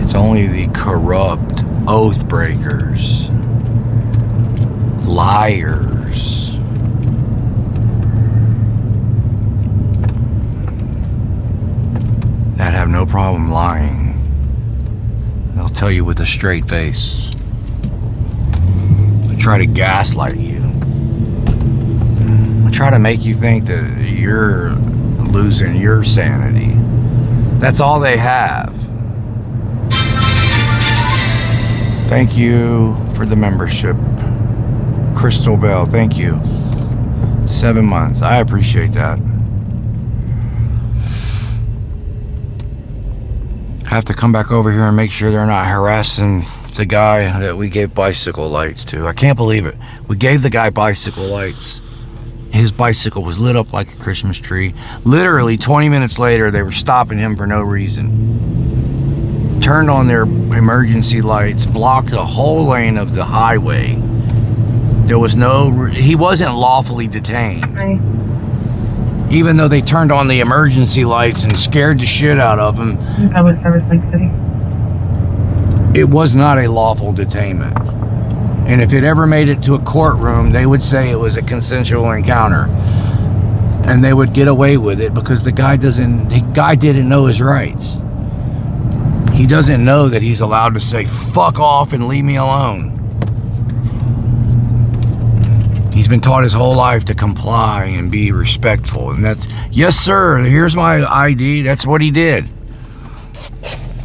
It's only the corrupt oath breakers, liars, that have no problem lying. They'll tell you with a straight face. They try to gaslight you. They try to make you think that you're losing your sanity. That's all they have. Thank you for the membership. Crystal Bell, thank you. 7 months. I appreciate that. Have to come back over here and make sure they're not harassing the guy that we gave bicycle lights to. I can't believe it. We gave the guy bicycle lights. His bicycle was lit up like a Christmas tree. Literally 20 minutes later, they were stopping him for no reason. Turned on their emergency lights, blocked the whole lane of the highway. There was no, he wasn't lawfully detained. Even though they turned on the emergency lights and scared the shit out of him. Public Service Lake City. It was not a lawful detainment. And if it ever made it to a courtroom, they would say it was a consensual encounter. And they would get away with it because the guy didn't know his rights. He doesn't know that he's allowed to say, fuck off and leave me alone. He's been taught his whole life to comply and be respectful. And that's, yes sir, here's my ID. That's what he did.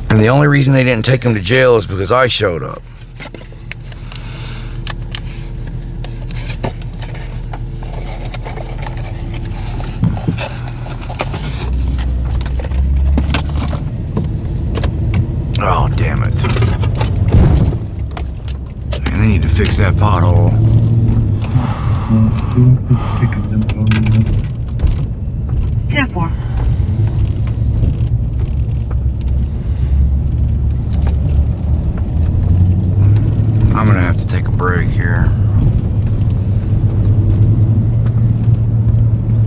And the only reason they didn't take him to jail is because I showed up. Oh, damn it. And they need to fix that pothole. Yeah, 4. I'm gonna have to take a break here.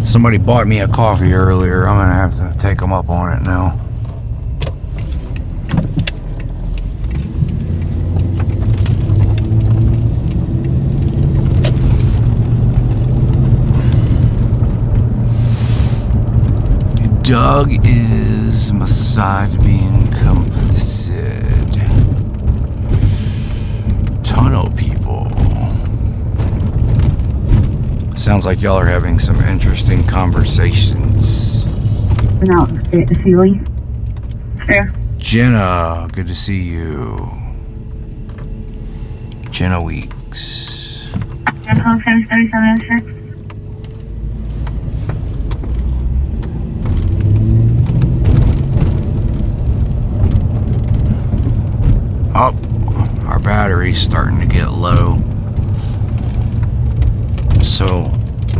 Somebody bought me a coffee earlier. I'm gonna have to take them up on it now. Doug is massage being complicit. Tunnel people. Sounds like y'all are having some interesting conversations. Been out in Sealy. Fair. Jenna, good to see you. Jenna Weeks. And postcode 3706. Oh, our battery's starting to get low. So,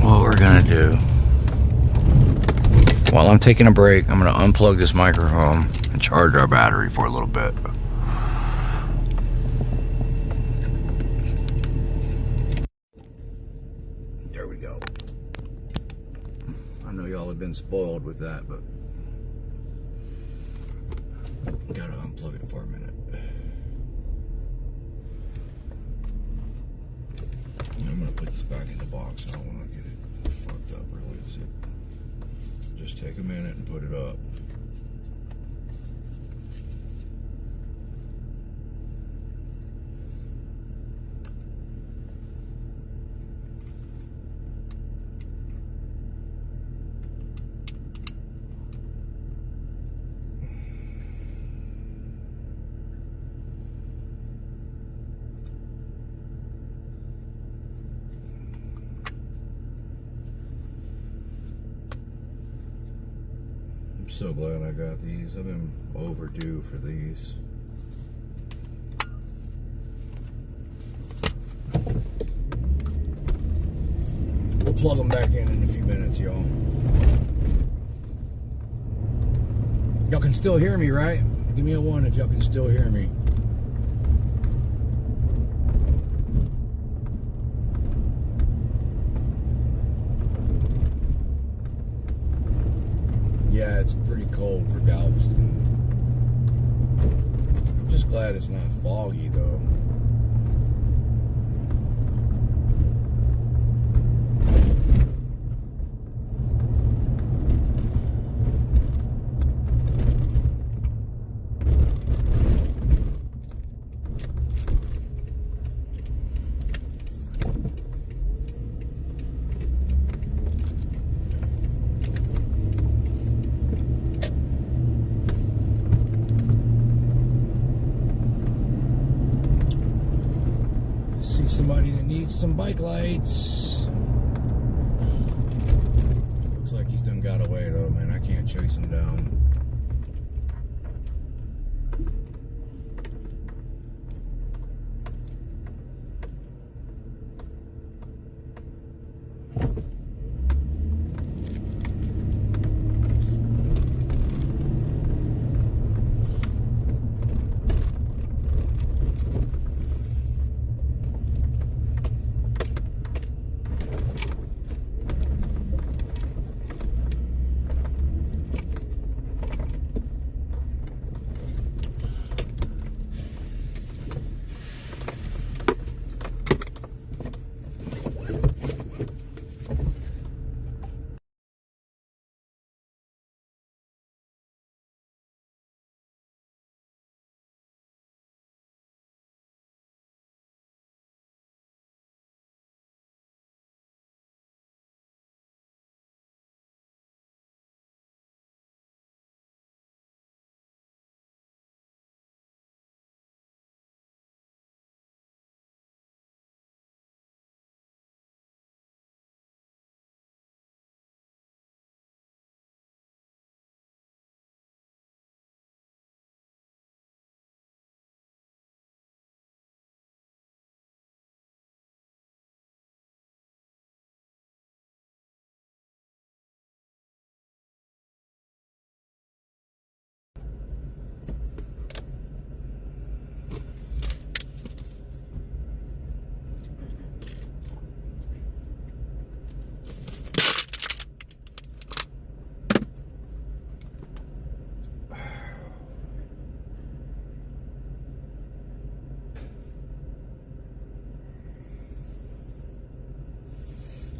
what we're gonna do, while I'm taking a break, I'm gonna unplug this microphone and charge our battery for a little bit. There we go. I know y'all have been spoiled with that, but gotta unplug it for a minute. I'm gonna put this back in the box. I don't want to get it fucked up or lose it. Just take a minute and put it up. So glad I got these. I've been overdue for these. We'll plug them back in a few minutes, y'all. Y'all can still hear me, right? Give me a 1 if y'all can still hear me. Yeah, it's pretty cold for Galveston. I'm just glad it's not foggy, though. Somebody that needs some bike lights. Looks like he's done got away though, man. I can't chase him down.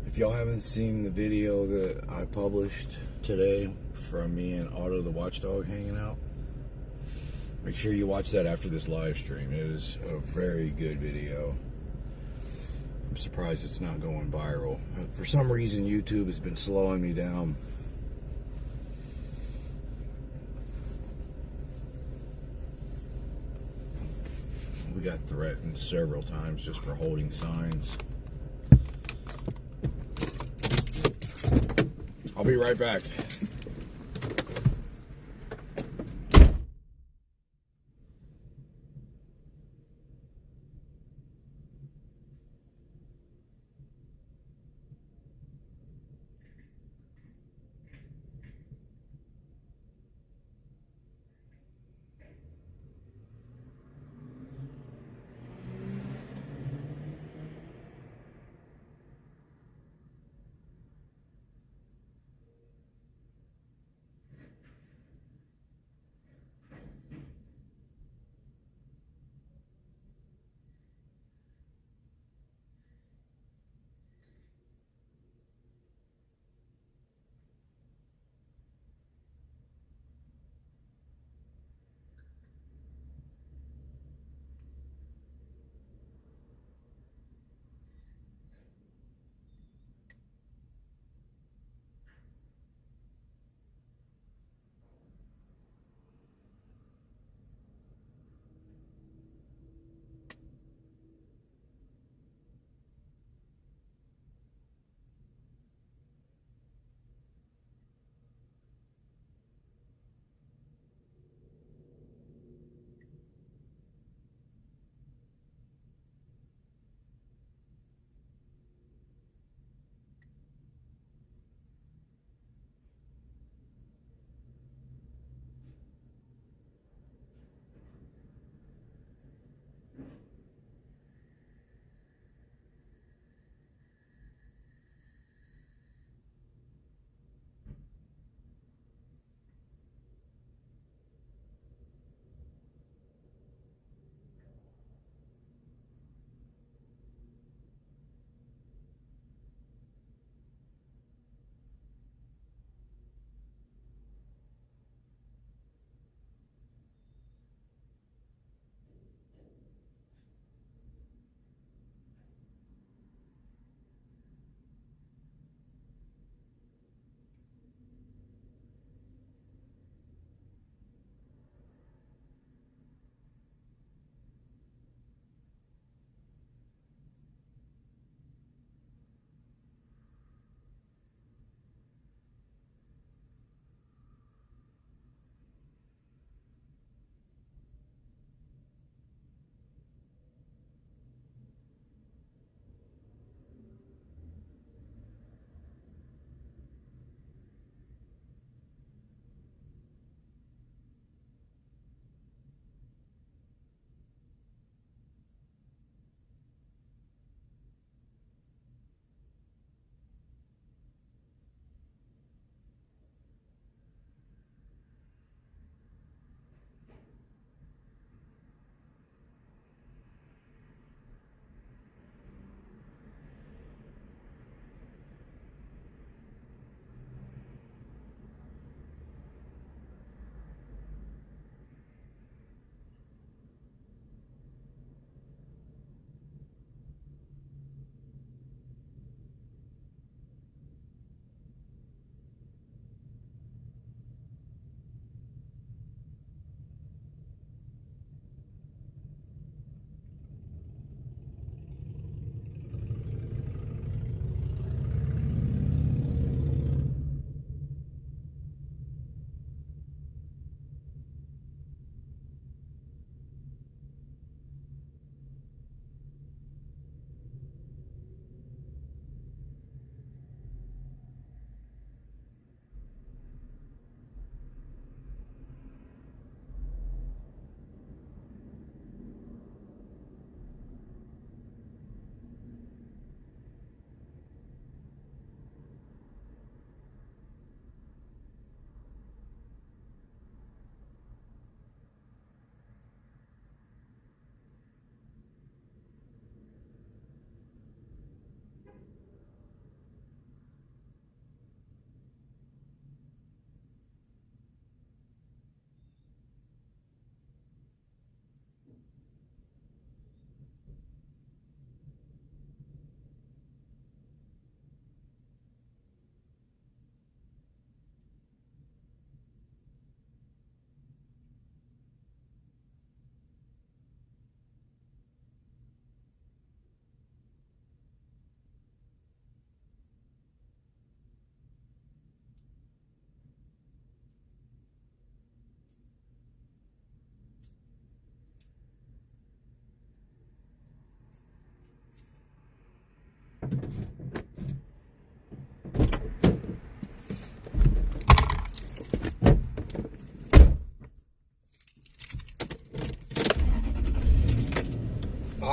If y'all haven't seen the video that I published today from me and Otto the Watchdog hanging out, make sure you watch that after this live stream. It is a very good video. I'm surprised it's not going viral. For some reason, YouTube has been slowing me down. We got threatened several times just for holding signs. I'll be right back.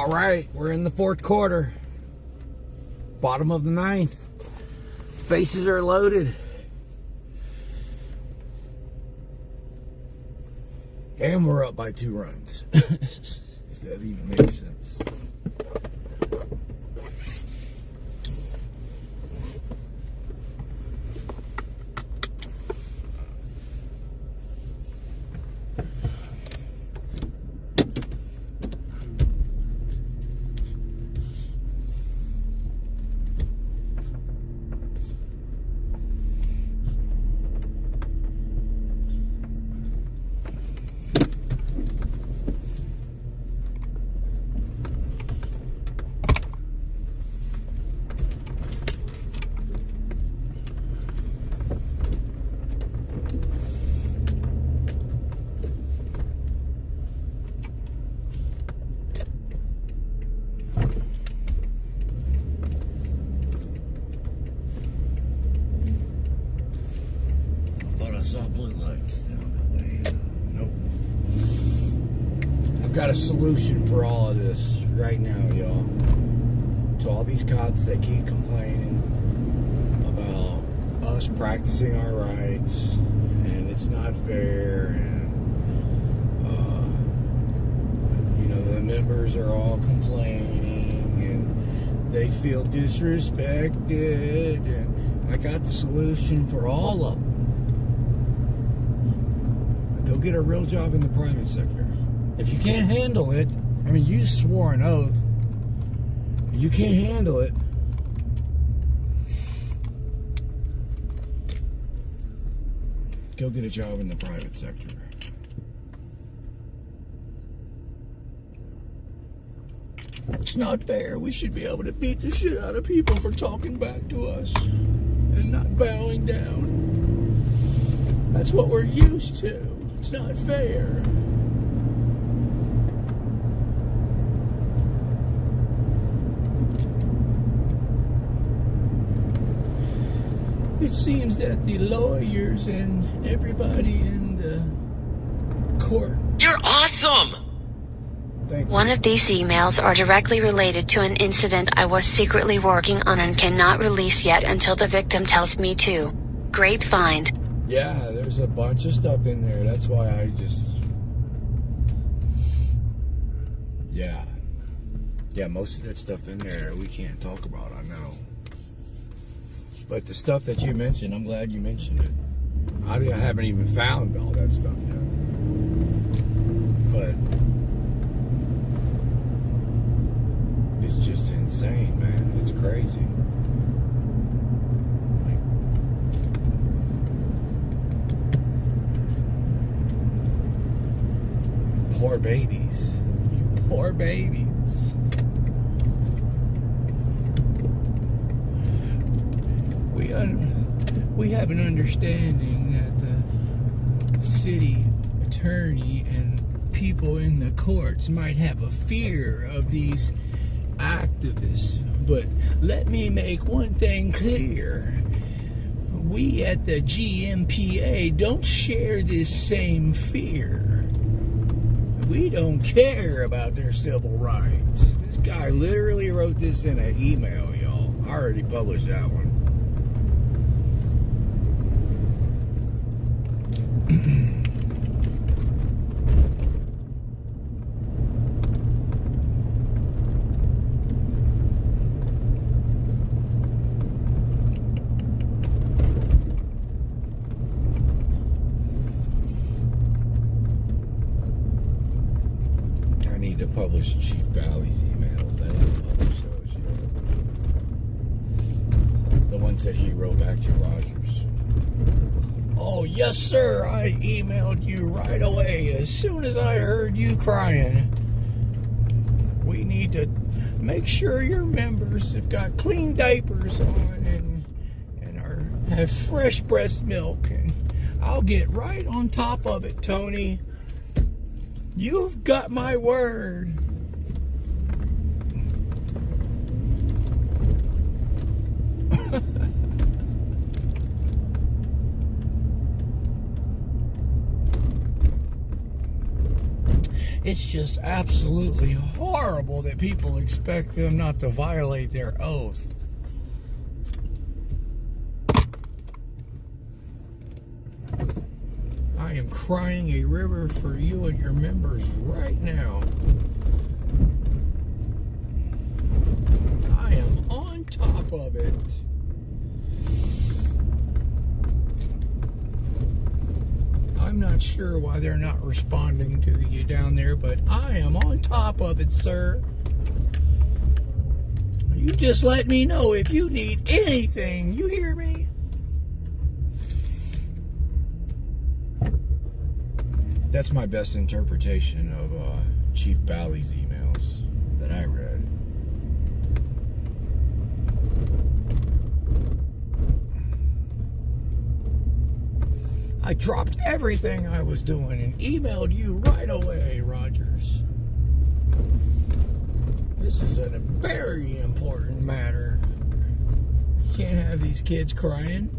All right, we're in the fourth quarter. Bottom of the ninth. Bases are loaded. And we're up by 2 runs. If that even makes sense. Saw blue lights down that way. Nope. I've got a solution for all of this right now, y'all. To all these cops that keep complaining about us practicing our rights and it's not fair, and you know, the members are all complaining and they feel disrespected, and I got the solution for all of them. Go get a real job in the private sector. If you can't handle it, I mean, you swore an oath. You can't handle it. Go get a job in the private sector. It's not fair. We should be able to beat the shit out of people for talking back to us and not bowing down. That's what we're used to. It's not fair. It seems that the lawyers and everybody in the court... You're awesome! Thank you. One of these emails are directly related to an incident I was secretly working on and cannot release yet until the victim tells me to. Grapevine. Yeah, there's a bunch of stuff in there. That's why I just... Yeah, most of that stuff in there we can't talk about, I know. But the stuff that you mentioned, I'm glad you mentioned it. I haven't even found all that stuff yet. But it's just insane, man. It's crazy. Poor babies. You poor babies. We have an understanding that the city attorney and people in the courts might have a fear of these activists, but let me make one thing clear. We at the GMPA don't share this same fear. We don't care about their civil rights. This guy literally wrote this in an email, y'all. I already published that one. I need to publish Chief Valley's emails. I didn't publish those yet. The ones that he wrote back to Rogers. Oh, yes, sir. I emailed you right away as soon as I heard you crying. We need to make sure your members have got clean diapers on and have fresh breast milk. And I'll get right on top of it, Tony. You've got my word. It's just absolutely horrible that people expect them not to violate their oath. I am crying a river for you and your members right now. I am on top of it. I'm not sure why they're not responding to you down there, but I am on top of it, sir. You just let me know if you need anything. You hear me? That's my best interpretation of Chief Balley's emails that I read. I dropped everything I was doing and emailed you right away, Rogers. This is a very important matter. You can't have these kids crying.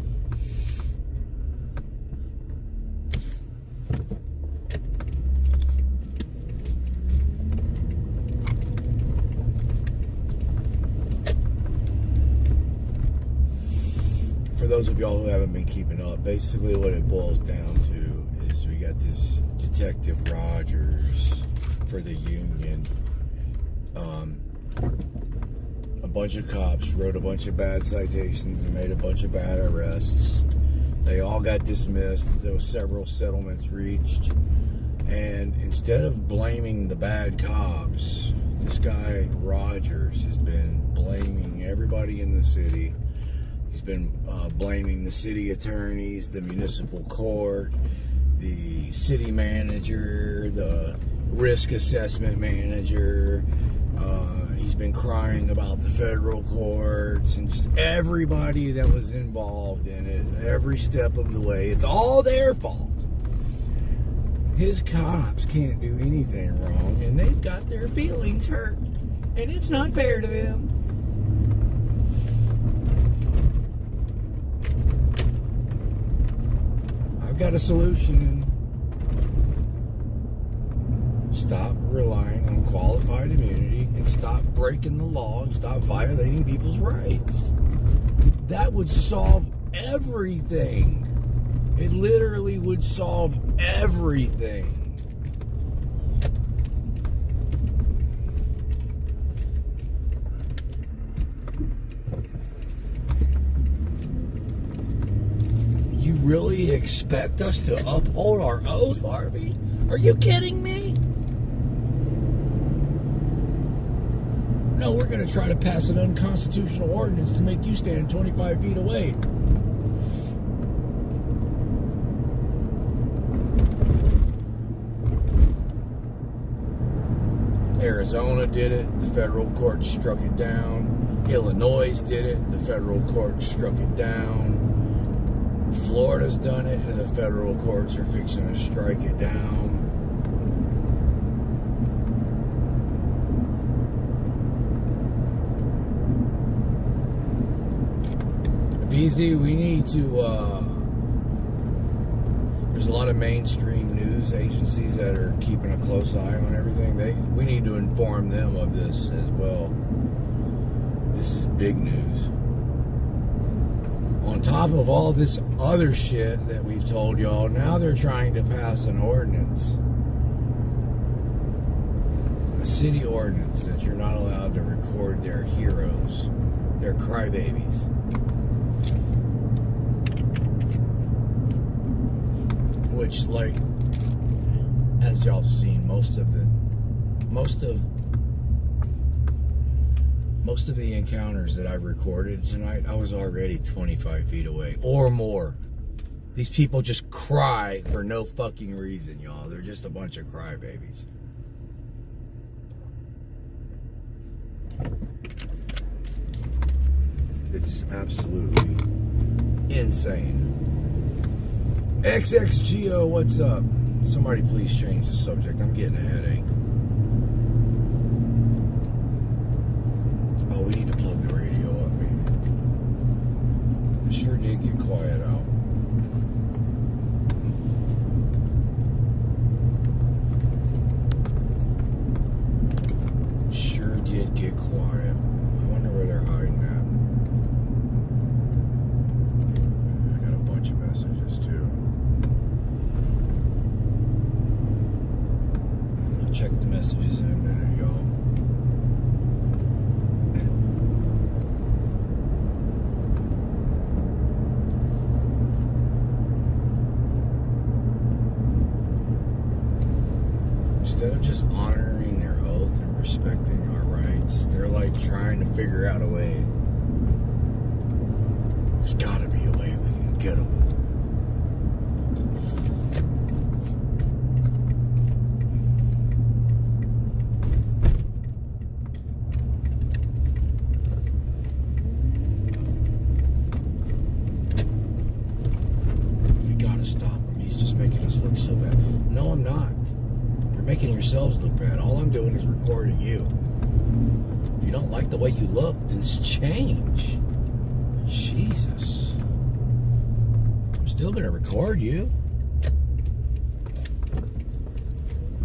For those of y'all who haven't been keeping up, basically what it boils down to is we got this Detective Rogers for the union. A bunch of cops wrote a bunch of bad citations and made a bunch of bad arrests. They all got dismissed. There were several settlements reached. And instead of blaming the bad cops, this guy Rogers has been blaming everybody in the city. He's been blaming the city attorneys, the municipal court, the city manager, the risk assessment manager. He's been crying about the federal courts and just everybody that was involved in it, every step of the way. It's all their fault. His cops can't do anything wrong, and they've got their feelings hurt, and it's not fair to them. I've got a solution. Stop relying on qualified immunity and stop breaking the law and stop violating people's rights. That would solve everything. It literally would solve everything. You really expect us to uphold our oath, Harvey? Are you kidding me? No, we're going to try to pass an unconstitutional ordinance to make you stand 25 feet away. Arizona did it. The federal court struck it down. Illinois did it. The federal court struck it down. Florida's done it, and the federal courts are fixing to strike it down. BZ, we need to, there's a lot of mainstream news agencies that are keeping a close eye on everything. We need to inform them of this as well. This is big news. On top of all this other shit that we've told y'all, now they're trying to pass an ordinance. A city ordinance that you're not allowed to record their heroes, their crybabies. Which, like, as y'all seen, most of the encounters that I've recorded tonight, I was already 25 feet away or more. These people just cry for no fucking reason, y'all. They're just a bunch of crybabies. It's absolutely insane. XXGO, what's up? Somebody please change the subject. I'm getting a headache. Oh, we need to plug the radio up, maybe. It sure did get quiet out. check the messages in a minute, y'all. Instead of just honoring their oath and respecting our rights, they're like trying to figure out a way. There's gotta be a way we can get them. We gotta stop him. He's just making us look so bad. No, I'm not. You're making yourselves look bad. All I'm doing is recording you. If you don't like the way you look, then change. Jesus. I'm still gonna record you.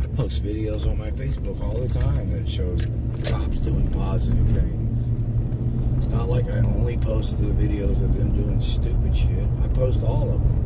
I post videos on my Facebook all the time that shows cops doing positive things. It's not like I only post the videos of them doing stupid shit. I post all of them.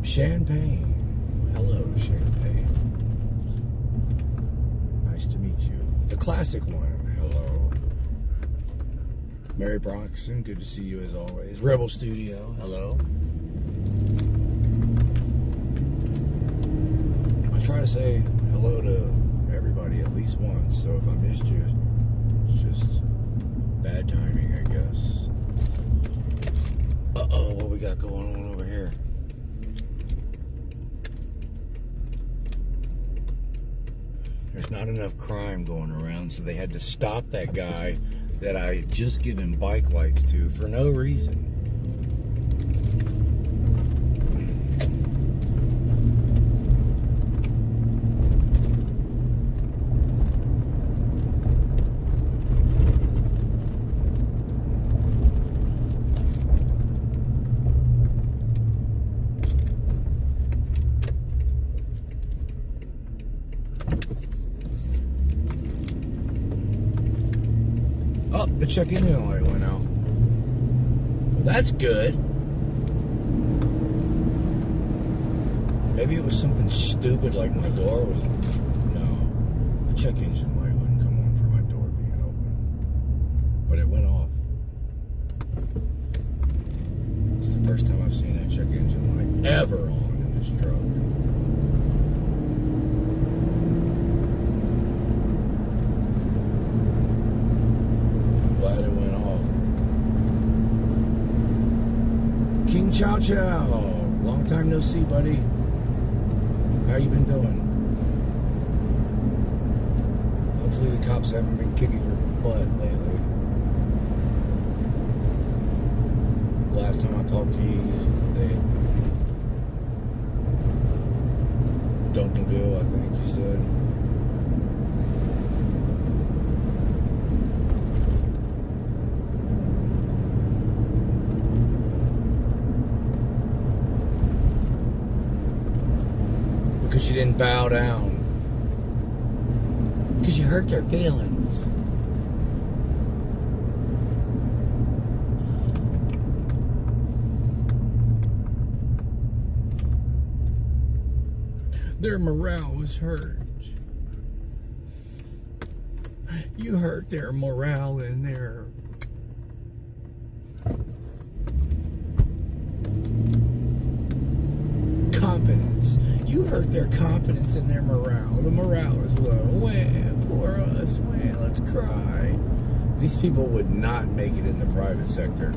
Champagne. Hello, Champagne. Nice to meet you. The classic one. Hello. Mary Broxton, good to see you as always. Rebel Studio. Hello. I try to say hello to everybody at least once, so if I missed you, it's just bad timing, I guess. Uh-oh, what we got going on over here? There's not enough crime going around, so they had to stop that guy that I had just given bike lights to for no reason. Oh, the check engine light went out. Well, that's good. Maybe it was something stupid like my door was... No. The check engine light wouldn't come on for my door being open. But it went off. It's the first time I've seen that check engine light ever on in this truck. Glad it went off. King Chow Chow, long time no see, buddy. How you been doing? Hopefully the cops haven't been kicking your butt lately. Last time I talked to you, they Duncanville, I think you said. Because you didn't bow down. Because you hurt their feelings. Their morale was hurt. You hurt their morale and their confidence. You hurt their confidence and their morale. The morale is low. Well, poor us. Well, let's cry. These people would not make it in the private sector.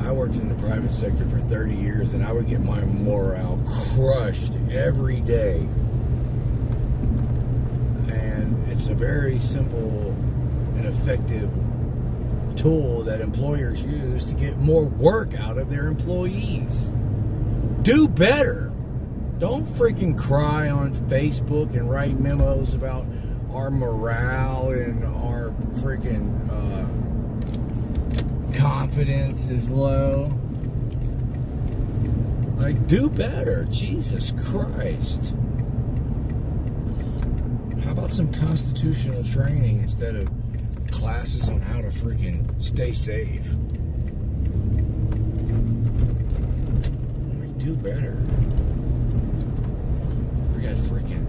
I worked in the private sector for 30 years and I would get my morale crushed every day. And it's a very simple and effective tool that employers use to get more work out of their employees. Do better. Don't freaking cry on Facebook and write memos about our morale and our freaking confidence is low. Like, do better. Jesus Christ. How about some constitutional training instead of classes on how to freaking stay safe? Like, do better. We got freaking...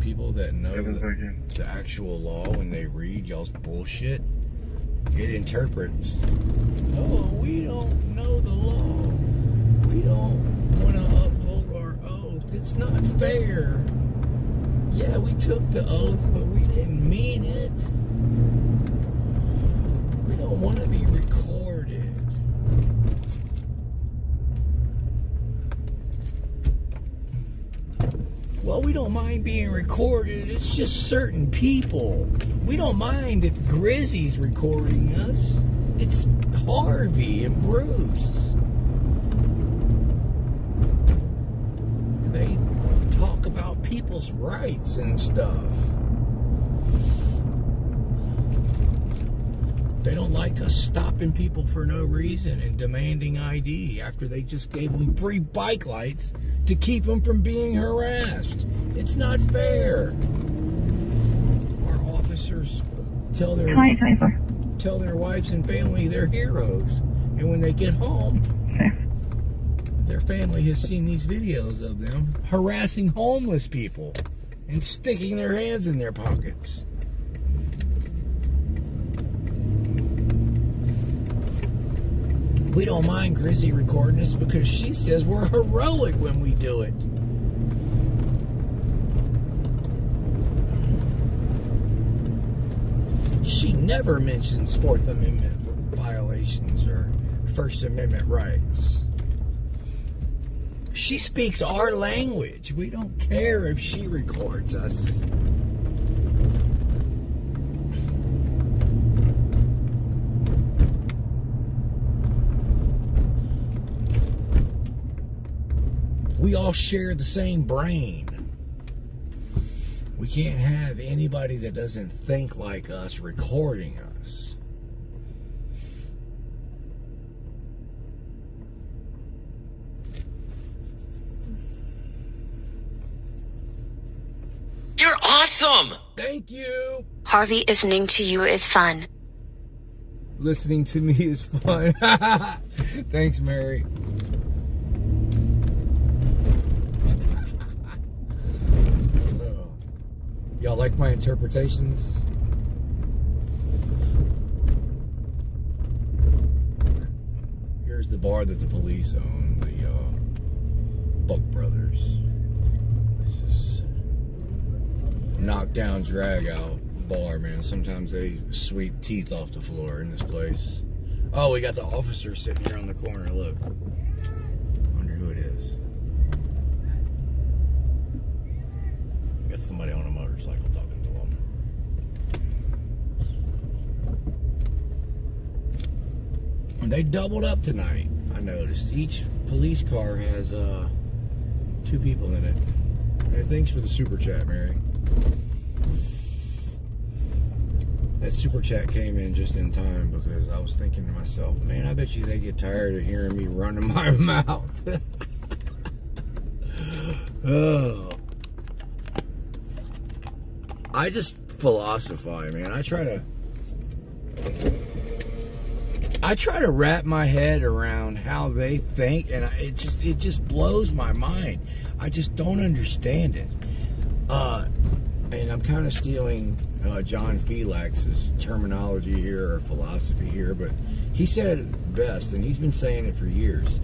people that know the actual law when they read y'all's bullshit, it interprets, oh, we don't know the law. We don't want to uphold our oath. It's not fair. Yeah, we took the oath, but we didn't mean it. We don't want to be recorded. Well, we don't mind being recorded. It's just certain people. We don't mind if Grizzy's recording us. It's Harvey and Bruce. They talk about people's rights and stuff. They don't like us stopping people for no reason and demanding ID after they just gave them free bike lights to keep them from being harassed. It's not fair. Our officers tell their wives and family they're heroes. And when they get home, their family has seen these videos of them harassing homeless people and sticking their hands in their pockets. We don't mind Grizzy recording us because she says we're heroic when we do it. She never mentions Fourth Amendment violations or First Amendment rights. She speaks our language. We don't care if she records us. We all share the same brain. We can't have anybody that doesn't think like us recording us. You're awesome! Thank you! Harvey, listening to you is fun. Listening to me is fun. Thanks, Mary. Y'all like my interpretations? Here's the bar that the police own, the Buck Brothers. This is knockdown, drag out bar, man. Sometimes they sweep teeth off the floor in this place. Oh, we got the officer sitting here on the corner. Look. Wonder who it is. Got somebody on a motorcycle talking to them. And they doubled up tonight, I noticed. Each police car has 2 people in it. Hey, thanks for the super chat, Mary. That super chat came in just in time because I was thinking to myself, man, I bet you they get tired of hearing me running my mouth. Oh. I just philosophize, man. I try to wrap my head around how they think, and it just blows my mind. I just don't understand it. And I'm kind of stealing John Felix's terminology here or philosophy here, but he said it best, and he's been saying it for years.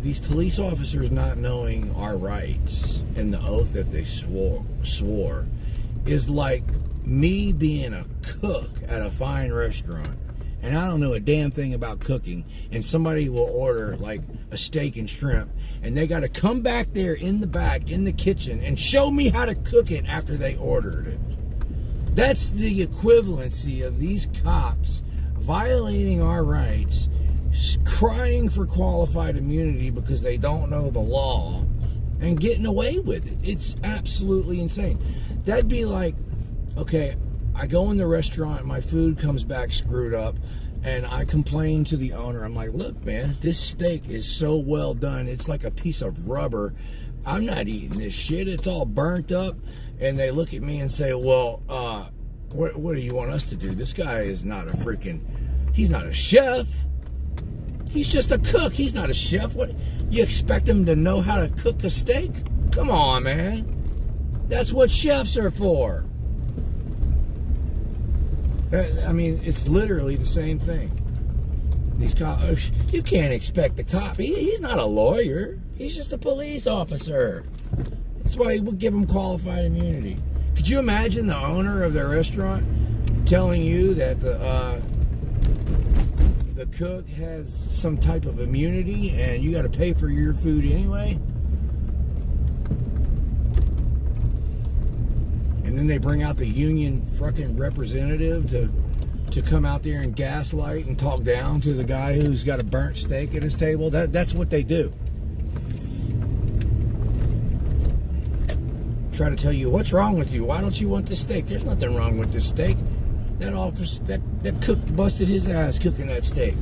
These police officers not knowing our rights and the oath that they swore is like me being a cook at a fine restaurant and I don't know a damn thing about cooking, and somebody will order like a steak and shrimp and they got to come back there in the back in the kitchen and show me how to cook it after they ordered it. That's the equivalency of these cops violating our rights, crying for qualified immunity because they don't know the law, and getting away with it. It's absolutely insane. That'd be like, okay, I go in the restaurant, my food comes back screwed up, and I complain to the owner. I'm like, look, man, this steak is so well done. It's like a piece of rubber. I'm not eating this shit. It's all burnt up. And they look at me and say, well, what do you want us to do? This guy is not a freaking, he's not a chef. He's just a cook. He's not a chef. What, you expect him to know how to cook a steak? Come on, man. That's what chefs are for. I mean, it's literally the same thing. These cops, you can't expect the cop. He's not a lawyer. He's just a police officer. That's why we give him qualified immunity. Could you imagine the owner of the restaurant telling you that the cook has some type of immunity and you got to pay for your food anyway? And then they bring out the union fucking representative to come out there and gaslight and talk down to the guy who's got a burnt steak at his table. That's what they do. Try to tell you, what's wrong with you? Why don't you want this steak? There's nothing wrong with this steak. That officer, that cook busted his ass cooking that steak.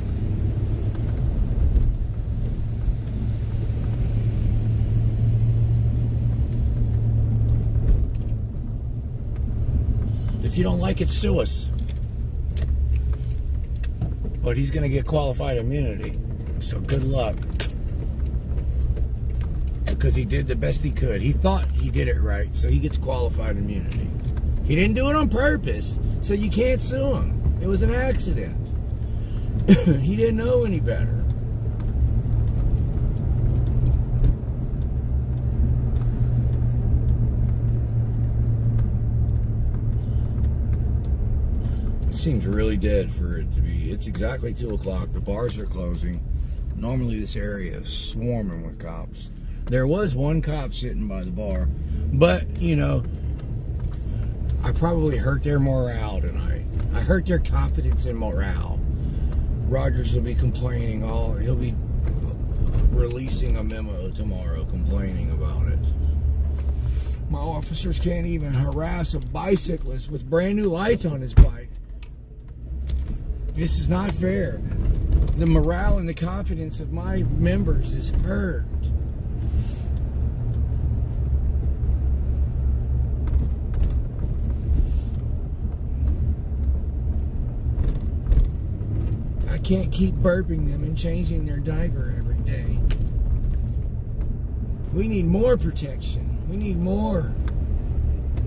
If you don't like it, sue us. But he's going to get qualified immunity. So good luck. Because he did the best he could. He thought he did it right, so he gets qualified immunity. He didn't do it on purpose, so you can't sue him. It was an accident. He didn't know any better. Seems really dead for it to be. It's exactly 2 o'clock. The bars are closing. Normally this area is swarming with cops. There was one cop sitting by the bar, but you know, I probably hurt their morale tonight. I hurt their confidence and morale. Rogers will be complaining he'll be releasing a memo tomorrow complaining about it. My officers can't even harass a bicyclist with brand new lights on his bike. This is not fair. The morale and the confidence of my members is hurt. I can't keep burping them and changing their diaper every day. We need more protection. We need more.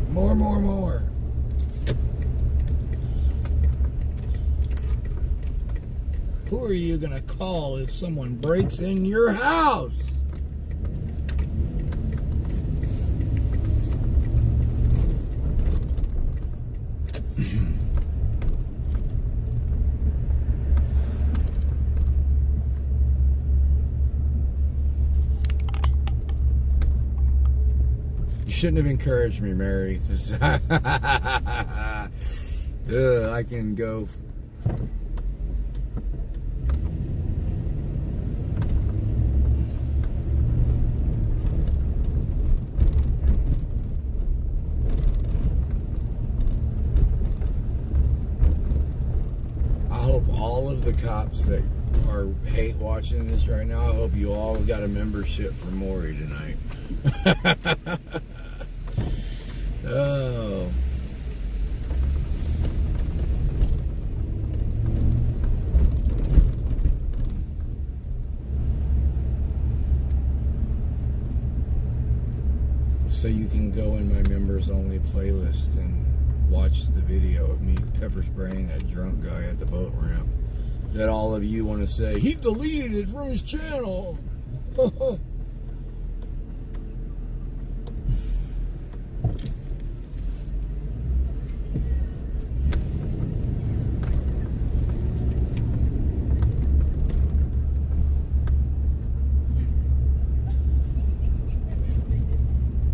More. Who are you going to call if someone breaks in your house? You shouldn't have encouraged me, Mary, because I can go. All of the cops that are hate watching this right now, I hope you all got a membership for Maury tonight. Oh. So you can go in my members only playlist and watch the video of me pepper spraying that drunk guy at the boat ramp that all of you want to say, he deleted it from his channel.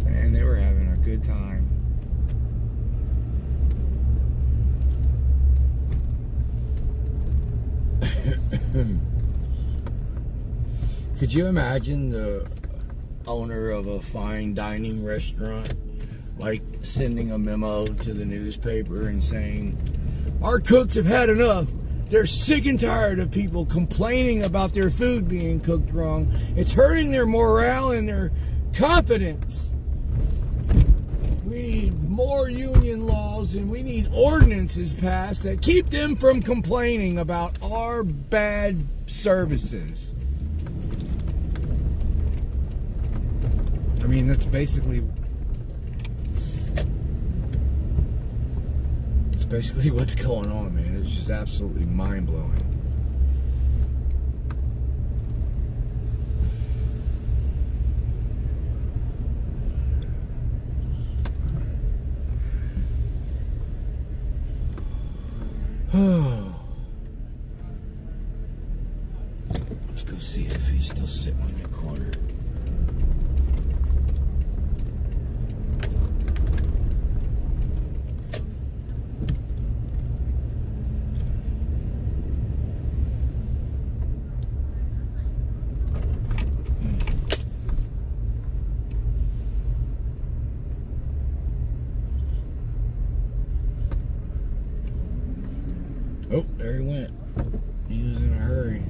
And they were having a good time. Could you imagine the owner of a fine dining restaurant like sending a memo to the newspaper and saying, our cooks have had enough. They're sick and tired of people complaining about their food being cooked wrong. It's hurting their morale and their confidence. We need more union laws and we need ordinances passed that keep them from complaining about our bad services. I mean, that's basically what's going on, man. It's just absolutely mind-blowing. Let's go see if he's still sitting on that corner. Oh, there he went. He was in a hurry.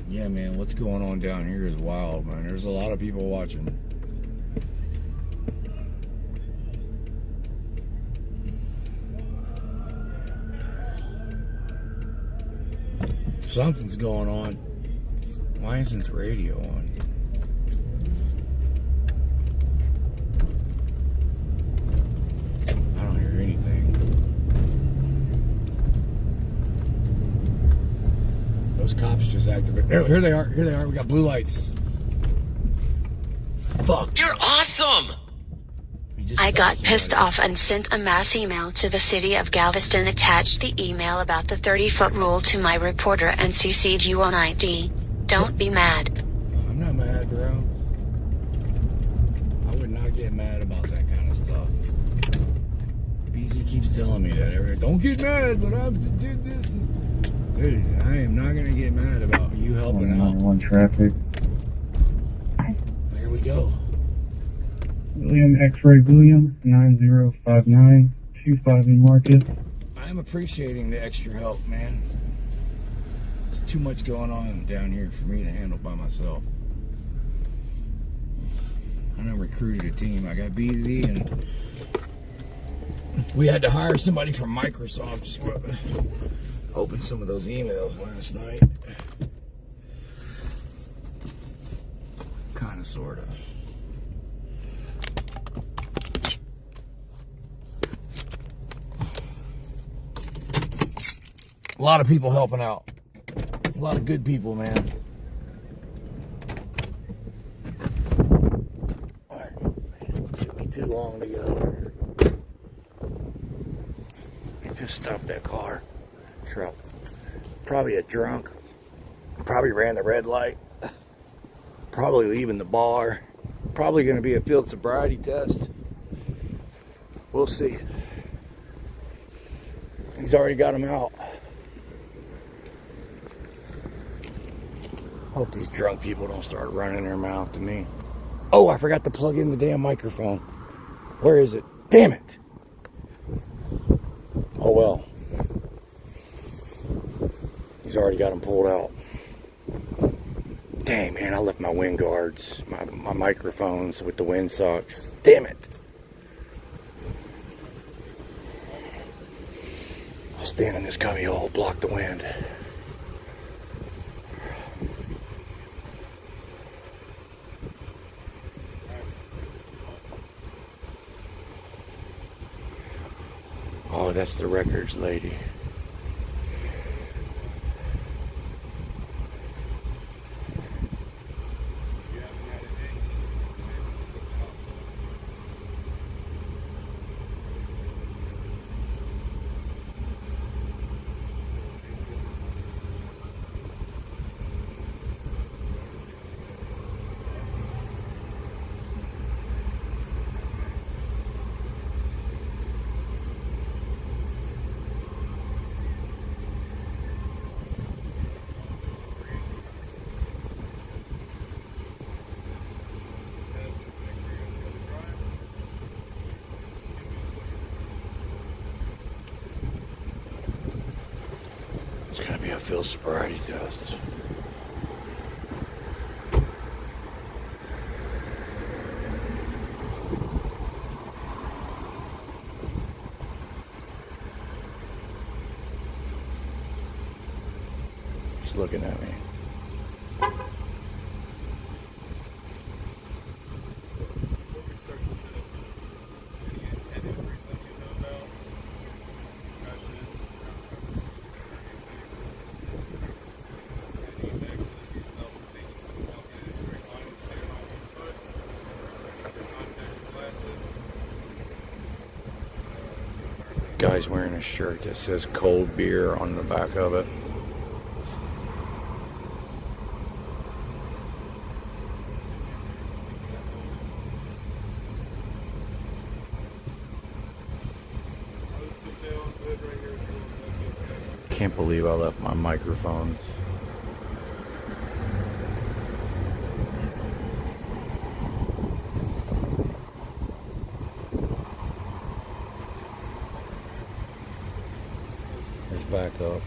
Yeah, man, what's going on down here is wild, man. There's a lot of people watching. Something's going on. Why isn't the radio on? I don't hear anything. Those cops just activated. Here they are. Here they are. We got blue lights. Fuck. You're awesome! I got pissed off and sent a mass email to the city of Galveston, attached the email about the 30-foot rule to my reporter and CC'd you on ID. Don't be mad. I'm not mad, bro. I would not get mad about that kind of stuff. BZ keeps telling me that. Every don't get mad, but I did this. Dude, I am not going to get mad about you helping out. 191 traffic. Here we go. William X-Ray William 9059 25 in Market. I'm appreciating the extra help, man. There's too much going on down here for me to handle by myself. I done recruited a team. I got BZ and we had to hire somebody from Microsoft to open some of those emails last night. Kind of, sort of. A lot of people helping out. A lot of good people, man. Alright. It took me too long to get over here. I just stopped that car. Truck. Probably a drunk. Probably ran the red light. Probably leaving the bar. Probably going to be a field sobriety test. We'll see. He's already got him out. Hope these drunk people don't start running their mouth to me. Oh, I forgot to plug in the damn microphone. Where is it? Damn it. Oh well. He's already got them pulled out. Dang, man, I left my wind guards, my microphones with the wind socks. Damn it. I'll stand in this cubby hole, block the wind. Oh, that's the records lady. field sobriety test. He's looking at me. Guy's wearing a shirt that says cold beer on the back of it. Can't believe I left my microphones. Back up.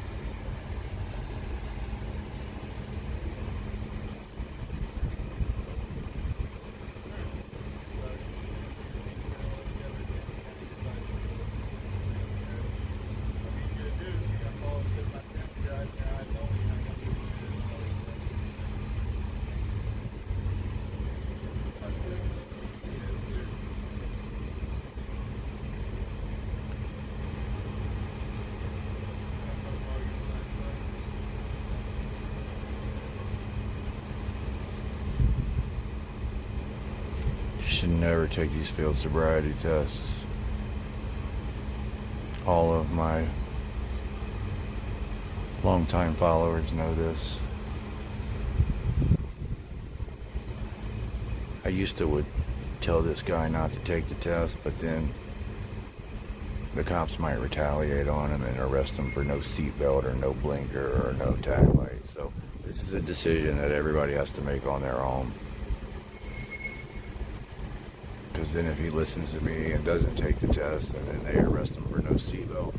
Should never take these field sobriety tests. All of my longtime followers know this. I used to would tell this guy not to take the test, but then the cops might retaliate on him and arrest him for no seatbelt or no blinker or no tag light. So this is a decision that everybody has to make on their own. Because then if he listens to me and doesn't take the test and then they arrest him for no seatbelt,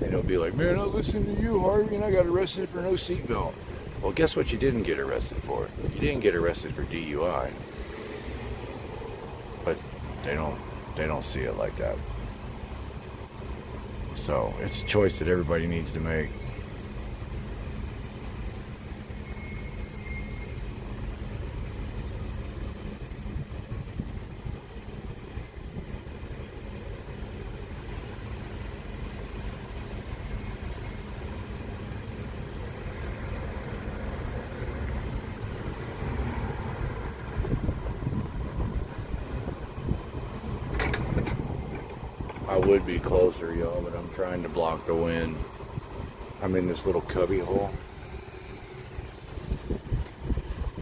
then he'll be like, man, I listened to you, Harvey, and I got arrested for no seatbelt. Well, guess what you didn't get arrested for? You didn't get arrested for DUI. But they don't see it like that. So it's a choice that everybody needs to make. I would be closer, y'all, but I'm trying to block the wind. I'm in this little cubby hole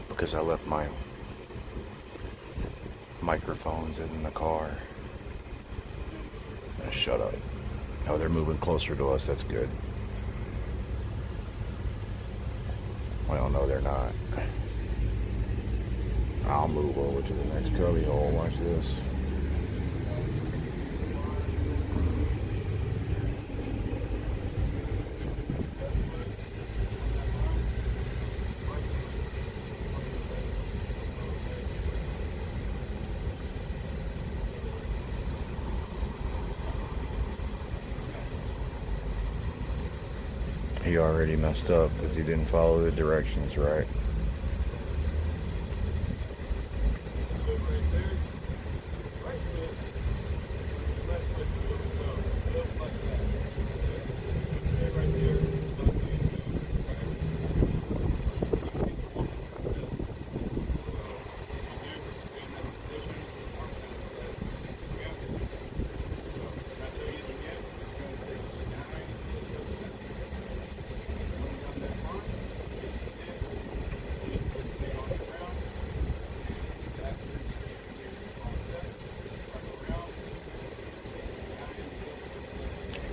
because I left my microphones in the car. Shut up. Oh, they're moving closer to us. That's good. Well, no, they're not. I'll move over to the next cubby hole. Watch this. He already messed up because he didn't follow the directions right.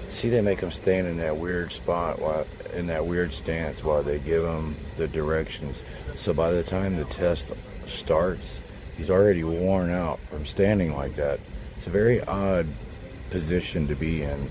See, they make them stand in that weird spot, in that weird stance while they give them the directions. So by the time the test starts, he's already worn out from standing like that. It's a very odd position to be in.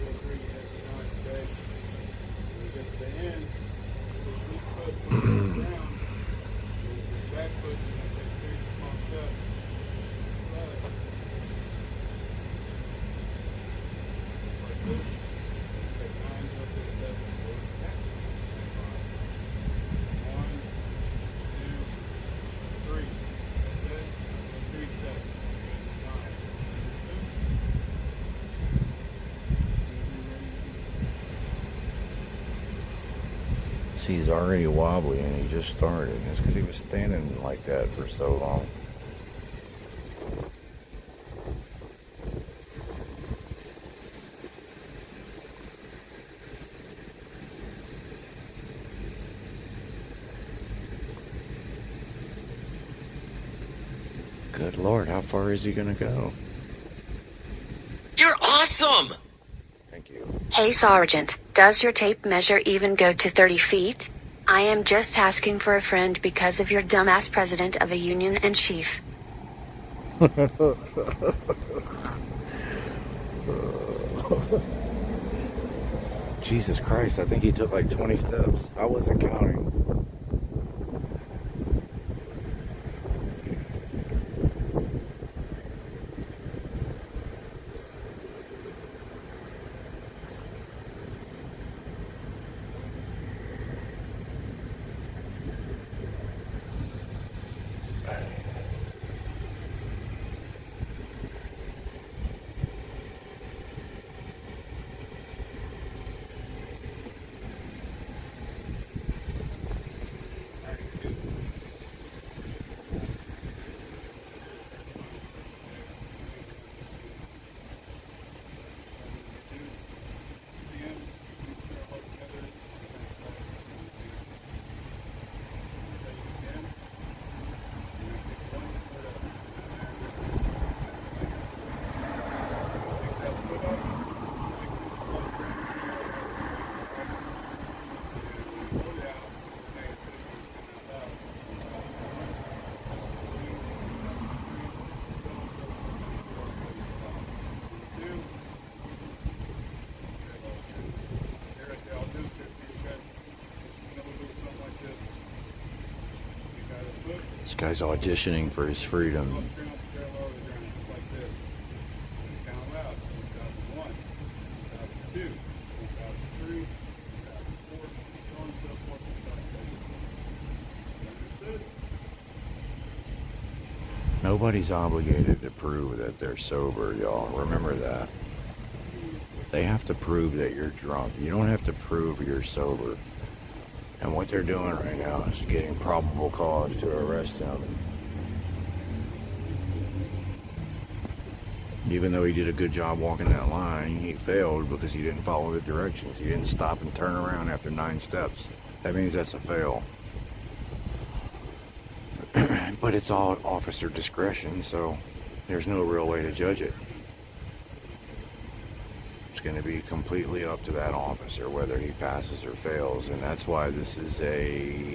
See, he's already wobbly and he just started. It's because he was standing like that for so long. Good Lord, how far is he gonna go? You're awesome! Thank you. Hey Sergeant, does your tape measure even go to 30 feet? I am just asking for a friend because of your dumbass president of a union and chief. Jesus Christ, I think he took like 20 steps. I wasn't counting. This guy's auditioning for his freedom. Nobody's obligated to prove that they're sober, y'all. Remember that. They have to prove that you're drunk. You don't have to prove you're sober. And what they're doing right now is getting probable cause to arrest him. Even though he did a good job walking that line, he failed because he didn't follow the directions. He didn't stop and turn around after 9 steps. That means that's a fail. But it's all officer discretion, so there's no real way to judge it. It's going to be completely up to that officer whether he passes or fails, and that's why this is a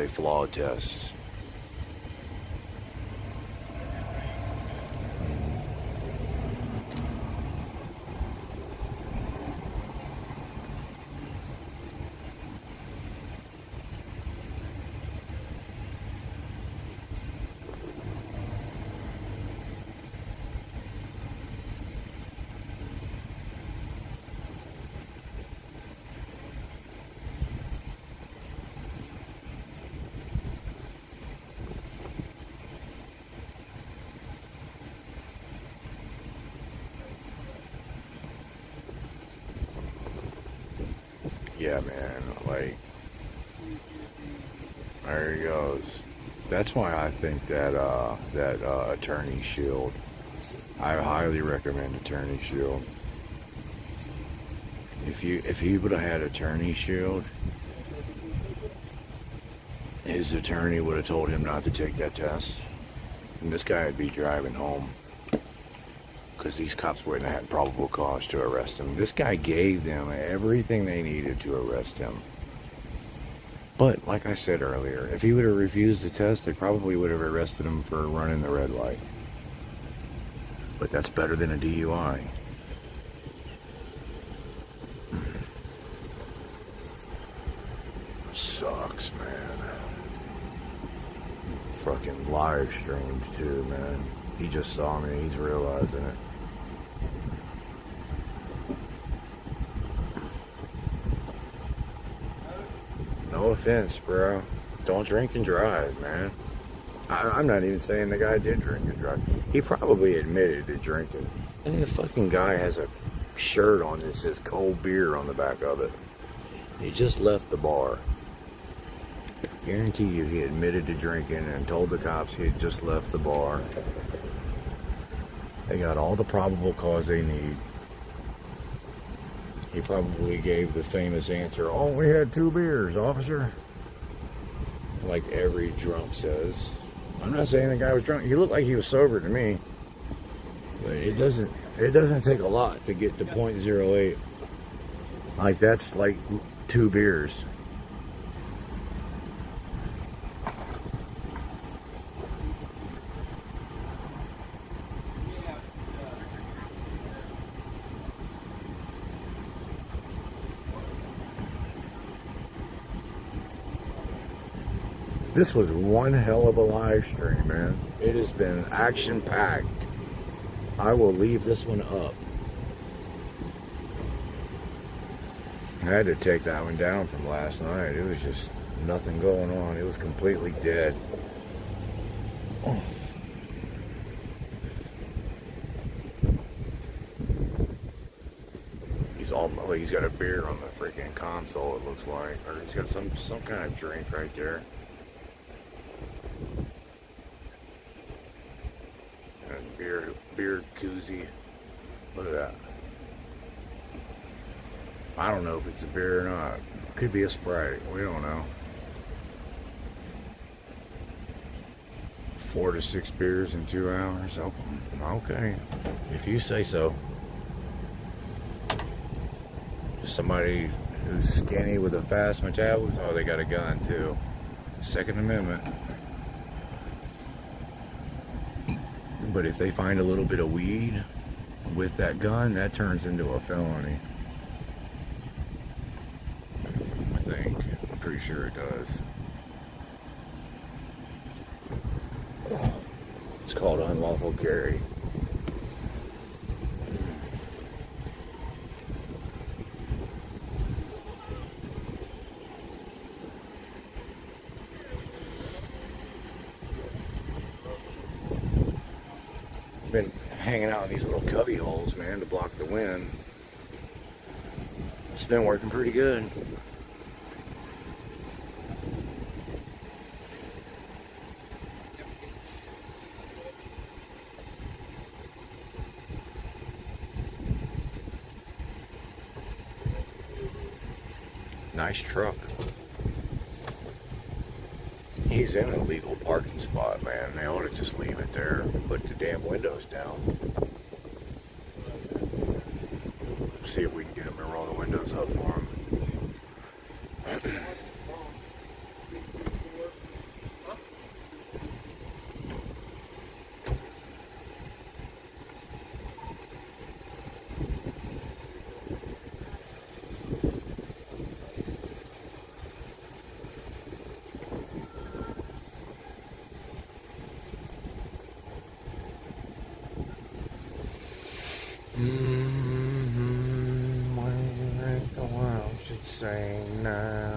flawed test. Yeah, man, like, there he goes. That's why I think that Attorney Shield, I highly recommend Attorney Shield. If he would have had Attorney Shield, his attorney would have told him not to take that test, and this guy would be driving home. Because these cops wouldn't have had probable cause to arrest him. This guy gave them everything they needed to arrest him. But, like I said earlier, if he would have refused the test, they probably would have arrested him for running the red light. But that's better than a DUI. Sucks, man. Fucking live streamed too, man. He just saw me, he's realizing it. No offense, bro. Don't drink and drive, man. I'm not even saying the guy did drink and drive. He probably admitted to drinking. And the fucking guy has a shirt on that says cold beer on the back of it. He just left the bar. Guarantee you he admitted to drinking and told the cops he had just left the bar. They got all the probable cause they need. He probably gave the famous answer, "Oh, we had 2 beers, officer." Like every drunk says. I'm not saying the guy was drunk. He looked like he was sober to me. But it doesn't take a lot to get to .08. Like that's like 2 beers. This was one hell of a live stream, man. It has been action-packed. I will leave this one up. I had to take that one down from last night. It was just nothing going on. It was completely dead. Oh. He's got a beer on the freaking console, it looks like. Or he's got some kind of drink right there. And beer koozie. Look at that. I don't know if it's a beer or not. Could be a Sprite. We don't know. 4 to 6 beers in 2 hours. Oh, okay. If you say so. Somebody who's skinny with a fast metabolism. Oh, they got a gun too. Second Amendment. But if they find a little bit of weed with that gun, that turns into a felony. I think. I'm pretty sure it does. It's called unlawful carry. Been hanging out in these little cubby holes, man, to block the wind. It's been working pretty good. Nice truck. He's in a legal parking spot, man. They ought to just leave it there. Put the damn windows down. See if we can get him to roll the windows up for him. What do you think the world should say now?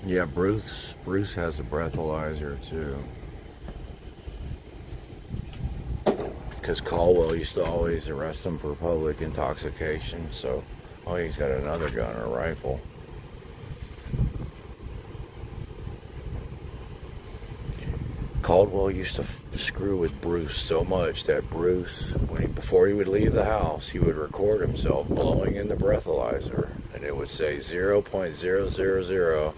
Yeah, Bruce has a breathalyzer too. Because Caldwell used to always arrest him for public intoxication, so he's got another gun or a rifle. Caldwell used to screw with Bruce so much that Bruce, before he would leave the house, he would record himself blowing in the breathalyzer, and it would say 0.000.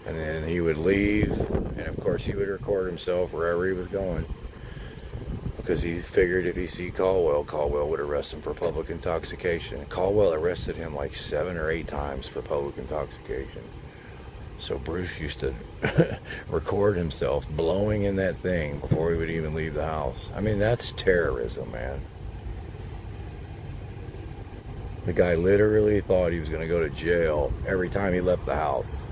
And then he would leave, and of course he would record himself wherever he was going. Because he figured if he see Caldwell would arrest him for public intoxication. Caldwell arrested him like 7 or 8 times for public intoxication. So Bruce used to record himself blowing in that thing before he would even leave the house. I mean, that's terrorism, man. The guy literally thought he was going to go to jail every time he left the house.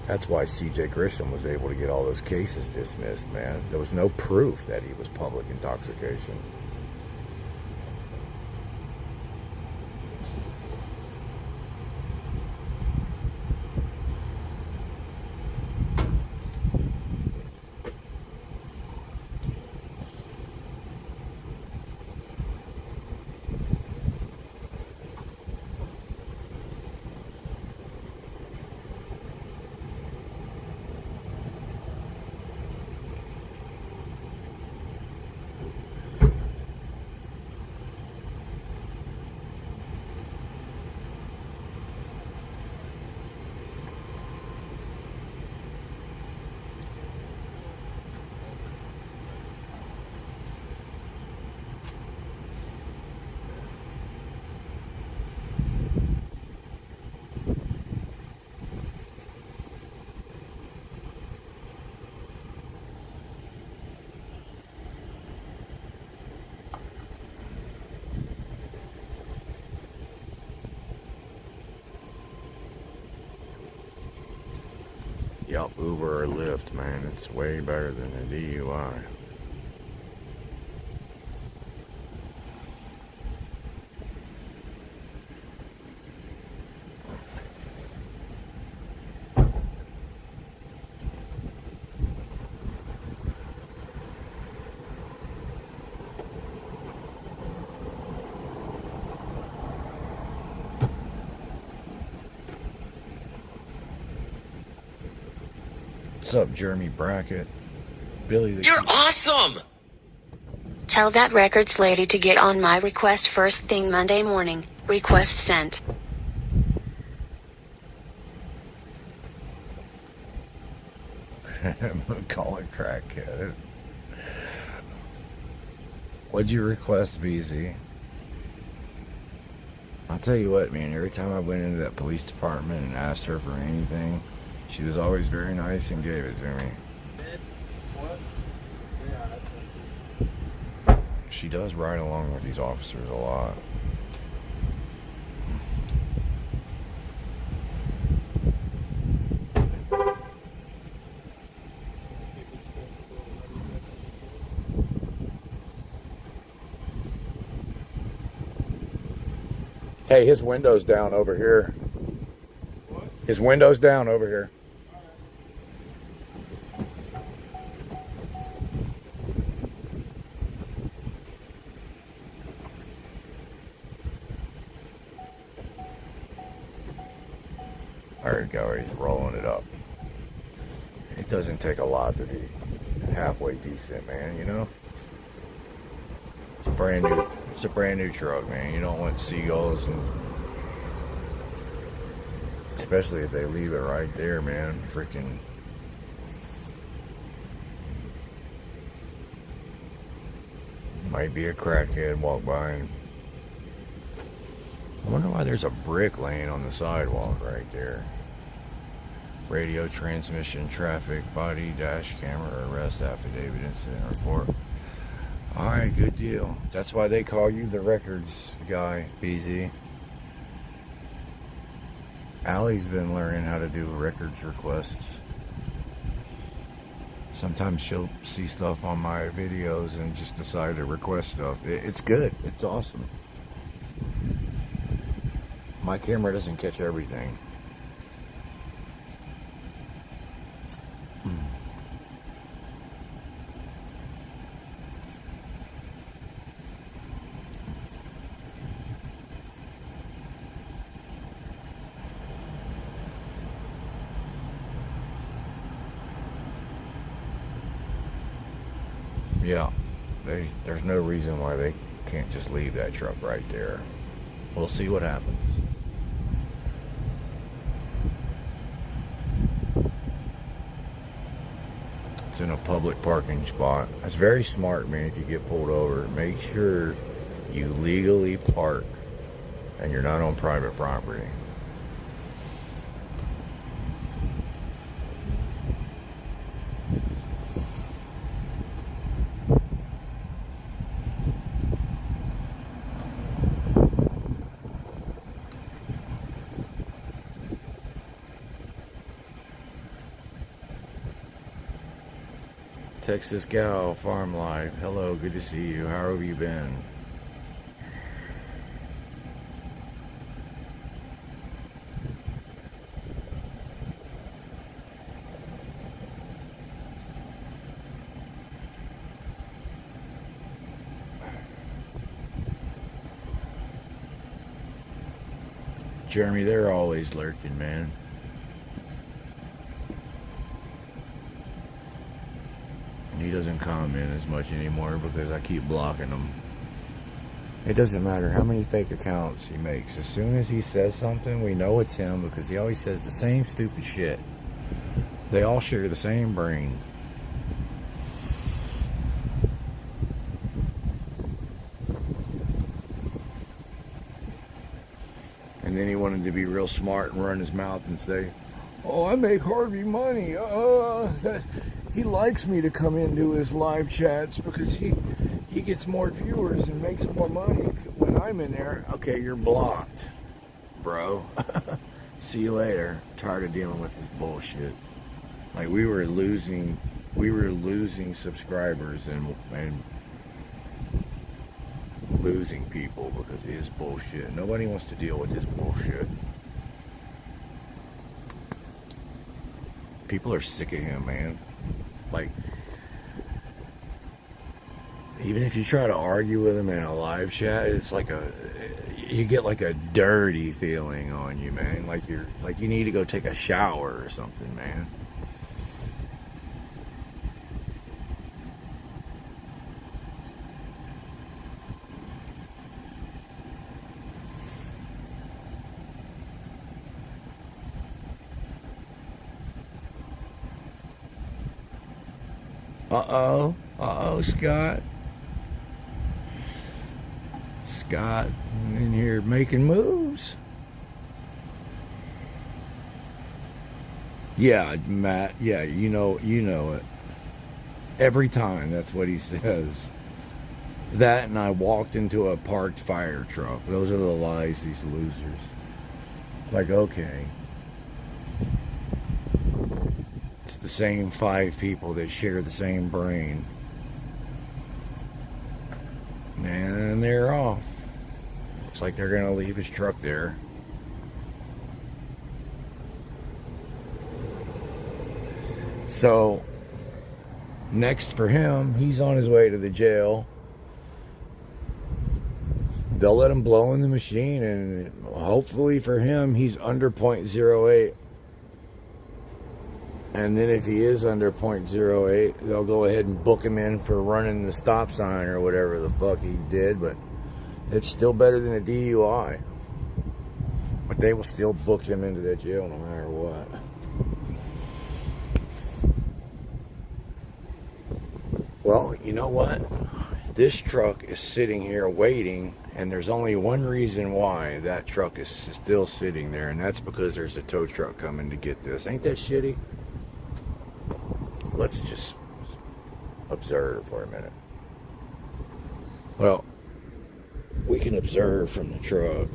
That's why C.J. Grisham was able to get all those cases dismissed, man. There was no proof that he was public intoxication. Yup, Uber or Lyft, man. It's way better than a DUI. What's up, Jeremy Brackett? Billy the... You're awesome! Tell that records lady to get on my request first thing Monday morning. Request sent. Call it crackhead. What'd you request, BZ? I'll tell you what, man, every time I went into that police department and asked her for anything, she was always very nice and gave it to me. She does ride along with these officers a lot. Hey, his window's down over here. What? His window's down over here. There you go, he's rolling it up. It doesn't take a lot to be halfway decent, man, you know? It's a brand new truck, man. You don't want seagulls, and especially if they leave it right there, man. Freaking might be a crackhead walk by and I wonder why there's a brick laying on the sidewalk right there. Radio transmission, traffic, body, dash camera, arrest affidavit, incident report. Alright, good deal. That's why they call you the records guy, BZ. Allie's been learning how to do records requests. Sometimes she'll see stuff on my videos and just decide to request stuff. It's good. It's awesome. My camera doesn't catch everything. Yeah, there's no reason why they can't just leave that truck right there. We'll see what happens. It's in a public parking spot. That's very smart, man. If you get pulled over, make sure you legally park and you're not on private property. Texas gal, farm life. Hello, good to see you. How have you been? Jeremy, they're always lurking, man. He doesn't comment as much anymore because I keep blocking him. It doesn't matter how many fake accounts he makes. As soon as he says something, we know it's him because he always says the same stupid shit. They all share the same brain. And then he wanted to be real smart and run his mouth and say, oh, I make Harvey money. He likes me to come into his live chats because he gets more viewers and makes more money when I'm in there. Okay, you're blocked, bro. See you later. Tired of dealing with this bullshit. Like we were losing subscribers and losing people because of his bullshit. Nobody wants to deal with his bullshit. People are sick of him, man. Like, even if you try to argue with him in a live chat, it's like you get like a dirty feeling on you, man. Like you need to go take a shower or something, man. Uh-oh, Scott. Scott in here making moves. Yeah, Matt, yeah, you know it. Every time, that's what he says. That and I walked into a parked fire truck. Those are the lies, these losers. It's like, okay. It's the same 5 people that share the same brain. And they're off. Looks like they're going to leave his truck there. So, next for him, he's on his way to the jail. They'll let him blow in the machine, and hopefully for him, he's under .08. And then if he is under .08, they'll go ahead and book him in for running the stop sign or whatever the fuck he did. But it's still better than a DUI. But they will still book him into that jail no matter what. Well, you know what? This truck is sitting here waiting, and there's only one reason why that truck is still sitting there, and that's because there's a tow truck coming to get this. Ain't that shitty? Let's just observe for a minute. Well, we can observe from the truck.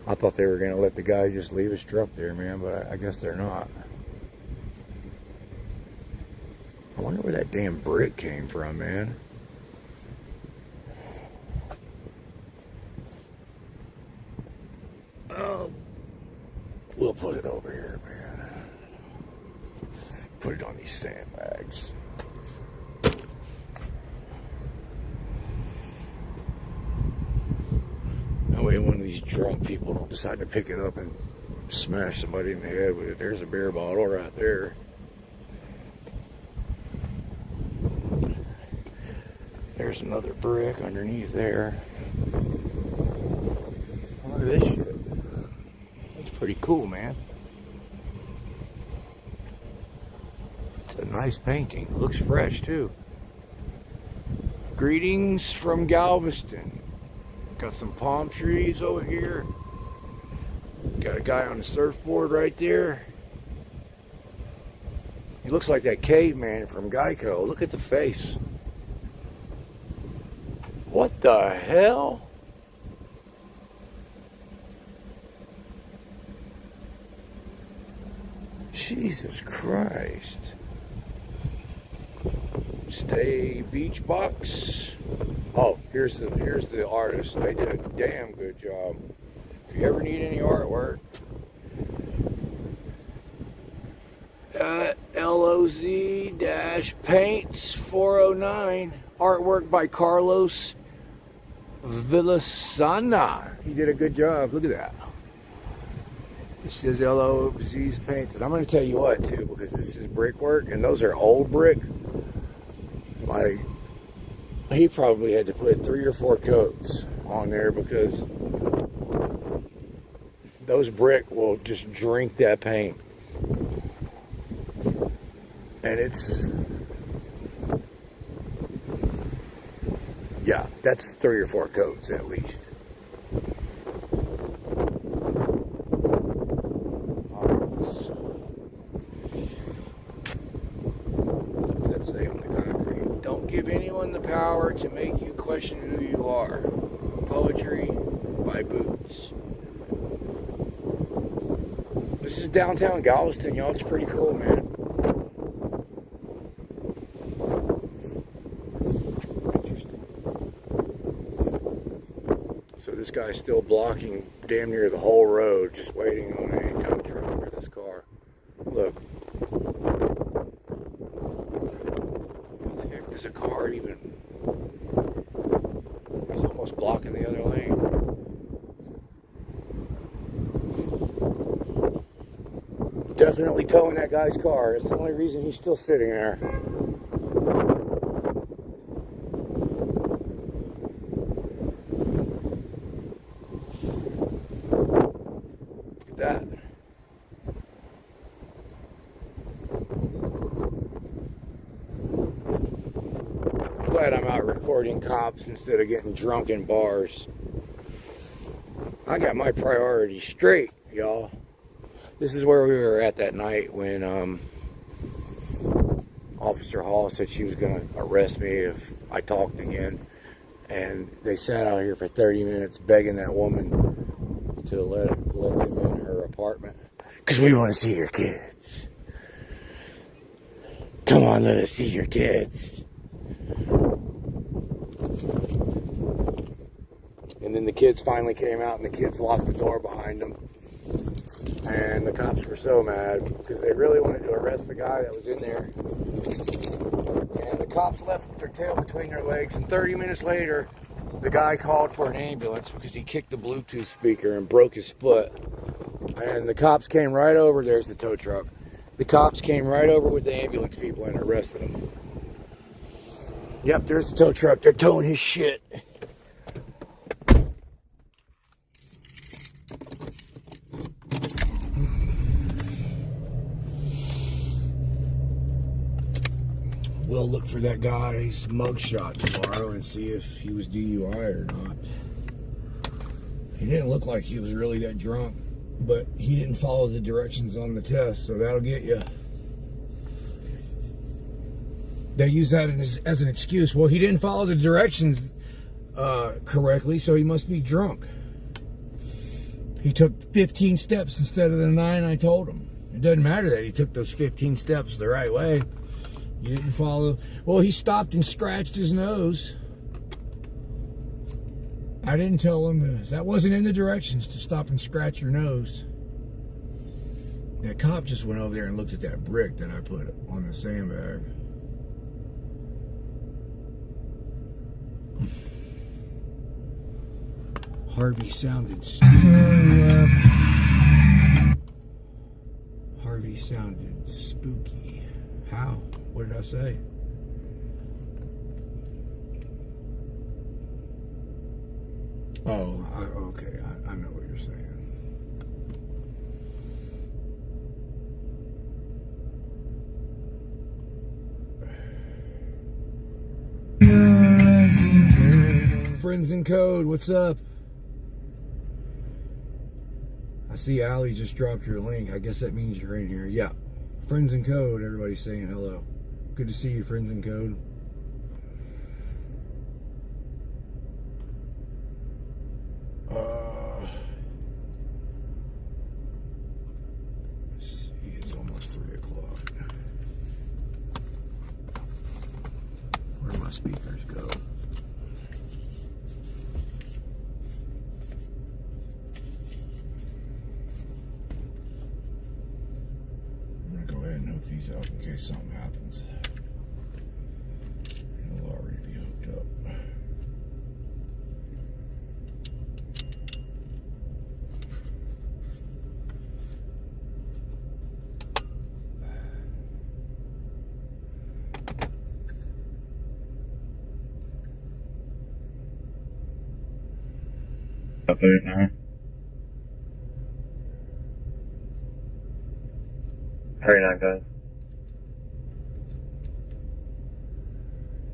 I thought they were going to let the guy just leave his truck there, man, but I guess they're not. I wonder where that damn brick came from, man. Oh, we'll put it over here, man. Put it on these sandbags. That way one of these drunk people don't decide to pick it up and smash somebody in the head with it. There's a beer bottle right there. There's another brick underneath there. Look at this shit. That's pretty cool, man. It's a nice painting. Looks fresh, too. Greetings from Galveston. Got some palm trees over here. Got a guy on a surfboard right there. He looks like that caveman from Geico. Look at the face. What the hell? Jesus Christ. Stay Beach Box. Oh, here's the artist. They did a damn good job. If you ever need any artwork, LOZ-Paints 409. Artwork by Carlos Villasana. He did a good job. Look at that. It says LOZ's Paints. And I'm going to tell you what, too, because this is brickwork, and those are old brick. Like, he probably had to put 3 or 4 coats on there because those brick will just drink that paint. And it's, yeah, that's 3 or 4 coats at least. What's that say on the concrete? Don't give anyone the power to make you question who you are. Poetry by Boots. This is downtown Galveston, y'all. It's pretty cool, man. So this guy's still blocking damn near the whole road, just waiting on a tow truck for this car. Look. How the heck does a car even... He's almost blocking the other lane. Definitely towing that guy's car. It's the only reason he's still sitting there. That. I'm glad I'm out recording cops instead of getting drunk in bars. I got my priorities straight, y'all. This is where we were at that night when Officer Hall said she was going to arrest me if I talked again. And they sat out here for 30 minutes begging that woman to let them in her apartment. Because we want to see your kids. Come on, let us see your kids. And then the kids finally came out and the kids locked the door behind them. And the cops were so mad because they really wanted to arrest the guy that was in there. And the cops left with their tail between their legs. And 30 minutes later, the guy called for an ambulance because he kicked the Bluetooth speaker and broke his foot. And the cops came right over. There's the tow truck. The cops came right over with the ambulance people and arrested him. Yep, there's the tow truck. They're towing his shit. We'll look for that guy's mugshot tomorrow and see if he was DUI or not. He didn't look like he was really that drunk, but he didn't follow the directions on the test, so that'll get you. They use that as an excuse. Well, he didn't follow the directions correctly, so he must be drunk. He took 15 steps instead of the 9 I told him. It doesn't matter that he took those 15 steps the right way. You didn't follow. Well, he stopped and scratched his nose. I didn't tell him that wasn't in the directions to stop and scratch your nose. That cop just went over there and looked at that brick that I put on the sandbag. Harvey sounded Harvey sounded spooky. How? What did I say? Oh, okay. I know what you're saying. Friends in Code, what's up? I see Allie just dropped your link. I guess that means you're in here. Yeah. Friends in Code, everybody's saying hello. Good to see you, Friends in Code. Let's see, it's almost 3 these up in case something happens. He'll already be hooked up. Up 39. 39 guys.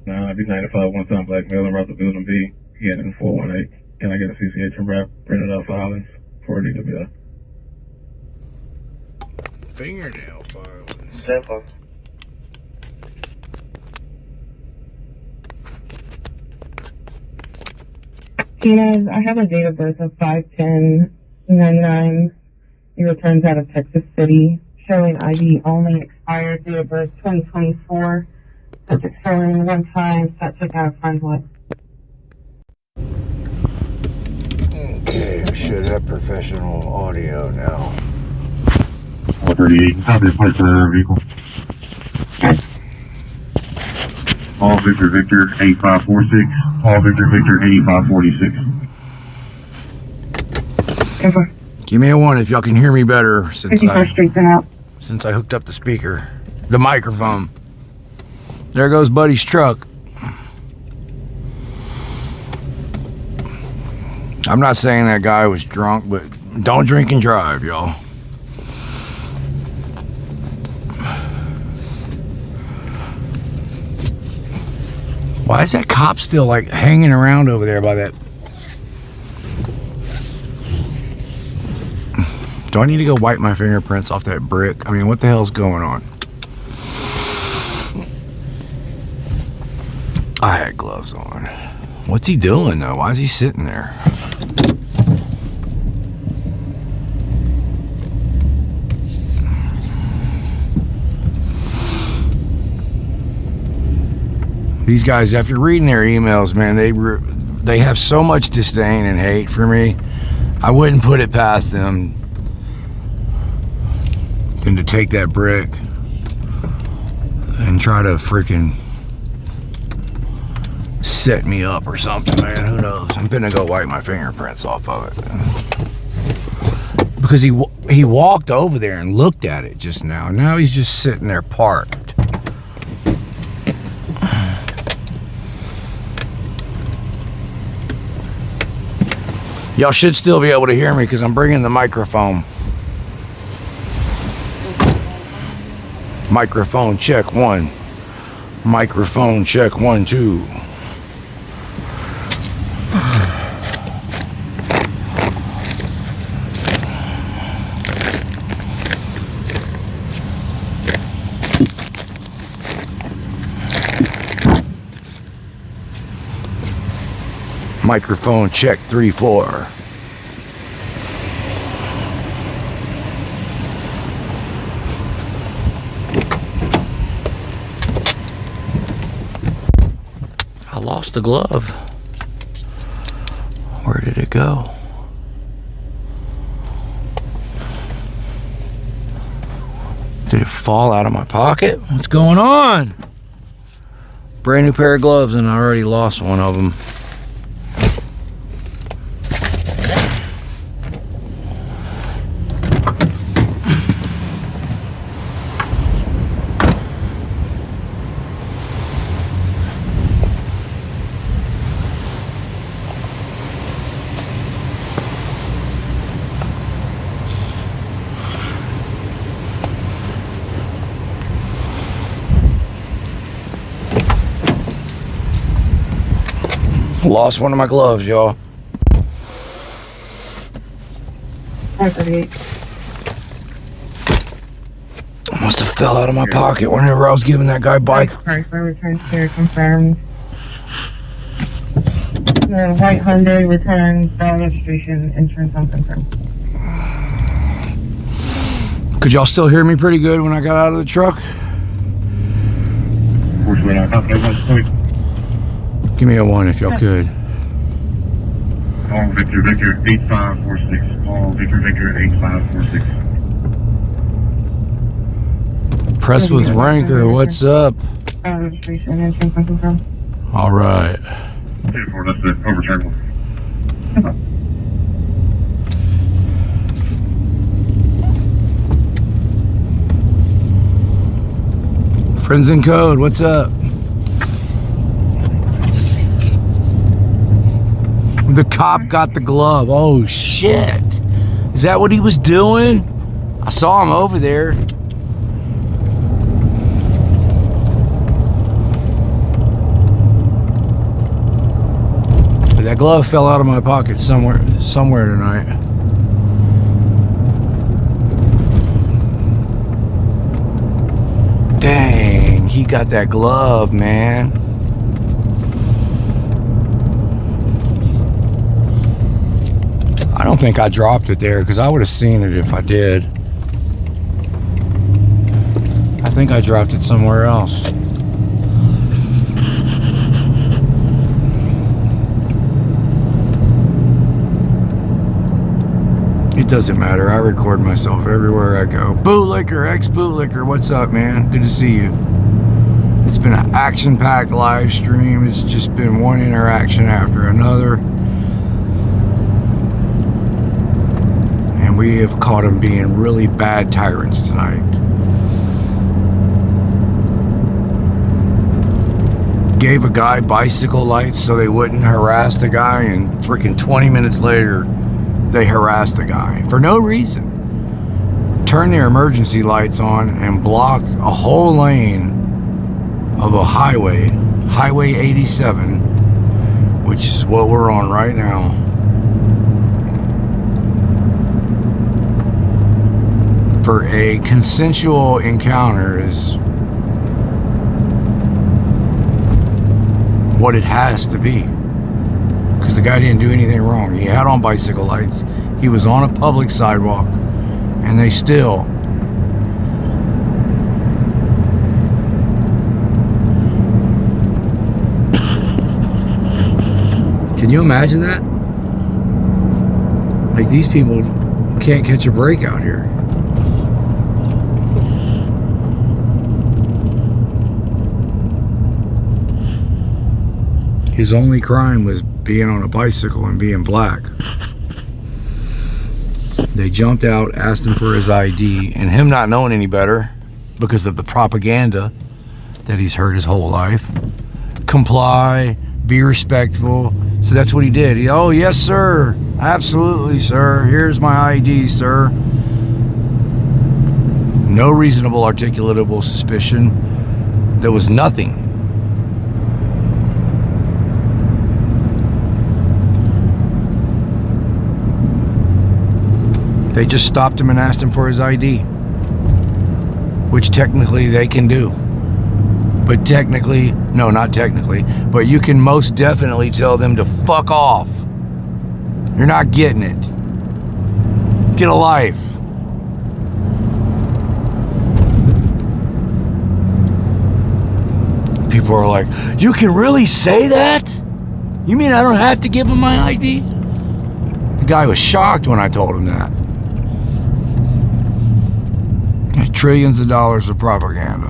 Nah, these 95 one time black male around the building B. He had in 418. Can I get a CCH and wrap printed out filings for DWI? Fingernail filings. Tempo. Tina, I have a date of birth of 5/10/99. He returns out of Texas City, showing ID only, expired date of birth 2024. Subject showing one time, that took out of frivolous. Okay, we should have professional audio now. 438. Copy the place for the vehicle. All Victor Victor 8546. All Victor Victor 8546. Over. Give me a 1 if y'all can hear me better since 51st Street's out. I hooked up the speaker, the microphone. There goes Buddy's truck. I'm not saying that guy was drunk, but don't drink and drive, y'all. Why is that cop still like hanging around over there by that? Do I need to go wipe my fingerprints off that brick? I mean, what the hell's going on? I had gloves on. What's he doing though? Why is he sitting there? These guys, after reading their emails, man, they have so much disdain and hate for me. I wouldn't put it past them than to take that brick and try to freaking set me up or something, man. Who knows? I'm finna go wipe my fingerprints off of it. Because he walked over there and looked at it just now. Now he's just sitting there parked. Y'all should still be able to hear me because I'm bringing the microphone. Microphone check 1. Microphone check 1, 2. Microphone check 3, 4. I lost the glove. Where did it go? Did it fall out of my pocket? What's going on? Brand new pair of gloves and I already lost one of them. Lost one of my gloves, y'all. 538. Must have fell out of my pocket whenever I was giving that guy bike. Chrysler returns here confirmed. The white Hyundai returns, registration, insurance unconfirmed. Could y'all still hear me pretty good when I got out of the truck? Give me a 1 if y'all could. All Victor Victor 8546. All Victor Victor 8546. Press with Ranker, what's up? All right. 2-4, that's it. Overturn. Friends in Code, what's up? The cop got the glove. Oh shit. Is that what he was doing? I saw him over there. That glove fell out of my pocket somewhere tonight. Dang, he got that glove, man. I don't think I dropped it there because I would have seen it if I did. I think I dropped it somewhere else. It doesn't matter. I record myself everywhere I go. Bootlicker, ex-bootlicker, what's up, man? Good to see you. It's been an action-packed live stream. It's just been one interaction after another. And we have caught them being really bad tyrants tonight. Gave a guy bicycle lights so they wouldn't harass the guy, and freaking 20 minutes later, they harassed the guy for no reason. Turned their emergency lights on and blocked a whole lane of a highway, Highway 87, which is what we're on right now. For a consensual encounter is what it has to be. Because the guy didn't do anything wrong. He had on bicycle lights. He was on a public sidewalk. And they still can you imagine that? Like, these people can't catch a break out here. His only crime was being on a bicycle and being black. They jumped out, asked him for his ID, and him not knowing any better because of the propaganda that he's heard his whole life. Comply, be respectful. So that's what he did. Oh, yes, sir. Absolutely, sir. Here's my ID, sir. No reasonable articulatable suspicion. There was nothing. They just stopped him and asked him for his ID, which technically they can do. But technically, no, not technically, but you can most definitely tell them to fuck off. You're not getting it. Get a life. People are like, you can really say that? You mean I don't have to give him my ID? The guy was shocked when I told him that. Trillions of dollars of propaganda.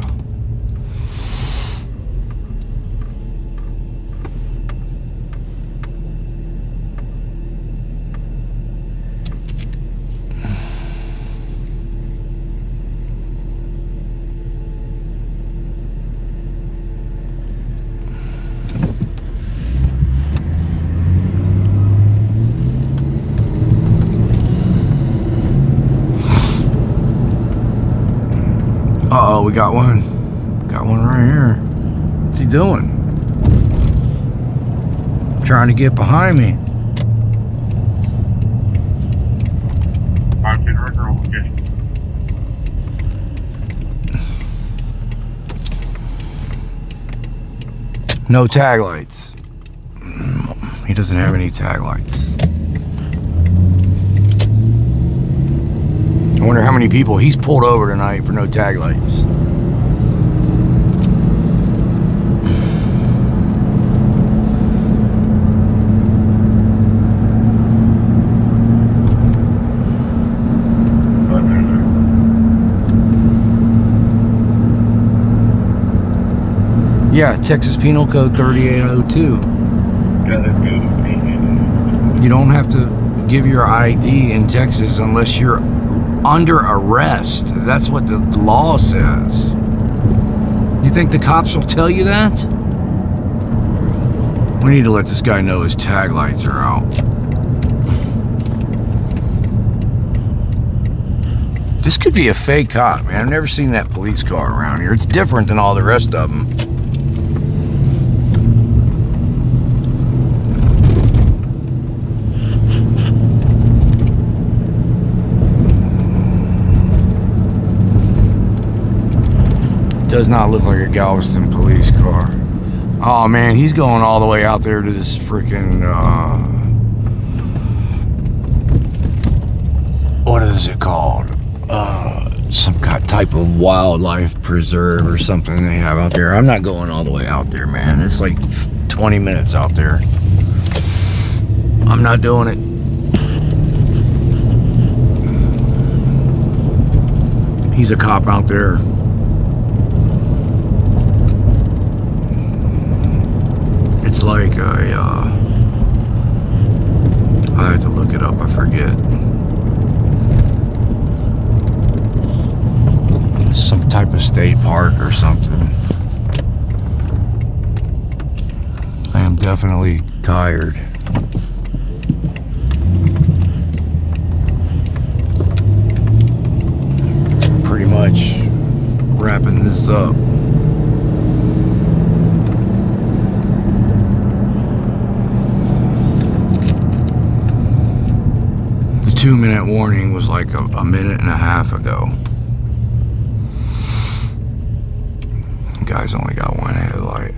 Uh-oh, we got one. Got one right here. What's he doing? Trying to get behind me. No tag lights. He doesn't have any tag lights. I wonder how many people he's pulled over tonight for no tag lights. Yeah, Texas Penal Code 3802. Yeah, that's good. You don't have to give your ID in Texas unless you're under arrest. That's what the law says. You think the cops will tell you that? We need to let this guy know his tag lights are out. This could be a fake cop, man. I've never seen that police car around here. It's different than all the rest of them. Does not look like a Galveston police car. Oh man, he's going all the way out there to this freaking what is it called? Some type of wildlife preserve or something they have out there. I'm not going all the way out there, man. It's like 20 minutes out there. I'm not doing it. He's a cop out there. It's like a, I have to look it up, I forget. Some type of state park or something. I am definitely tired. Pretty much wrapping this up. The 2-minute warning was like a minute and a half ago. The guy's only got one headlight.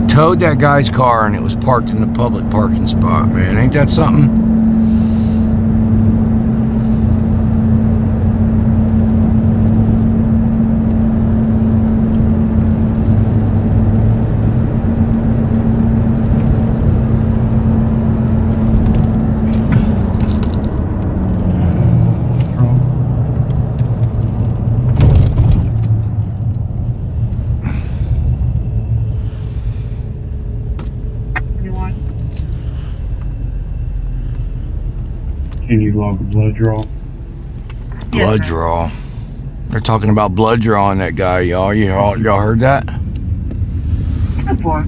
Towed that guy's car and it was parked in the public parking spot, man. Ain't that something? Can you log a blood draw? Blood draw. They're talking about blood draw on that guy, y'all. Y'all heard that? Before.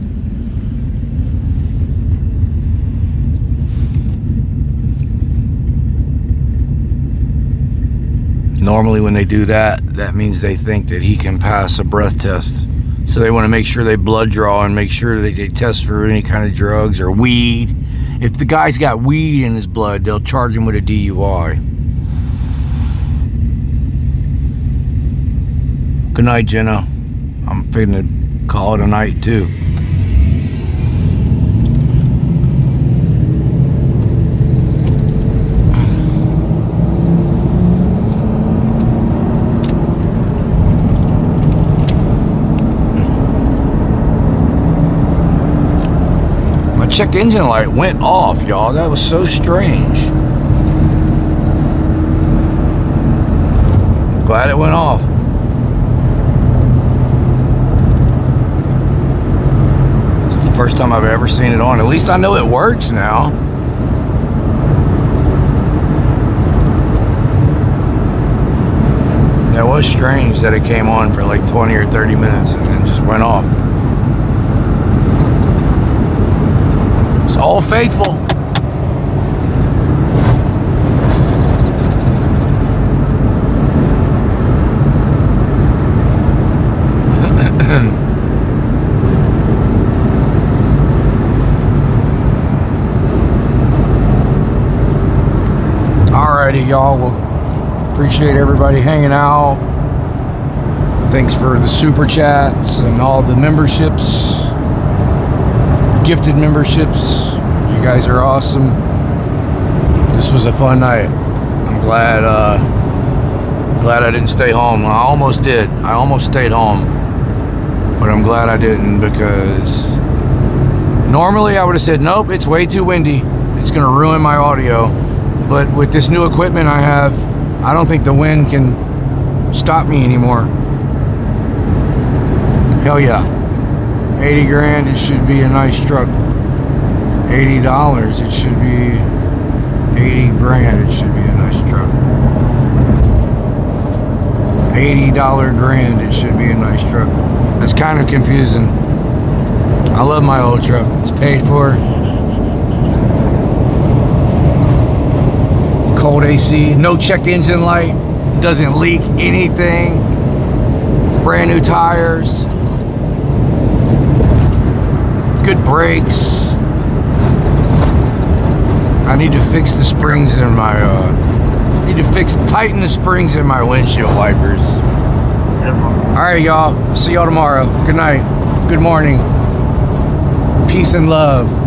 Normally when they do that, that means they think that he can pass a breath test. So they want to make sure they blood draw and make sure that they test for any kind of drugs or weed. If the guy's got weed in his blood, they'll charge him with a DUI. Good night, Jenna. I'm finna call it a night too. Check engine light went off, y'all. That was so strange. Glad it went off. It's the first time I've ever seen it on. At least I know it works now. That was strange that it came on for like 20 or 30 minutes and then just went off. All faithful. Alrighty, y'all. Well, appreciate everybody hanging out. Thanks for the super chats and all the memberships, gifted memberships. You guys are awesome. This was a fun night. I'm glad Glad I didn't stay home. I almost did. I almost stayed home. But I'm glad I didn't, because normally I would have said, nope, it's way too windy. It's going to ruin my audio. But with this new equipment I have, I don't think the wind can stop me anymore. Hell yeah. 80 grand, it should be a nice truck. $80, it should be 80 grand, it should be a nice truck. $80 grand, it should be a nice truck. That's kind of confusing. I love my old truck. It's paid for. Cold AC, no check engine light, doesn't leak anything. Brand new tires. Good brakes. I need to fix the springs in my, tighten the springs in my windshield wipers. Alright, y'all. See y'all tomorrow. Good night. Good morning. Peace and love.